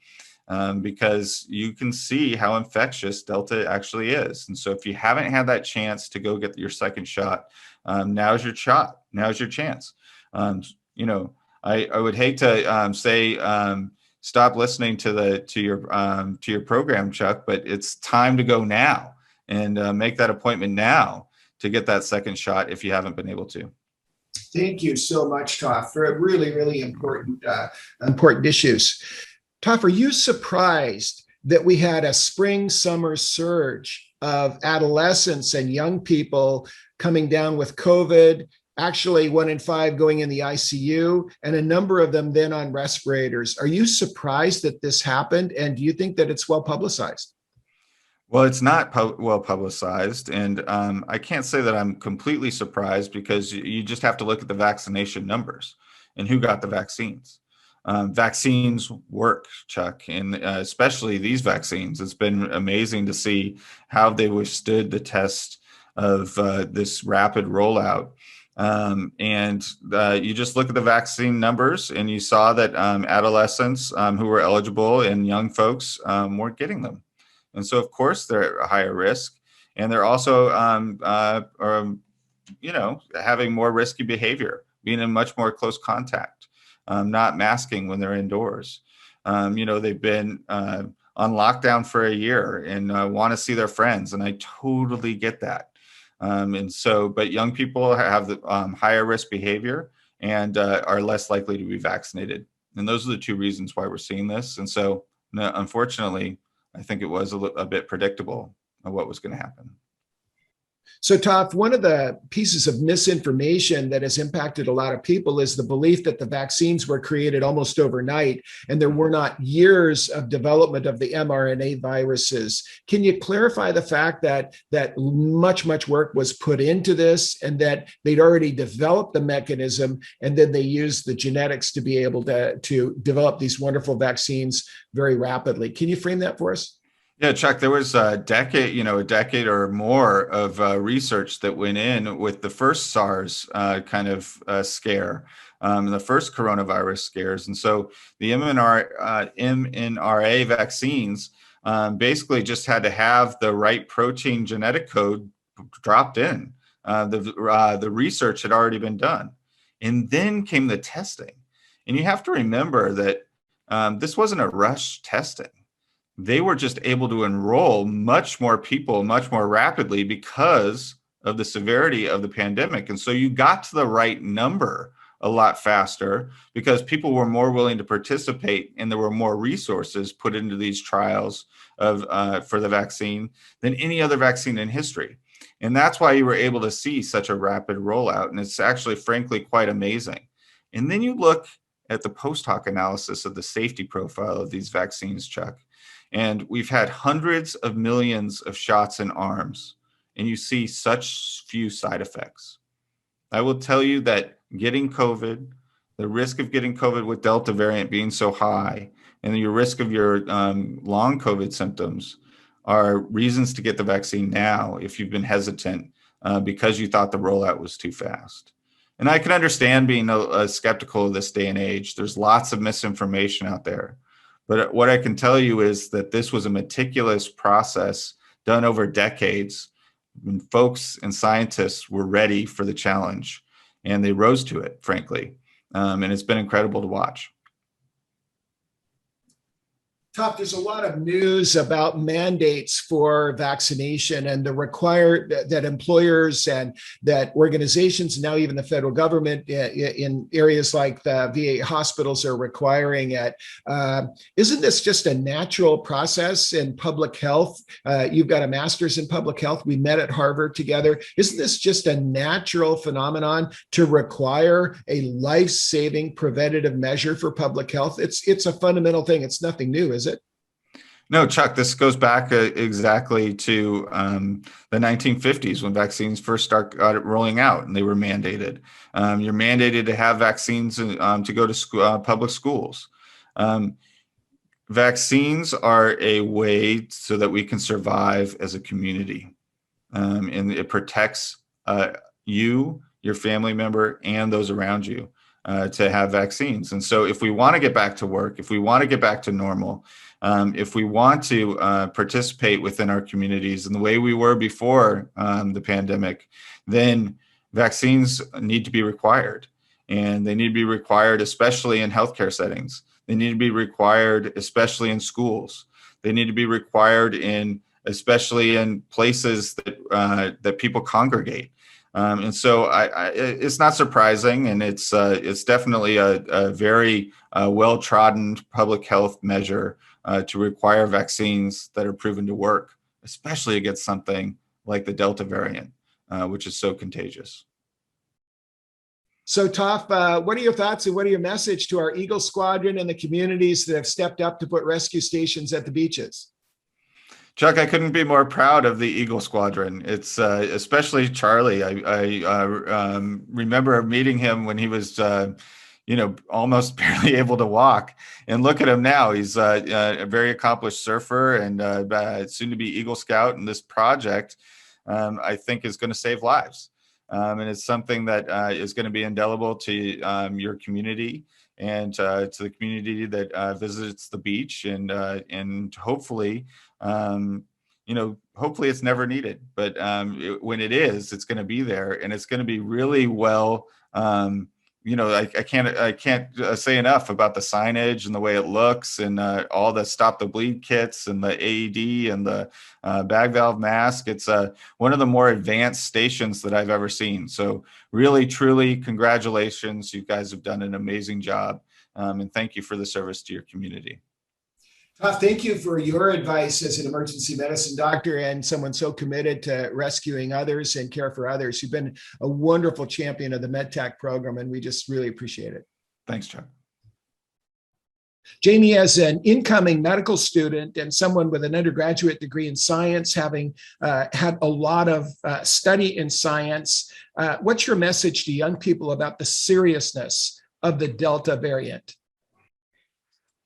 because you can see how infectious Delta actually is. And so if you haven't had that chance to go get your second shot, now's your shot. now's your chance. You know, I would hate to say stop listening to your program, Chuck, but it's time to go now and make that appointment now to get that second shot if you haven't been able to. Thank you so much, Toff, for really, really important issues. Toff, are you surprised that we had a spring-summer surge of adolescents and young people coming down with COVID, actually 1 in 5 going in the ICU, and a number of them then on respirators? Are you surprised that this happened, and do you think that it's well publicized? Well, it's not well publicized, and I can't say that I'm completely surprised, because you just have to look at the vaccination numbers and who got the vaccines. Vaccines work, Chuck, and especially these vaccines. It's been amazing to see how they withstood the test of this rapid rollout. You just look at the vaccine numbers, and you saw that adolescents who were eligible and young folks weren't getting them. And so, of course, they're at a higher risk, and they're also, having more risky behavior, being in much more close contact, not masking when they're indoors. They've been on lockdown for a year and want to see their friends, and I totally get that. But young people have the higher risk behavior and are less likely to be vaccinated. And those are the two reasons why we're seeing this. And so, unfortunately, I think it was a bit predictable of what was going to happen. So, Toff, one of the pieces of misinformation that has impacted a lot of people is the belief that the vaccines were created almost overnight and there were not years of development of the mRNA viruses. Can you clarify the fact that much work was put into this and that they'd already developed the mechanism, and then they used the genetics to be able to develop these wonderful vaccines very rapidly? Can you frame that for us? Yeah, Chuck, there was a decade or more of research that went in with the first SARS scare, the first coronavirus scares. And so the mRNA vaccines basically just had to have the right protein genetic code dropped in. The research had already been done. And then came the testing. And you have to remember that this wasn't a rush testing. They were just able to enroll much more people much more rapidly because of the severity of the pandemic. And so you got to the right number a lot faster because people were more willing to participate, and there were more resources put into these trials for the vaccine than any other vaccine in history. And that's why you were able to see such a rapid rollout. And it's actually, frankly, quite amazing. And then you look at the post hoc analysis of the safety profile of these vaccines, Chuck. And we've had hundreds of millions of shots in arms, and you see such few side effects. I will tell you that getting COVID, the risk of getting COVID with Delta variant being so high, and your risk of your long COVID symptoms are reasons to get the vaccine now if you've been hesitant because you thought the rollout was too fast. And I can understand being skeptical of this day and age. There's lots of misinformation out there. But what I can tell you is that this was a meticulous process done over decades when folks and scientists were ready for the challenge, and they rose to it, frankly. And it's been incredible to watch. Toff, there's a lot of news about mandates for vaccination and the required that employers and that organizations, now even the federal government in areas like the VA hospitals are requiring it. Isn't this just a natural process in public health? You've got a master's in public health. We met at Harvard together. Isn't this just a natural phenomenon to require a life-saving preventative measure for public health? It's a fundamental thing. It's nothing new, is it? No, Chuck, this goes back exactly to the 1950s when vaccines first started rolling out and they were mandated. You're mandated to have vaccines to go to public schools. Vaccines are a way so that we can survive as a community. And it protects you, your family member, and those around you to have vaccines. And so if we want to get back to work, if we want to get back to normal, if we want to participate within our communities in the way we were before the pandemic, then vaccines need to be required, and they need to be required, especially in healthcare settings. They need to be required, especially in schools. They need to be required especially in places that people congregate. And so it's not surprising, and it's definitely a very well-trodden public health measure to require vaccines that are proven to work, especially against something like the Delta variant, which is so contagious. So Toph, what are your thoughts and what are your message to our Eagle Squadron and the communities that have stepped up to put rescue stations at the beaches? Chuck, I couldn't be more proud of the Eagle Squadron. It's especially Charlie. I remember meeting him when he was, almost barely able to walk. And look at him now. He's a very accomplished surfer and soon to be Eagle Scout. And this project, I think, is going to save lives. And it's something that is going to be indelible to your community and to the community that visits the beach, and hopefully, hopefully it's never needed, but when it is, it's going to be there, and it's going to be really well. I can't say enough about the signage and the way it looks, and all the stop the bleed kits and the AED and the bag valve mask. It's one of the more advanced stations that I've ever seen. So really, truly, congratulations. You guys have done an amazing job, and thank you for the service to your community. Thank you for your advice as an emergency medicine doctor and someone so committed to rescuing others and care for others. You've been a wonderful champion of the MedTech program, and we just really appreciate it. Thanks, Chuck. Jamie, as an incoming medical student and someone with an undergraduate degree in science, having had a lot of study in science, what's your message to young people about the seriousness of the Delta variant?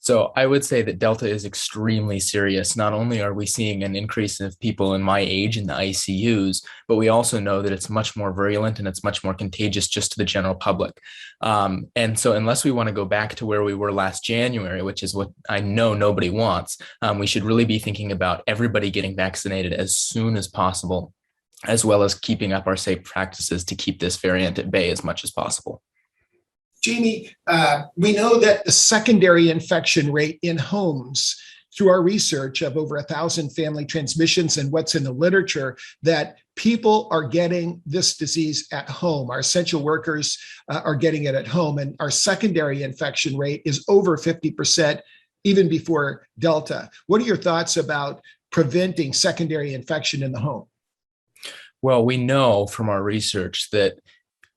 So I would say that Delta is extremely serious. Not only are we seeing an increase of people in my age in the ICUs, but we also know that it's much more virulent and it's much more contagious just to the general public. And so unless we want to go back to where we were last January, which is what I know nobody wants, we should really be thinking about everybody getting vaccinated as soon as possible, as well as keeping up our safe practices to keep this variant at bay as much as possible. Jamie, we know that the secondary infection rate in homes, through our research of over 1,000 family transmissions and what's in the literature, that people are getting this disease at home. Our essential workers are getting it at home, and our secondary infection rate is over 50% even before Delta. What are your thoughts about preventing secondary infection in the home? Well, we know from our research that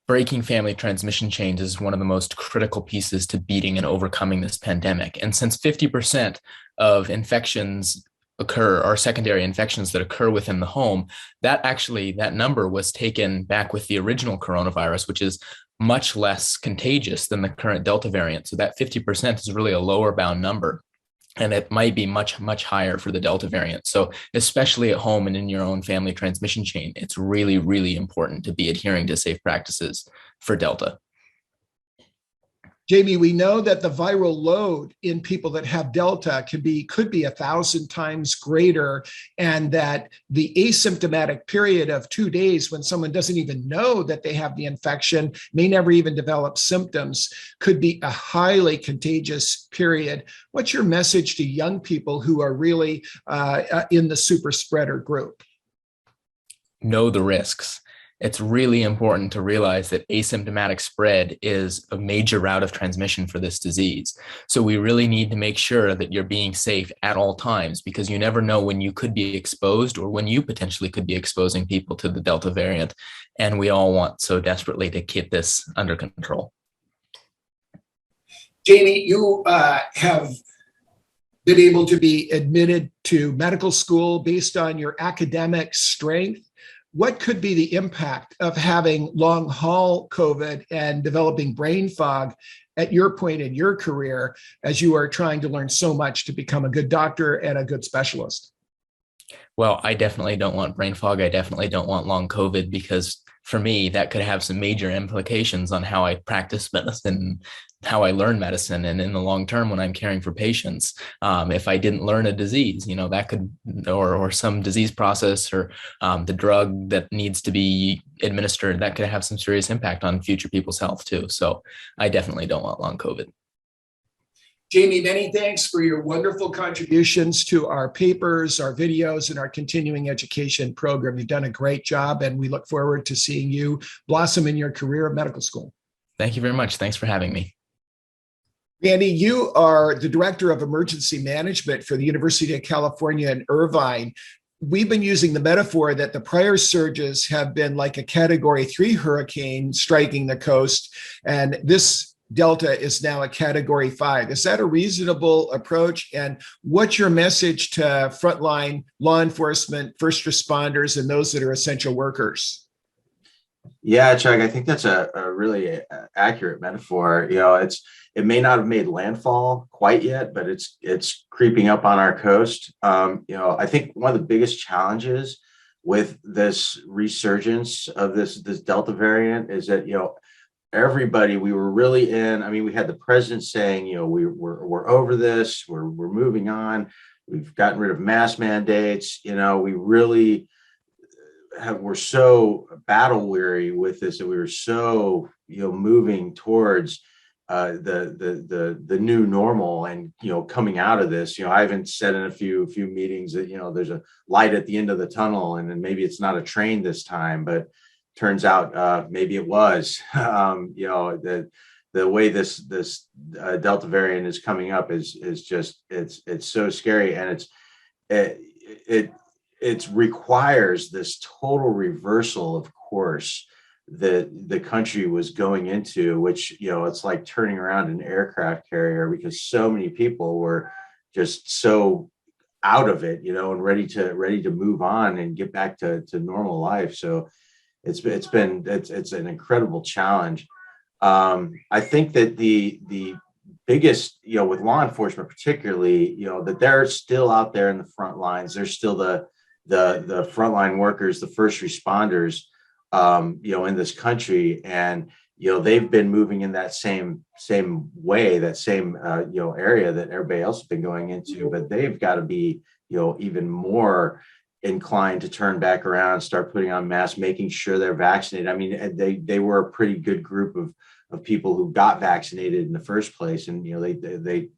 breaking family transmission chains is one of the most critical pieces to beating and overcoming this pandemic. And since 50% of infections occur, or secondary infections that occur within the home, that number was taken back with the original coronavirus, which is much less contagious than the current Delta variant. So that 50% is really a lower bound number. And it might be much, much higher for the Delta variant. So especially at home and in your own family transmission chain, it's really, really important to be adhering to safe practices for Delta. Jamie, we know that the viral load in people that have Delta could be 1,000 times greater, and that the asymptomatic period of 2 days when someone doesn't even know that they have the infection, may never even develop symptoms, could be a highly contagious period. What's your message to young people who are really in the super spreader group? Know the risks. It's really important to realize that asymptomatic spread is a major route of transmission for this disease. So we really need to make sure that you're being safe at all times, because you never know when you could be exposed or when you potentially could be exposing people to the Delta variant. And we all want so desperately to keep this under control. Jamie, you have been able to be admitted to medical school based on your academic strength. What could be the impact of having long haul COVID and developing brain fog at your point in your career as you are trying to learn so much to become a good doctor and a good specialist? Well, I definitely don't want brain fog. I definitely don't want long COVID, because for me, that could have some major implications on how I practice medicine, how I learn medicine. And in the long term, when I'm caring for patients, if I didn't learn a disease, that could, or some disease process, or the drug that needs to be administered, that could have some serious impact on future people's health too. So I definitely don't want long COVID. Jamie, many thanks for your wonderful contributions to our papers, our videos, and our continuing education program. You've done a great job, and we look forward to seeing you blossom in your career of medical school. Thank you very much. Thanks for having me. Randy, you are the Director of Emergency Management for the University of California in Irvine. We've been using the metaphor that the prior surges have been like a Category 3 hurricane striking the coast, and this Delta is now a Category 5. Is that a reasonable approach? And what's your message to frontline law enforcement, first responders, and those that are essential workers? Yeah, Chuck, I think that's a really accurate metaphor. It may not have made landfall quite yet, but it's creeping up on our coast. I think one of the biggest challenges with this resurgence of this Delta variant is that, everybody, we were really we had the president saying, we're over this, we're moving on, we've gotten rid of mask mandates, we really we're so battle weary with this, that we were so, moving towards the new normal, and coming out of this. I haven't said in a few meetings that there's a light at the end of the tunnel, and then maybe it's not a train this time, but turns out maybe it was. The way this Delta variant is coming up is just it's so scary, and it requires this total reversal of course that the country was going into, which it's like turning around an aircraft carrier, because so many people were just so out of it, and ready to move on and get back to normal life. So it's an incredible challenge. I think that the biggest, with law enforcement particularly, that they're still out there in the front lines. They're still the frontline workers, the first responders, in this country, and they've been moving in that same way, that same area that everybody else has been going into, but they've got to be even more inclined to turn back around, start putting on masks, making sure they're vaccinated. They were a pretty good group of people who got vaccinated in the first place, and they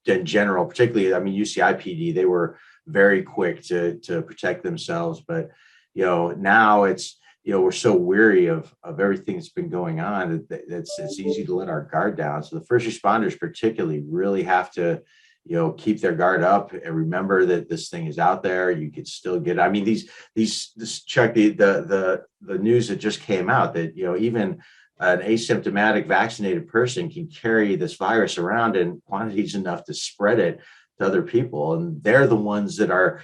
in general, particularly UCI PD, they were very quick to protect themselves. But now it's we're so weary of everything that's been going on that it's easy to let our guard down. So the first responders particularly really have to keep their guard up and remember that this thing is out there. You could still get, this Chuck, the news that just came out that, even an asymptomatic vaccinated person can carry this virus around in quantities enough to spread it to other people. And they're the ones that are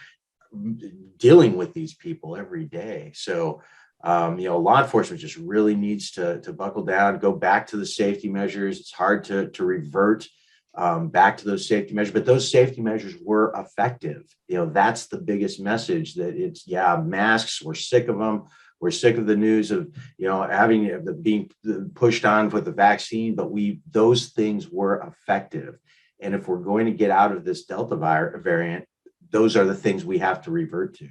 dealing with these people every day. So, law enforcement just really needs to buckle down, go back to the safety measures. It's hard to revert back to those safety measures, but those safety measures were effective. That's the biggest message, that it's, masks, we're sick of them. We're sick of the news of, being pushed on with the vaccine, but those things were effective. And if we're going to get out of this Delta variant, those are the things we have to revert to.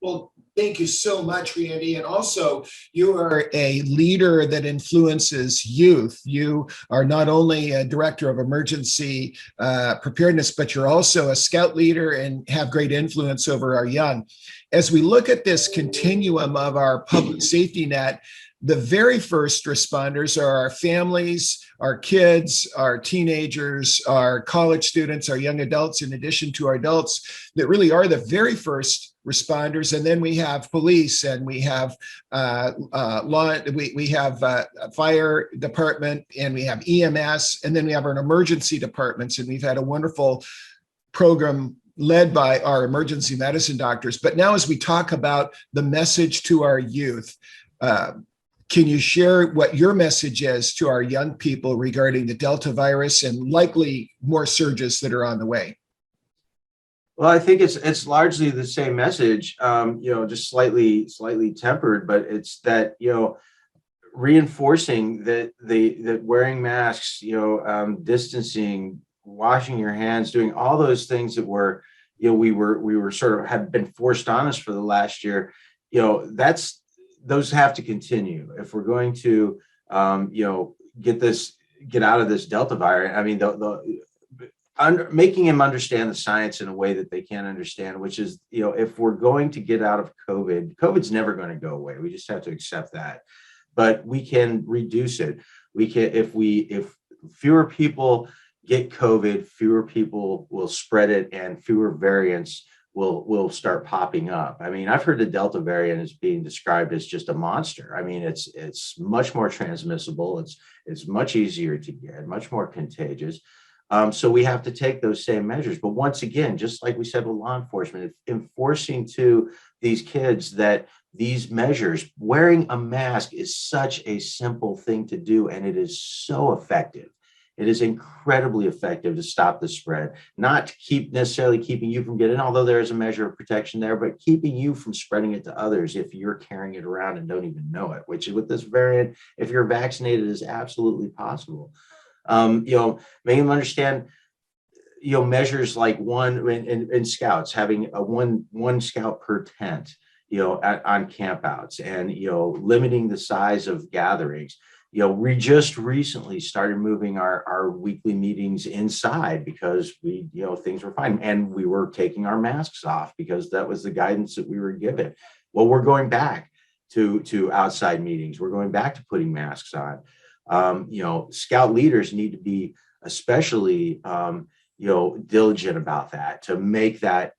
Well, thank you so much, Randy. And also, you are a leader that influences youth. You are not only a director of emergency preparedness, but you're also a scout leader and have great influence over our young. As we look at this continuum of our public safety net, the very first responders are our families, our kids, our teenagers, our college students, our young adults, in addition to our adults that really are the very first responders. And then we have police, and we have we have fire department, and we have EMS, and then we have our emergency departments. And we've had a wonderful program led by our emergency medicine doctors. But now, as we talk about the message to our youth, can you share what your message is to our young people regarding the Delta virus and likely more surges that are on the way? Well, I think it's largely the same message, just slightly tempered, but it's that, reinforcing that wearing masks, distancing, washing your hands, doing all those things that were, we were sort of have been forced on us for the last year. Those have to continue if we're going to, get out of this Delta variant. I mean, making him understand the science in a way that they can understand, which is, if we're going to get out of COVID's never going to go away. We just have to accept that, but we can reduce it. We can, if fewer people get COVID, fewer people will spread it and fewer variants will start popping up. I mean, I've heard the Delta variant is being described as just a monster. I mean, it's much more transmissible. It's much easier to get, much more contagious. So we have to take those same measures. But once again, just like we said with law enforcement, enforcing to these kids that these measures, wearing a mask is such a simple thing to do, and it is so effective. It is incredibly effective to stop the spread, not necessarily keeping you from getting, although there is a measure of protection there, but keeping you from spreading it to others if you're carrying it around and don't even know it, which with this variant, if you're vaccinated, is absolutely possible. Make them understand, measures like in scouts, having one scout per tent, on campouts, and, limiting the size of gatherings. We just recently started moving our weekly meetings inside because things were fine, and we were taking our masks off because that was the guidance that we were given. Well, we're going back to outside meetings. We're going back to putting masks on. Scout leaders need to be especially, diligent about that, to make that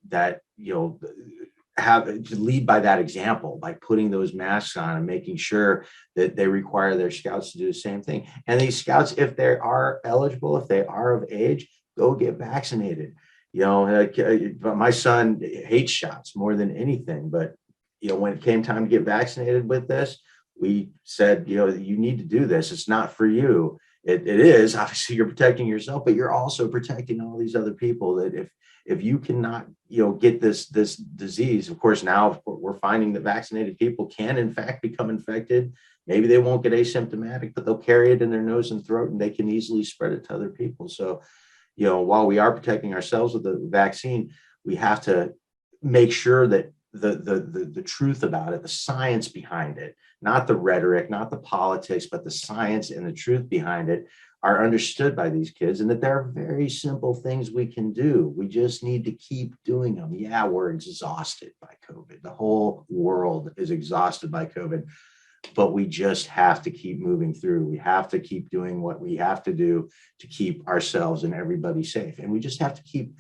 to lead by that example, by putting those masks on and making sure that they require their scouts to do the same thing. And these scouts, if they are eligible, if they are of age, go get vaccinated. My son hates shots more than anything, but when it came time to get vaccinated with this, we said, you need to do this. It's not for you. It is, obviously you're protecting yourself, but you're also protecting all these other people that if you cannot, get this disease, of course, now we're finding that vaccinated people can in fact become infected. Maybe they won't get asymptomatic, but they'll carry it in their nose and throat, and they can easily spread it to other people. So, while we are protecting ourselves with the vaccine, we have to make sure that the truth about it, the science behind it, not the rhetoric, not the politics, but the science and the truth behind it are understood by these kids, and that there are very simple things we can do. We just need to keep doing them. Yeah, we're exhausted by COVID. The whole world is exhausted by COVID, but we just have to keep moving through. We have to keep doing what we have to do to keep ourselves and everybody safe. And we just have to keep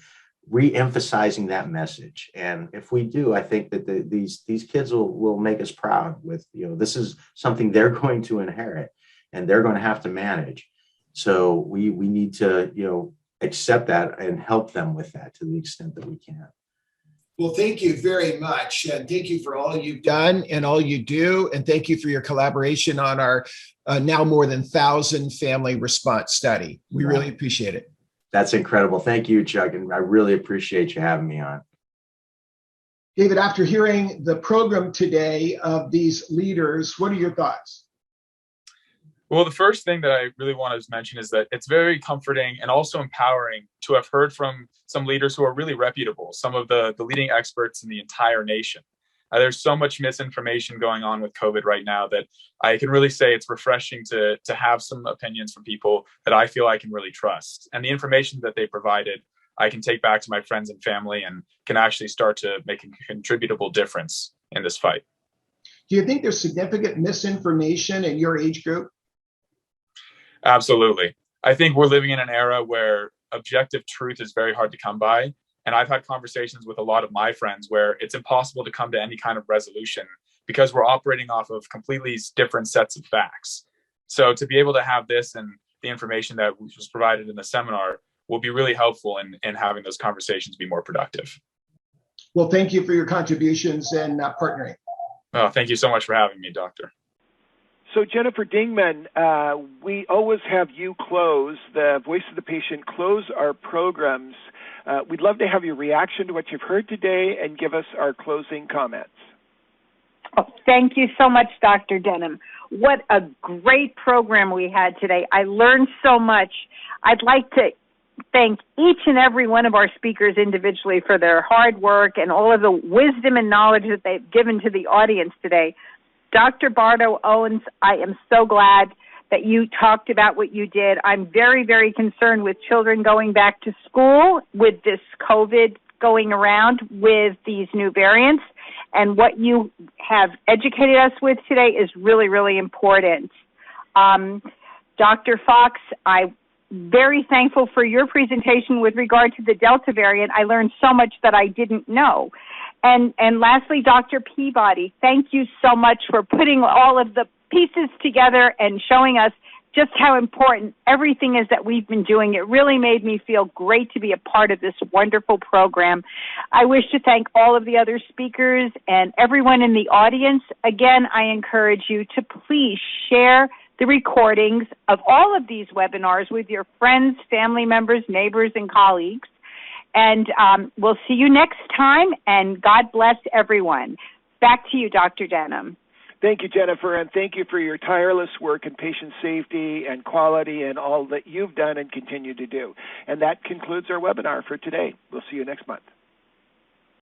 re-emphasizing that message. And if we do, I think that these kids will make us proud with, this is something they're going to inherit and they're going to have to manage. So we need to, accept that and help them with that to the extent that we can. Well, thank you very much. And thank you for all you've done and all you do. And thank you for your collaboration on our now more than 1,000 family response study. We really appreciate it. That's incredible. Thank you, Chuck. And I really appreciate you having me on. David, after hearing the program today of these leaders, what are your thoughts? Well, the first thing that I really want to mention is that it's very comforting and also empowering to have heard from some leaders who are really reputable, some of the leading experts in the entire nation. There's so much misinformation going on with COVID right now that I can really say it's refreshing to have some opinions from people that I feel I can really trust. And the information that they provided, I can take back to my friends and family and can actually start to make a contributable difference in this fight. Do you think there's significant misinformation in your age group? Absolutely. I think we're living in an era where objective truth is very hard to come by. And I've had conversations with a lot of my friends where it's impossible to come to any kind of resolution because we're operating off of completely different sets of facts. So to be able to have this and the information that was provided in the seminar will be really helpful in having those conversations be more productive. Well, thank you for your contributions and partnering. Oh, thank you so much for having me, Doctor. So Jennifer Dingman, we always have you close, the Voice of the Patient, close our programs. We'd love to have your reaction to what you've heard today and give us our closing comments. Oh, thank you so much, Dr. Denham. What a great program we had today. I learned so much. I'd like to thank each and every one of our speakers individually for their hard work and all of the wisdom and knowledge that they've given to the audience today. Dr. Bardo Owens, I am so glad that you talked about what you did. I'm very, very concerned with children going back to school with this COVID going around with these new variants. And what you have educated us with today is really, really important. Dr. Fox, I'm very thankful for your presentation with regard to the Delta variant. I learned so much that I didn't know. And lastly, Dr. Peabody, thank you so much for putting all of the pieces together and showing us just how important everything is that we've been doing. It really made me feel great to be a part of this wonderful program. I wish to thank all of the other speakers and everyone in the audience. Again, I encourage you to please share the recordings of all of these webinars with your friends, family members, neighbors, and colleagues. And we'll see you next time, and God bless everyone. Back to you, Dr. Denham. Thank you, Jennifer, and thank you for your tireless work in patient safety and quality and all that you've done and continue to do. And that concludes our webinar for today. We'll see you next month.